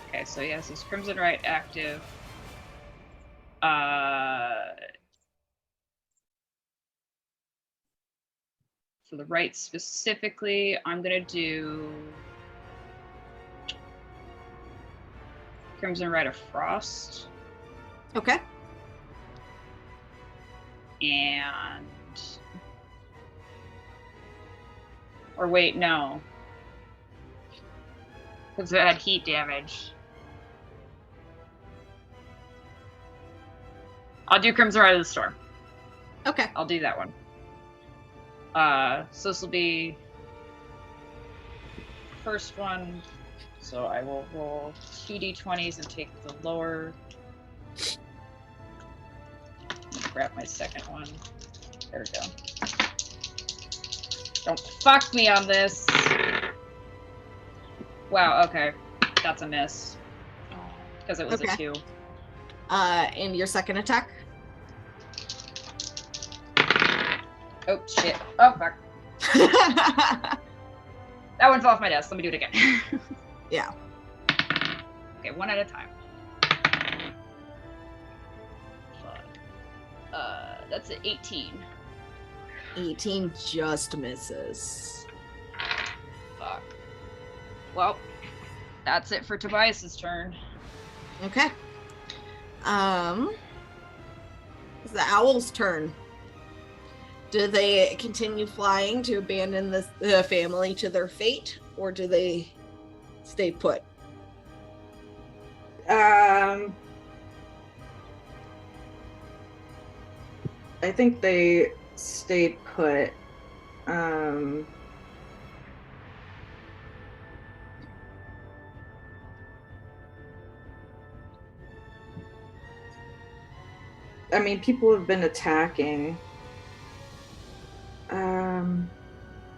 Okay, so he has his Crimson Right active. For the right specifically, I'm gonna do Crimson Right of Frost. Okay. And or wait, no. Because it had heat damage. I'll do Crimson Right of the Storm. Okay. I'll do that one. So this will be first one. So I will roll 2d20s and take the lower. Grab my second one. There we go. Don't fuck me on this. Wow, okay. That's a miss. Because it was a 2. And your second attack? Oh, shit. Oh, fuck. That one fell off my desk. Let me do it again. Yeah. Okay, one at a time. That's an 18. 18 just misses. Fuck. Well, that's it for Tobias's turn. Okay. It's the owl's turn. Do they continue flying to abandon the family to their fate, or do they stay put? I think they stayed put. I mean, people have been attacking.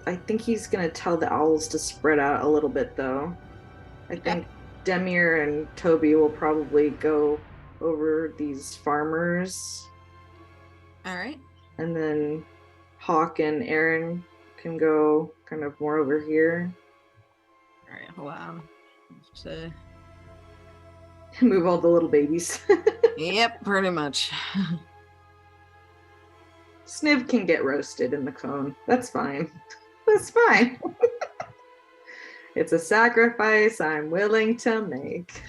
I think he's gonna tell the owls to spread out a little bit, though. I think Demir and Toby will probably go over these farmers. All right. And then Hawk and Aaron can go kind of more over here. All right, hold on. To... Move all the little babies. Yep, pretty much. Sniv can get roasted in the cone. That's fine. That's fine. It's a sacrifice I'm willing to make.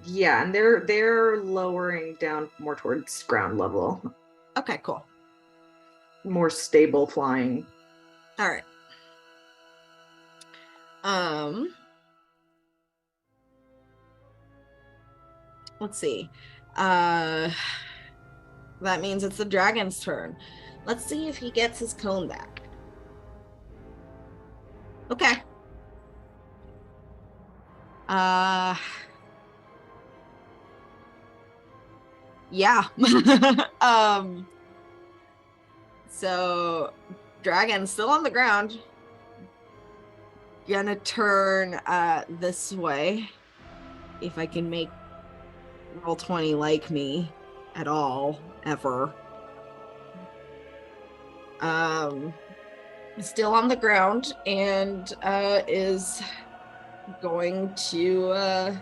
Yeah, and they're lowering down more towards ground level. Okay, cool. More stable flying. All right. Let's see. That means it's the dragon's turn. Let's see if he gets his cone back. Okay. Yeah. So dragon's still on the ground. Gonna turn this way. If I can make roll 20 like me at all, ever. Still on the ground and is going to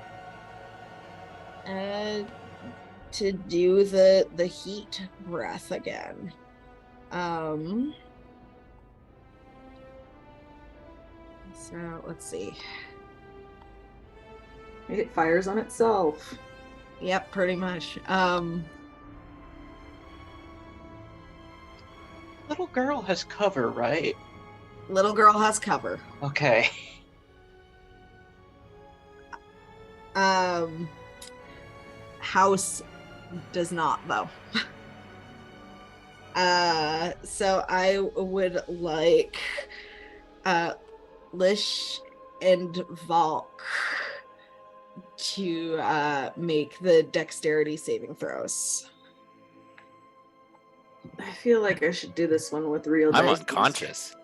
to do the heat breath again. So let's see. It fires on itself. Yep, pretty much. Little girl has cover, right? Little girl has cover. Okay. House does not, though. So I would like Lish and Valk to make the dexterity saving throws. I feel like I should do this one with real I'm dice. unconscious.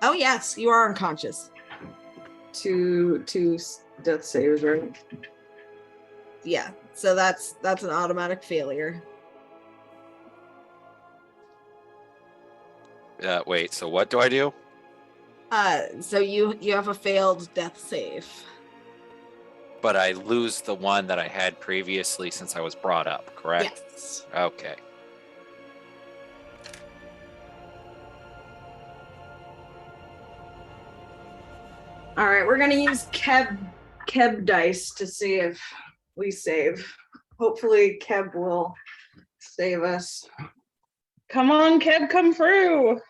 Oh yes, you are unconscious. Two death saves, right? Yeah, so that's an automatic failure. Wait, so what do I do? So you have a failed death save. But I lose the one that I had previously since I was brought up, correct? Yes. Okay. All right, we're gonna use Keb dice to see if we save. Hopefully, Keb will save us. Come on, Keb, come through.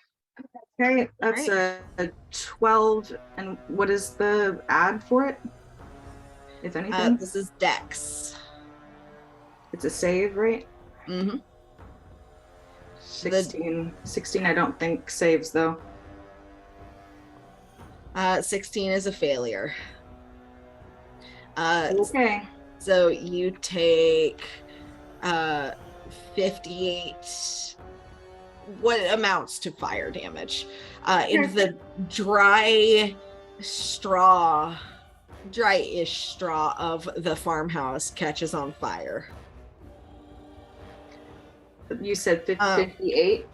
Okay, that's a 12. And what is the add for it? If anything, This is Dex. it's a save, right? Mm-hmm. 16 I don't think saves though. 16 is a failure. Okay. So you take 58, what amounts to fire damage. In the dry-ish straw of the farmhouse catches on fire. You said 58?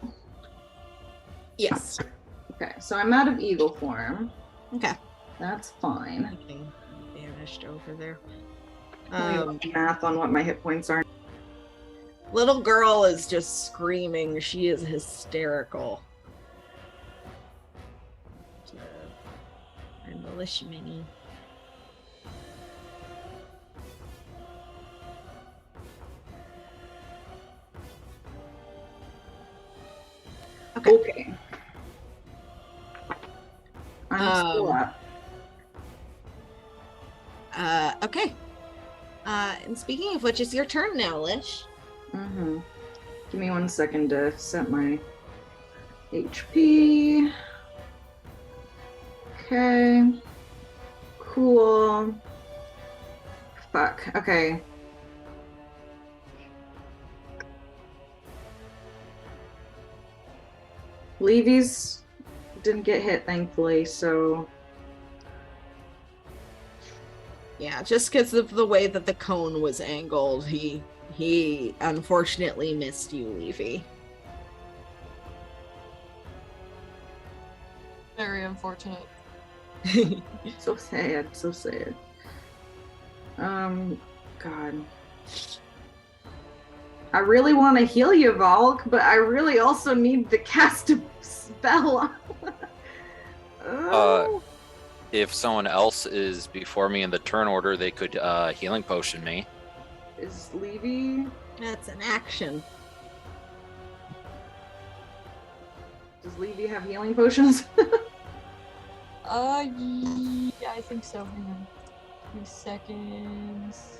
Yes. Okay, so I'm out of eagle form. Okay. That's fine. Nothing vanished over there. Math on what my hit points are. Little girl is just screaming. She is hysterical. I'm Militia Mini. Okay. I'm still up. Okay. And speaking of which, it's your turn now, Lish. Mm-hmm. Give me 1 second to set my HP. Okay. Cool. Fuck. Okay. Levy's didn't get hit, thankfully, so... Yeah, just because of the way that the cone was angled, he unfortunately missed you, Levy. Very unfortunate. So sad, so sad. God. I really want to heal you, Valk, but I really also need to cast a spell. Oh. If someone else is before me in the turn order, they could healing potion me. Is Levy? That's an action. Does Levy have healing potions? Yeah, I think so. Hang on. 2 seconds.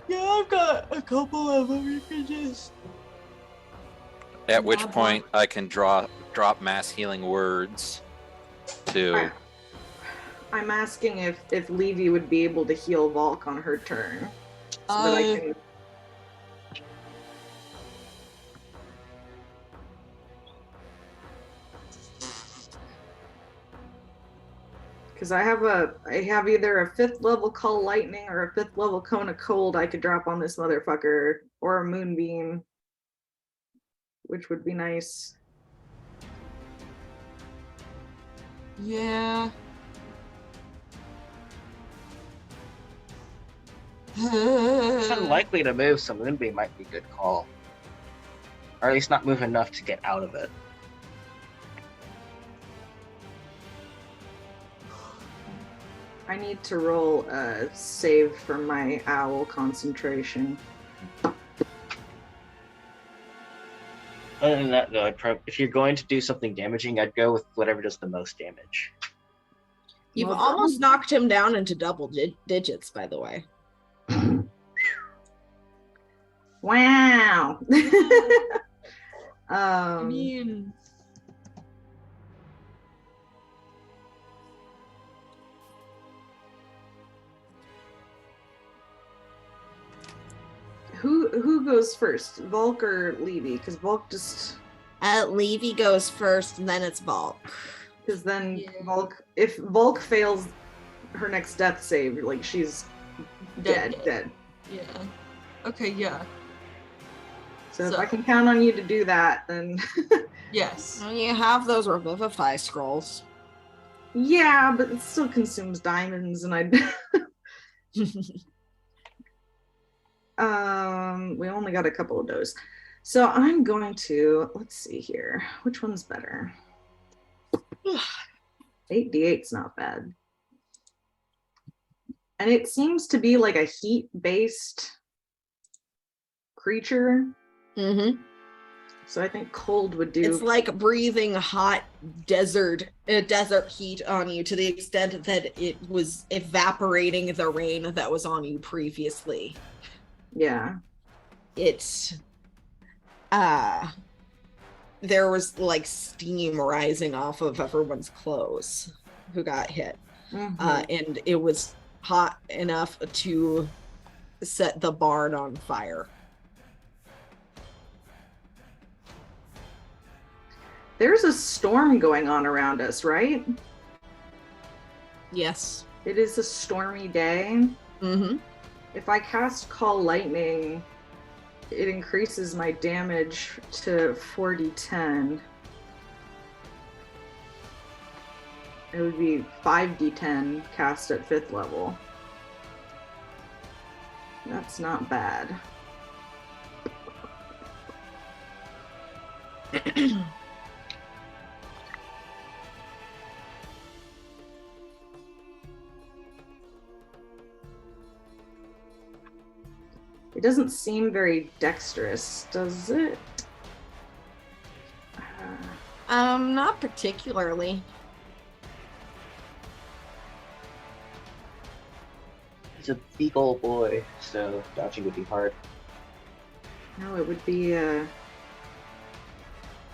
Yeah, I've got a couple of them. You can just. At which point, I can drop mass healing words to. I'm asking if Levy would be able to heal Valk on her turn, so that I can. Because I have either a 5th level Call Lightning or a 5th level Cone of Cold I could drop on this motherfucker, or a Moonbeam, which would be nice. Yeah. It's unlikely to move, so Moonbeam might be a good call. Or at least not move enough to get out of it. I need to roll a save for my owl concentration. Other than that, though, if you're going to do something damaging, I'd go with whatever does the most damage. You've almost knocked him down into double digits, by the way. Wow. I mean, who goes first, Volk or Levy? Because Volk just. Levy goes first, and then it's Volk. Because then Volk, if Volk fails her next death save, like she's dead. Yeah. Okay, yeah. So if I can count on you to do that, then yes. Well, you have those revivify scrolls. Yeah, but it still consumes diamonds, and we only got a couple of those. So I'm going to, let's see here. Which one's better? 8d8's not bad. And it seems to be like a heat-based creature. Mm-hmm. So I think cold would do. It's like breathing hot desert heat on you to the extent that it was evaporating the rain that was on you previously. Yeah. It's there was like steam rising off of everyone's clothes who got hit. Mm-hmm. And it was hot enough to set the barn on fire. There's a storm going on around us, right? Yes. It is a stormy day. Mm-hmm. If I cast Call Lightning, it increases my damage to 4d10. It would be 5d10 cast at 5th level. That's not bad. It doesn't seem very dexterous, does it? Not particularly. He's a big old boy, so dodging would be hard. No, it would be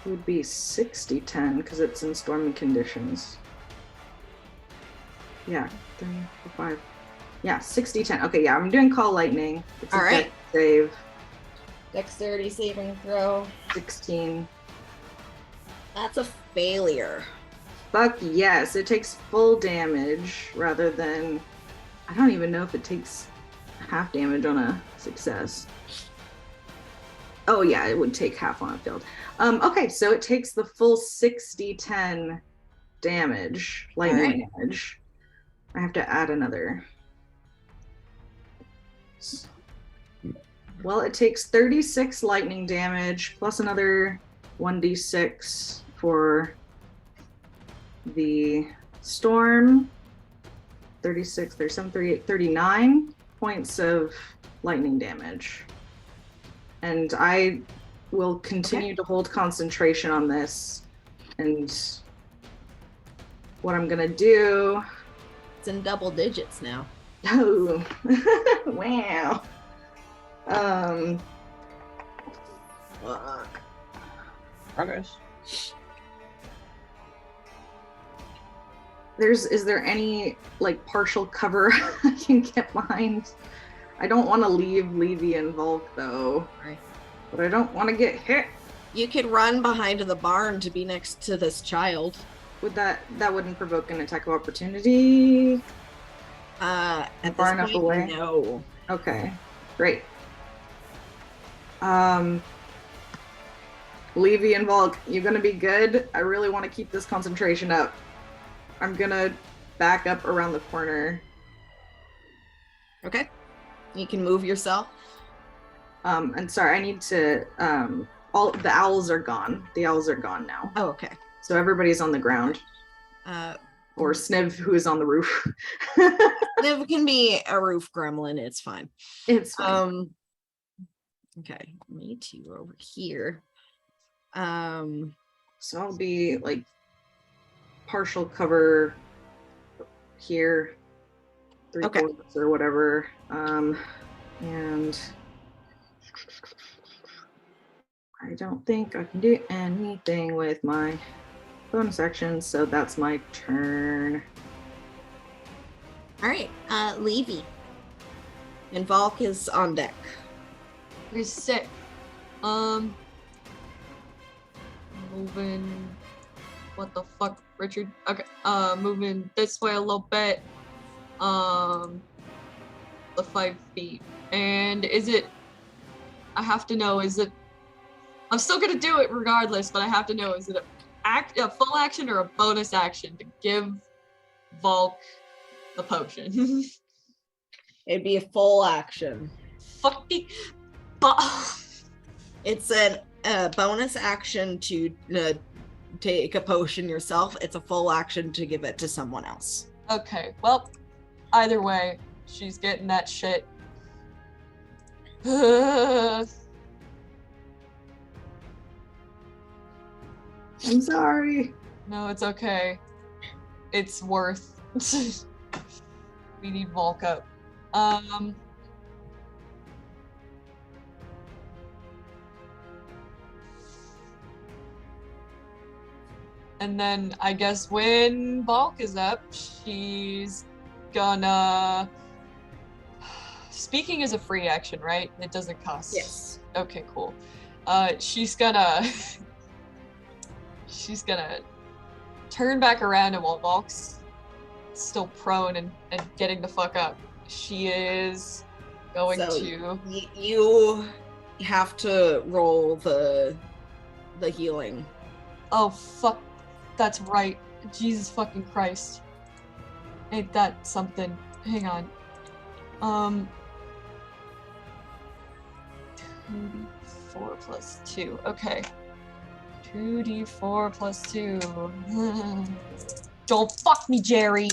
60-10 because it's in stormy conditions. Yeah, 3, 4, 5. Yeah, 60-10. Okay, yeah, I'm doing Call Lightning. It's a dex save. Dexterity saving throw. 16. That's a failure. Fuck yes, it takes full damage rather than... I don't even know if it takes half damage on a success. Oh yeah, it would take half on a failed. Okay, so it takes the full 60-10 damage, lightning damage. I have to add another... Well, it takes 36 lightning damage plus another 1d6 for the storm. 36, 37, 38, 39 points of lightning damage. And I will continue to hold concentration on this. And what I'm going to do... It's in double digits now. Oh, wow. Progress. Is there any like partial cover I can get behind? I don't want to leave Levy and Volk though. Right. But I don't want to get hit. You could run behind the barn to be next to this child. Would that wouldn't provoke an attack of opportunity? At far enough point, away? No. Okay, great. Levy and Volk, you're gonna be good. I really want to keep this concentration up. I'm gonna back up around the corner. Okay. You can move yourself. And sorry, I need to. All the owls are gone. The owls are gone now. Oh, okay. So everybody's on the ground. Or Sniv, who is on the roof. Sniv can be a roof gremlin. It's fine. It's fine. Okay, me too over here. So I'll be like partial cover here, 3/4 or whatever. And I don't think I can do anything with my bonus action, so that's my turn. All right, Levy. And Valk is on deck. He's sick. Moving. What the fuck, Richard? Okay. Moving this way a little bit. The 5 feet. And is it? I have to know. Is it? I'm still gonna do it regardless, but I have to know. Is it a full action or a bonus action to give Valk the potion? It'd be a full action. Fucking. It's a bonus action to take a potion yourself. It's a full action to give it to someone else. Okay, well, either way, she's getting that shit. I'm sorry. No, it's okay. It's worth. We need Volk up. And then I guess when Volk is up, she's gonna. Speaking is a free action, right? It doesn't cost. Yes. Okay, cool. She's gonna. She's gonna turn back around, and while Volk's still prone and getting the fuck up, she is going to. You have to roll the healing. Oh fuck. That's right. Jesus fucking Christ. Ain't that something? Hang on. 2d4 plus 2. Okay. 2d4 plus 2. Don't fuck me, Jerry.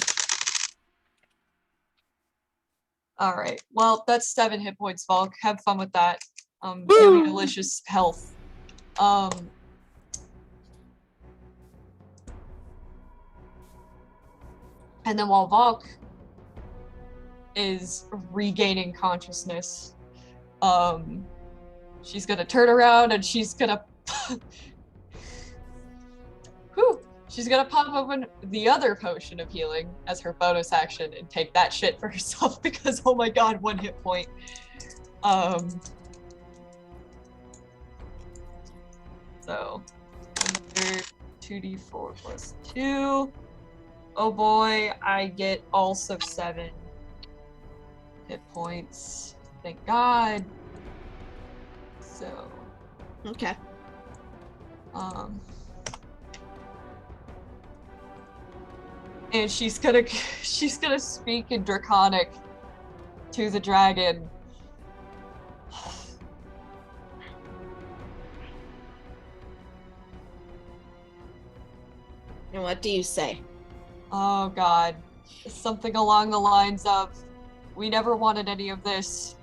Alright. Well, that's 7 hit points, Volk. Have fun with that. Really delicious health. And then while Volk is regaining consciousness, she's gonna turn around and she's gonna she's gonna pop open the other potion of healing as her bonus action and take that shit for herself because oh my god, 1 hit point. So another 2d4 plus 2. Oh boy, I get also 7 hit points. Thank God. So. Okay. And she's gonna speak in Draconic to the dragon. And what do you say? Oh god. Something along the lines of, we never wanted any of this.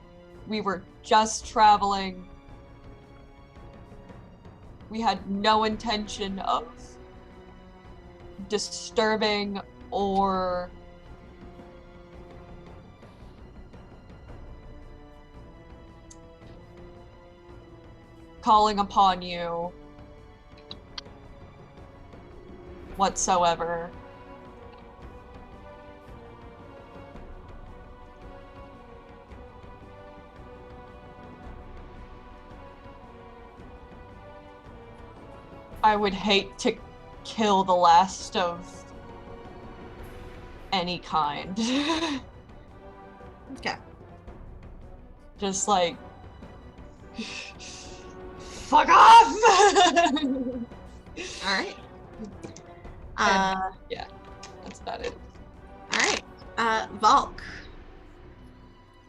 We were just traveling. We had no intention of disturbing or calling upon you whatsoever. I would hate to kill the last of any kind. Okay. Just like, fuck off! All right. Yeah, that's about it. All right. Valk.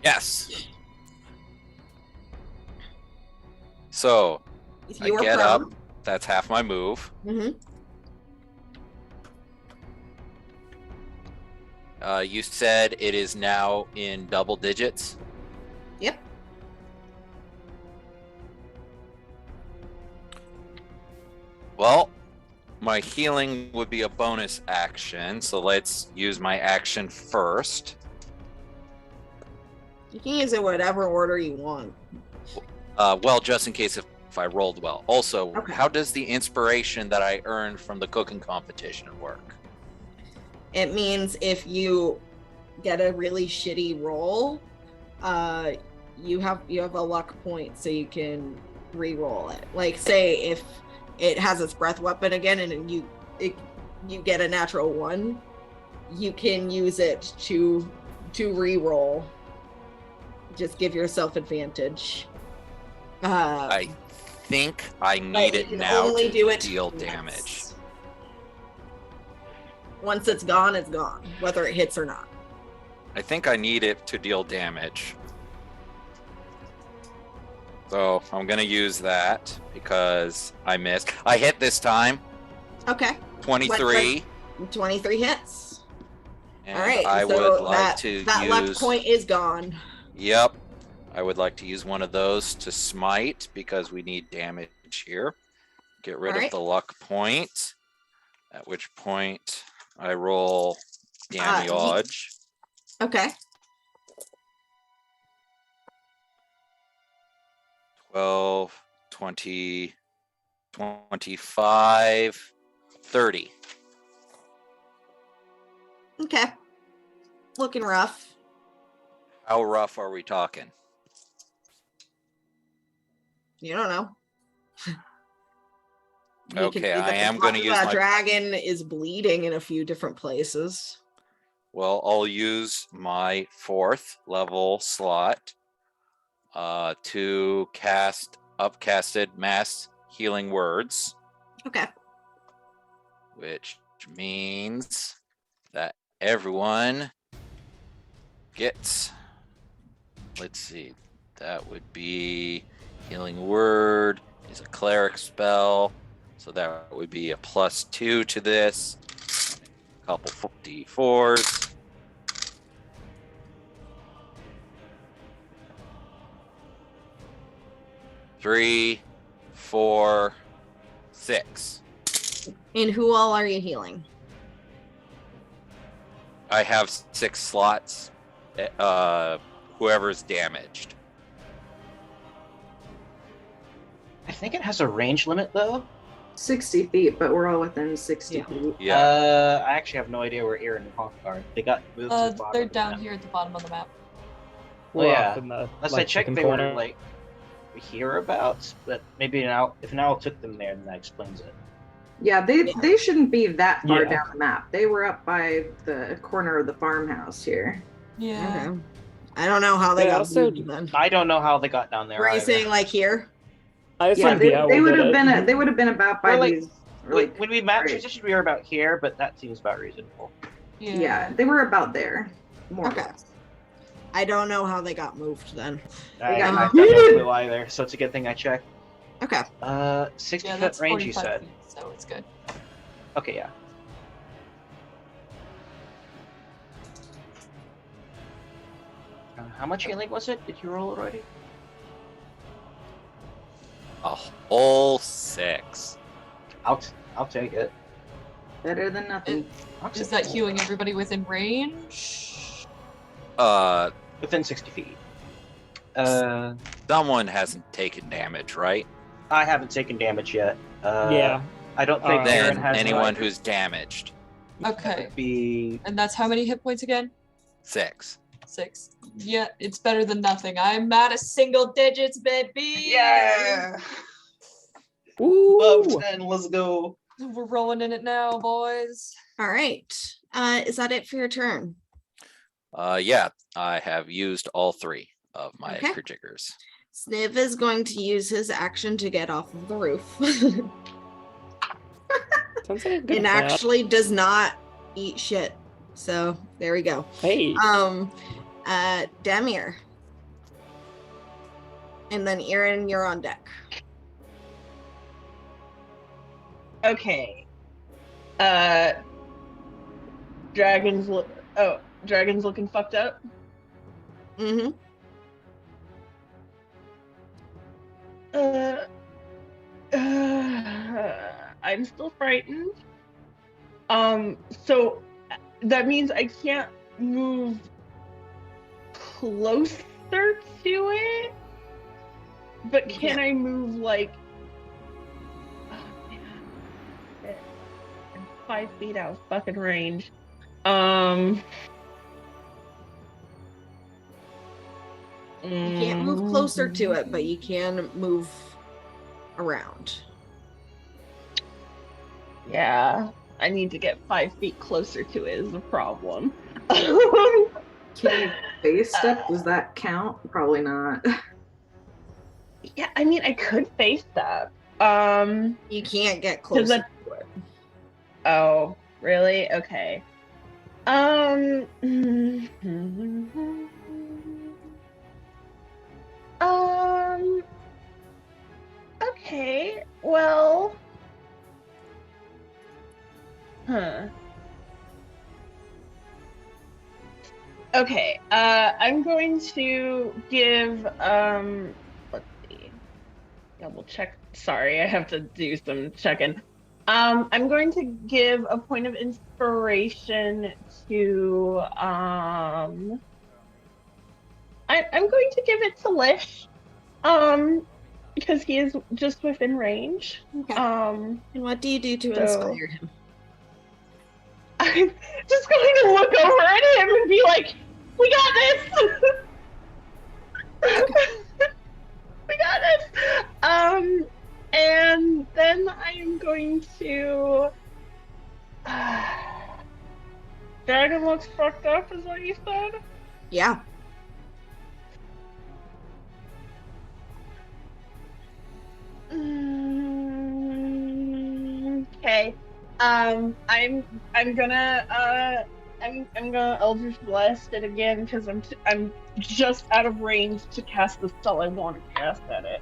Yes. So If I you are get prone. up. That's half my move. Mm-hmm. You said it is now in double digits. Yep. Well, my healing would be a bonus action, so let's use my action first. You can use it whatever order you want. Well, just in case if I rolled well. Also, Okay. How does the inspiration that I earned from the cooking competition work? It means if you get a really shitty roll, you have a luck point, so you can re-roll it. Like, say if it has its breath weapon again, and you get a natural 1, you can use it to re-roll. Just give yourself advantage. I think I need it now to deal damage. Once it's gone, whether it hits or not. I think I need it to deal damage. So I'm going to use that because I missed. I hit this time. Okay. 23. 23 hits. And all right. I so would like to that use... luck point is gone. Yep. I would like to use one of those to smite because we need damage here. Get rid of the luck point. At which point I roll damage. Okay. 12, 20, 25, 30. Okay. Looking rough. How rough are we talking? You don't know. Okay, I am going to use that my... dragon is bleeding in a few different places. Well, I'll use my 4th level slot to cast upcasted mass healing words. Okay. Which means that everyone gets, let's see, that would be healing word is a cleric spell, so that would be a +2 to this. A couple d4s. Three, 4, 6. And who all are you healing? I have 6 slots. Whoever's damaged. I think it has a range limit though. 60 feet, but we're all within 60 feet. Yeah. I actually have no idea where Aaron and Honk are. They got moved to the bottom. They're of the down map. here at the bottom of the map. Well, yeah. In the, Unless I checked, they were like hereabouts. But maybe now, if Nal took them there, then that explains it. Yeah, they shouldn't be that far down the map. They were up by the corner of the farmhouse here. Yeah. Okay. I don't know how they got also moved then. I don't know how they got down there. Were you either. saying like here? Yeah, they would have been they would have been about by like, these. Like, when we map transition, we were about here, but that seems about reasonable. Yeah, they were about there. More or less. I don't know how they got moved then. I got no clue either, so it's a good thing I checked. Okay. 60-foot range, you said. Feet, so it's good. Okay, yeah. How much healing was it? Did you roll already? A whole 6. I'll take it. Better than nothing. Is that healing everybody within range? Within 60 feet. Someone hasn't taken damage, right? I haven't taken damage yet. Yeah. I don't think Aaron Then has anyone who's damaged. Okay. And that's how many hit points again? 6. 6. Yeah, it's better than nothing. I'm at a single digits, baby. Yeah. Ooh. Love 10, let's go. We're rolling in it now, boys. All right. Is that it for your turn? Yeah, I have used all 3 of my Okay. Krijiggers. Sniv is going to use his action to get off of the roof. Sounds like a good and plan. actually does not eat shit. So there we go. Hey. Demir. And then Aaron, you're on deck. Okay. Dragon's looking fucked up. Mm-hmm. I'm still frightened. So that means I can't move closer to it, but can I move like? Oh man, shit. I'm 5 feet out of fucking range. You can't move closer to it, but you can move around. Yeah, I need to get 5 feet closer to it is the problem. Can you face step? Does that count? Probably not. Yeah, I mean, I could face step. You can't get closer to it. Oh, really? Okay. Okay. Well. Okay. I'm going to give let's see. Double check. Sorry, I have to do some checking. I'm going to give a point of inspiration to I'm going to give it to Lish. Because he is just within range. Okay. And what do you do to inspire him? I'm just going to look over at him and be like, "We got this. We got this." And then I am going to. Dragon looks fucked up, is what you said? Yeah. Okay. I'm gonna Eldritch Blast it again because I'm just out of range to cast the spell I want to cast at it.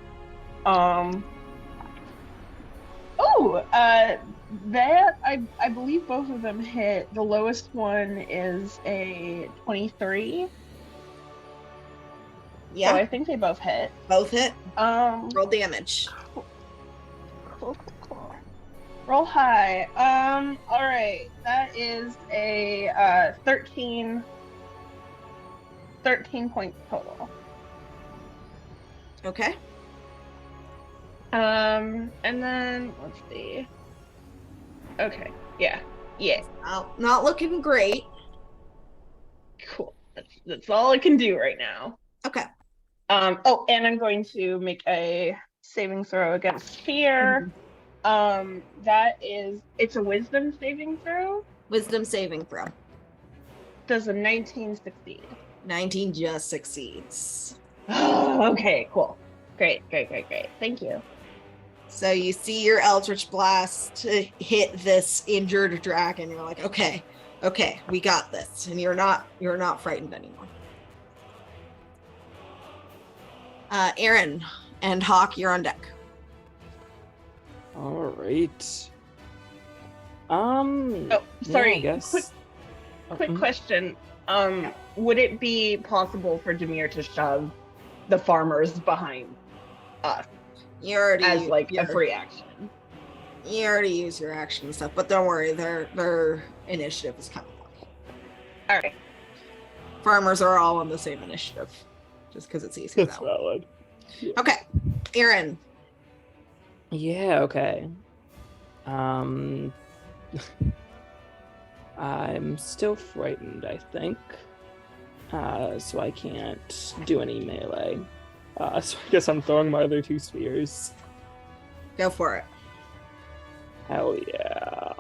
That I believe both of them hit. The lowest one is a 23. Yeah. So I think they both hit. Both hit. Roll damage. Cool. Roll high. All right. That is a 13 points total. Okay. And then let's see. Okay. Yeah. Not looking great. Cool. That's all I can do right now. Okay. Oh, and I'm going to make a saving throw against fear. It's a wisdom saving throw. Wisdom saving throw. Does a 19 succeed? 19 just succeeds. Okay, cool. Great. Thank you. So you see your Eldritch Blast hit this injured dragon. You're like, okay, we got this. And you're not frightened anymore. Aaron and Hawk, you're on deck. All right. Oh, sorry. Yeah, I guess. Quick question. Would it be possible for Demir to shove the farmers behind us? You already as like a free action. You already used your action and stuff, but don't worry, their initiative is coming up. All right. Farmers are all on the same initiative, just because it's easier. That's valid. Yeah. Okay, Aaron. Yeah. Okay. I'm still frightened, I think. So I can't do any melee. So I guess I'm throwing my other 2 spheres. Go for it. Hell yeah.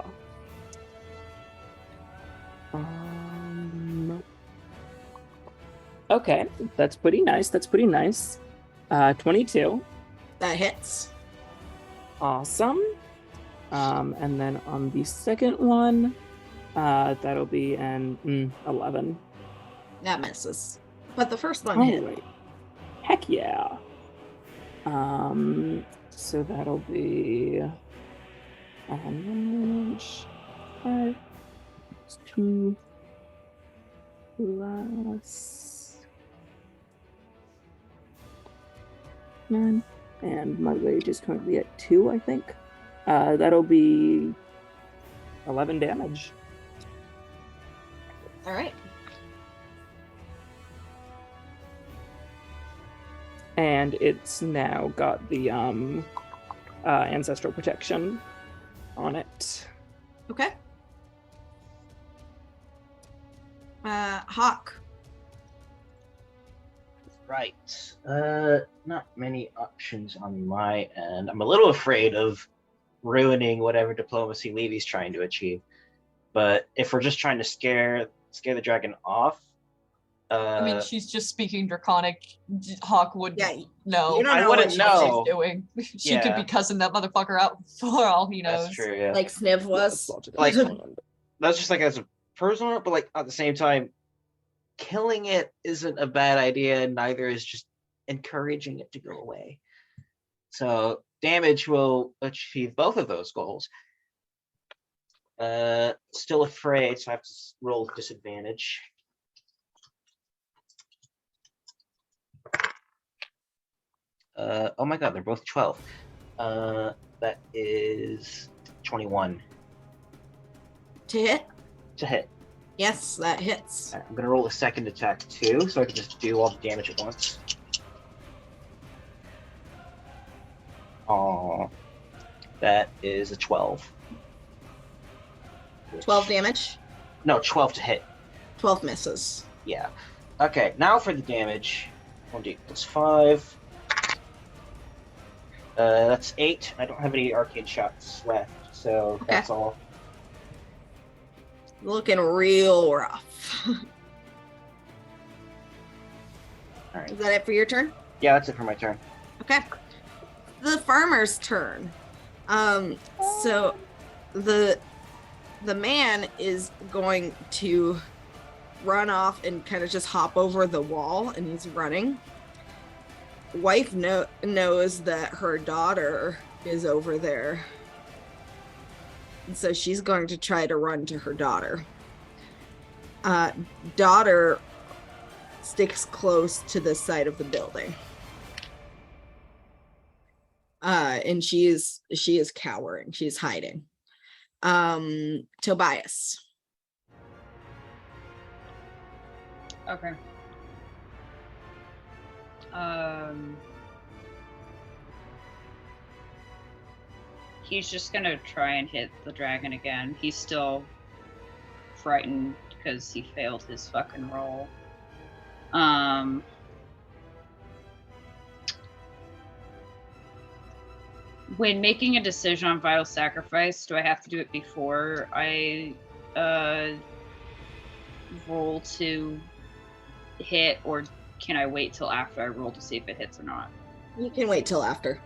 Okay, that's pretty nice. 22. That hits. Awesome. And then on the second one, that'll be an 11. That misses. But the first one hit. Right. Heck yeah. So that'll be Damage. 5 2 plus 9. And my rage is currently at 2, I think. That'll be 11 damage. All right. And it's now got the ancestral protection on it. Okay. Hawk. Right. Not many options on my end. I'm a little afraid of ruining whatever diplomacy Levy's trying to achieve. But if we're just trying to scare the dragon off, I mean, she's just speaking Draconic. Hawk wouldn't know. You don't I know wouldn't know. What she's doing. She could be cussing that motherfucker out for all he knows. That's true. Yeah. Like Sniv was. Like that's just like as a personal, but like at the same time, killing it isn't a bad idea, and neither is just encouraging it to go away. So damage will achieve both of those goals. Still afraid, so I have to roll with disadvantage. Oh my god, they're both 12. That is 21. To hit? To hit. Yes, that hits. I'm gonna roll a second attack too, so I can just do all the damage at once. Oh, that is a 12. 12 damage? No, 12 to hit. 12 misses. Yeah. Okay, now for the damage. 1d plus 5. That's 8. I don't have any arcane shots left, so that's all. Looking real rough. All right. Is that it for your turn? Yeah, that's it for my turn. Okay. The farmer's turn. So the man is going to run off and kind of just hop over the wall, and he's running. Wife knows that her daughter is over there, and so she's going to try to run to her daughter. Daughter sticks close to the side of the building, and she is cowering. She's hiding. Tobias. Okay. He's just gonna try and hit the dragon again. He's still frightened because he failed his fucking roll. When making a decision on vital sacrifice, do I have to do it before I roll to hit, or can I wait till after I roll to see if it hits or not? You can wait till after.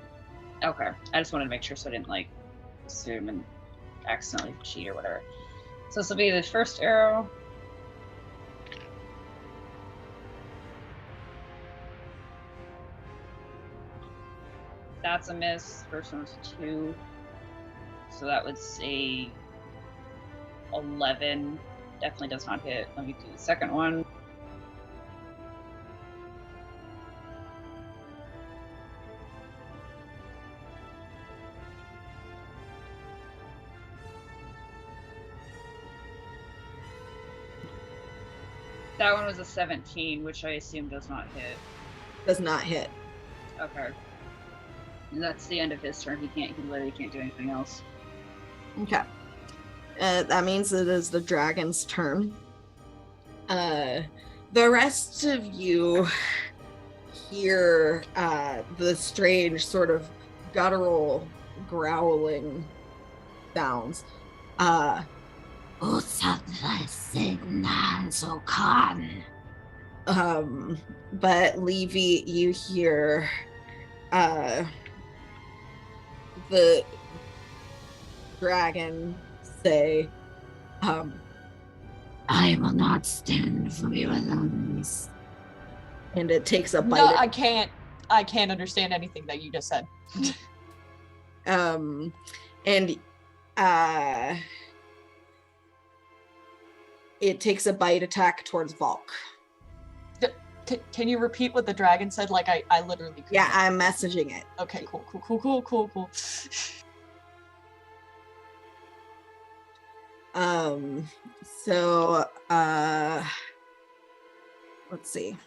Okay. I just wanted to make sure so I didn't like assume and accidentally cheat or whatever. So this will be the first arrow. That's a miss. First one was 2. So that was a 11. Definitely does not hit. Let me do the second one. That one was a 17, which I assume does not hit. Does not hit. Okay. And that's the end of his turn. He literally can't do anything else. Okay. That means it is the dragon's turn. The rest of you hear the strange sort of guttural growling sounds. But Levy, you hear the dragon say, I will not stand for your lungs. And it takes a bite. No, I can't understand anything that you just said. And it takes a bite attack towards Volk. Can you repeat what the dragon said? Like I literally couldn't. Yeah, I'm messaging it. Okay, cool. So let's see.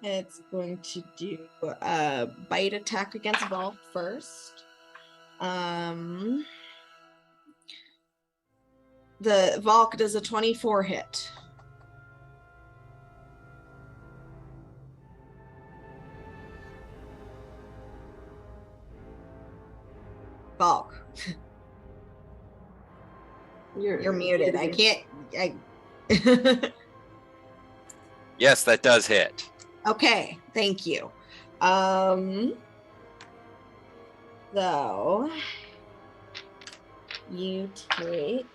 It's going to do a bite attack against Volk first. The Volk does a 24 hit. Volk. You're muted. I can't. Yes, that does hit. Okay, thank you. So you take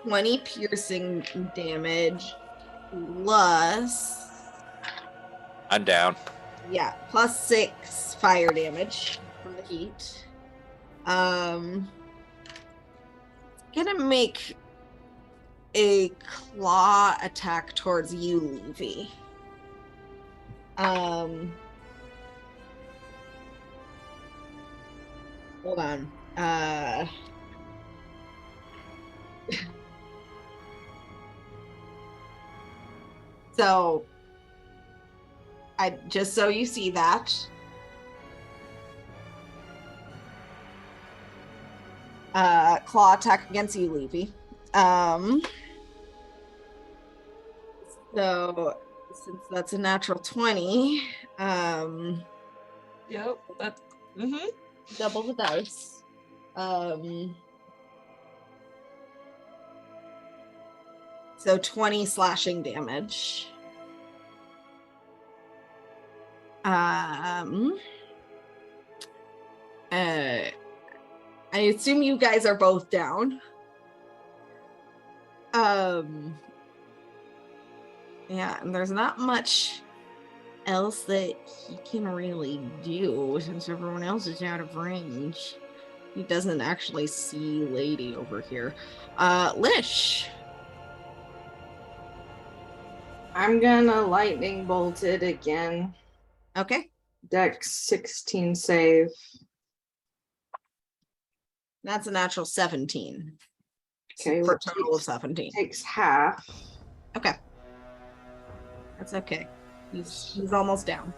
20 piercing damage plus, I'm down. yeah, plus 6 fire damage from the heat. Gonna make a claw attack towards you, Levy. Hold on. So just so you see that. Claw attack against you, Levy. So since that's a natural 20, Yep, that's double the dice. So 20 slashing damage. I assume you guys are both down. Yeah, and there's not much else that he can really do since everyone else is out of range. He doesn't actually see Lady over here. Lish. I'm gonna lightning bolt it again. Okay. Dex 16 save. That's a natural 17. Okay, For a total of 17. Takes half. Okay. That's okay. He's almost down.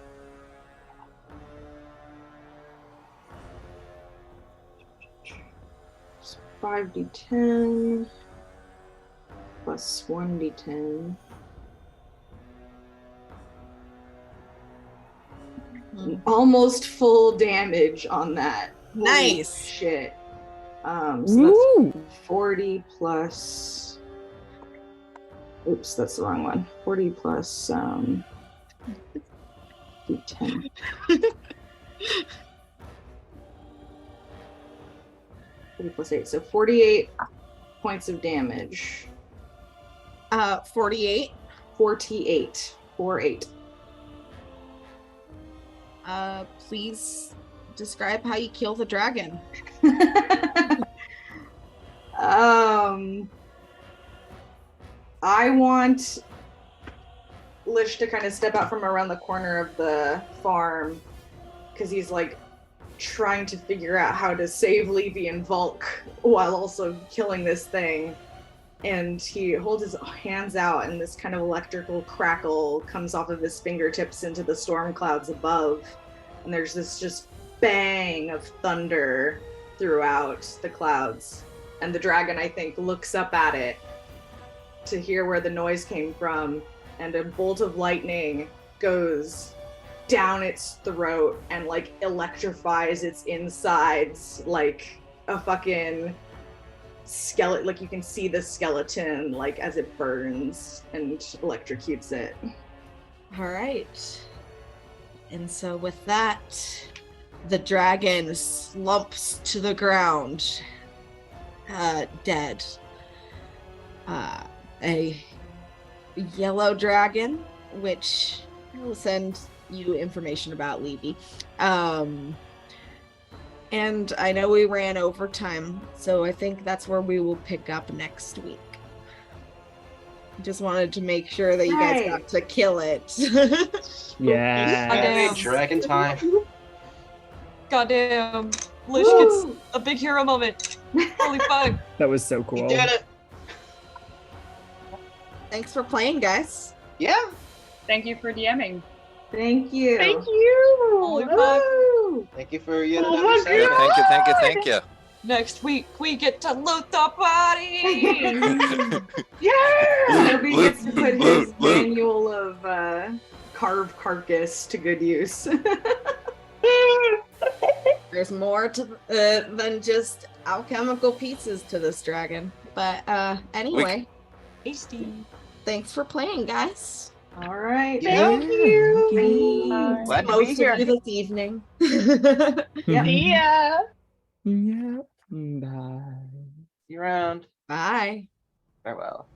So 5d10 plus 1d10. Almost full damage on that. Nice. Holy shit. So that's 40 plus. Oops, that's the wrong one. 40 plus d10. 40 plus 8. So 48 points of damage. 48. 48. 48. Please describe how you kill the dragon. I want Lish to kind of step out from around the corner of the farm because he's like trying to figure out how to save Levy and Volk while also killing this thing. And he holds his hands out and this kind of electrical crackle comes off of his fingertips into the storm clouds above. And there's this just bang of thunder throughout the clouds. And the dragon, I think, looks up at it to hear where the noise came from. And a bolt of lightning goes down its throat and like electrifies its insides like a fucking skeleton. Like you can see the skeleton like as it burns and electrocutes it. All right. And so with that, the dragon slumps to the ground, dead. A yellow dragon, which I will send you information about, Levy. And I know we ran over time, so I think that's where we will pick up next week. Just wanted to make sure that you guys got to kill it. Yeah. Dragon time. Goddamn. Lish gets a big hero moment. Holy fuck. That was so cool. We did it. Thanks for playing, guys. Yeah. Thank you for DMing. Thank you. Thank you. Holy fuck. Woo! Thank you for yet Oh another my session. Yeah, thank you. Next week we get to loot the body. Yeah. Toby gets to put his manual of carved carcass to good use. There's more to than just alchemical pieces to this dragon. But anyway, Tasty. thanks for playing, guys. All right. Thank you. Glad to be Most here. of you this evening. Yeah. See ya. Yeah. Bye. See you around. Bye. Farewell.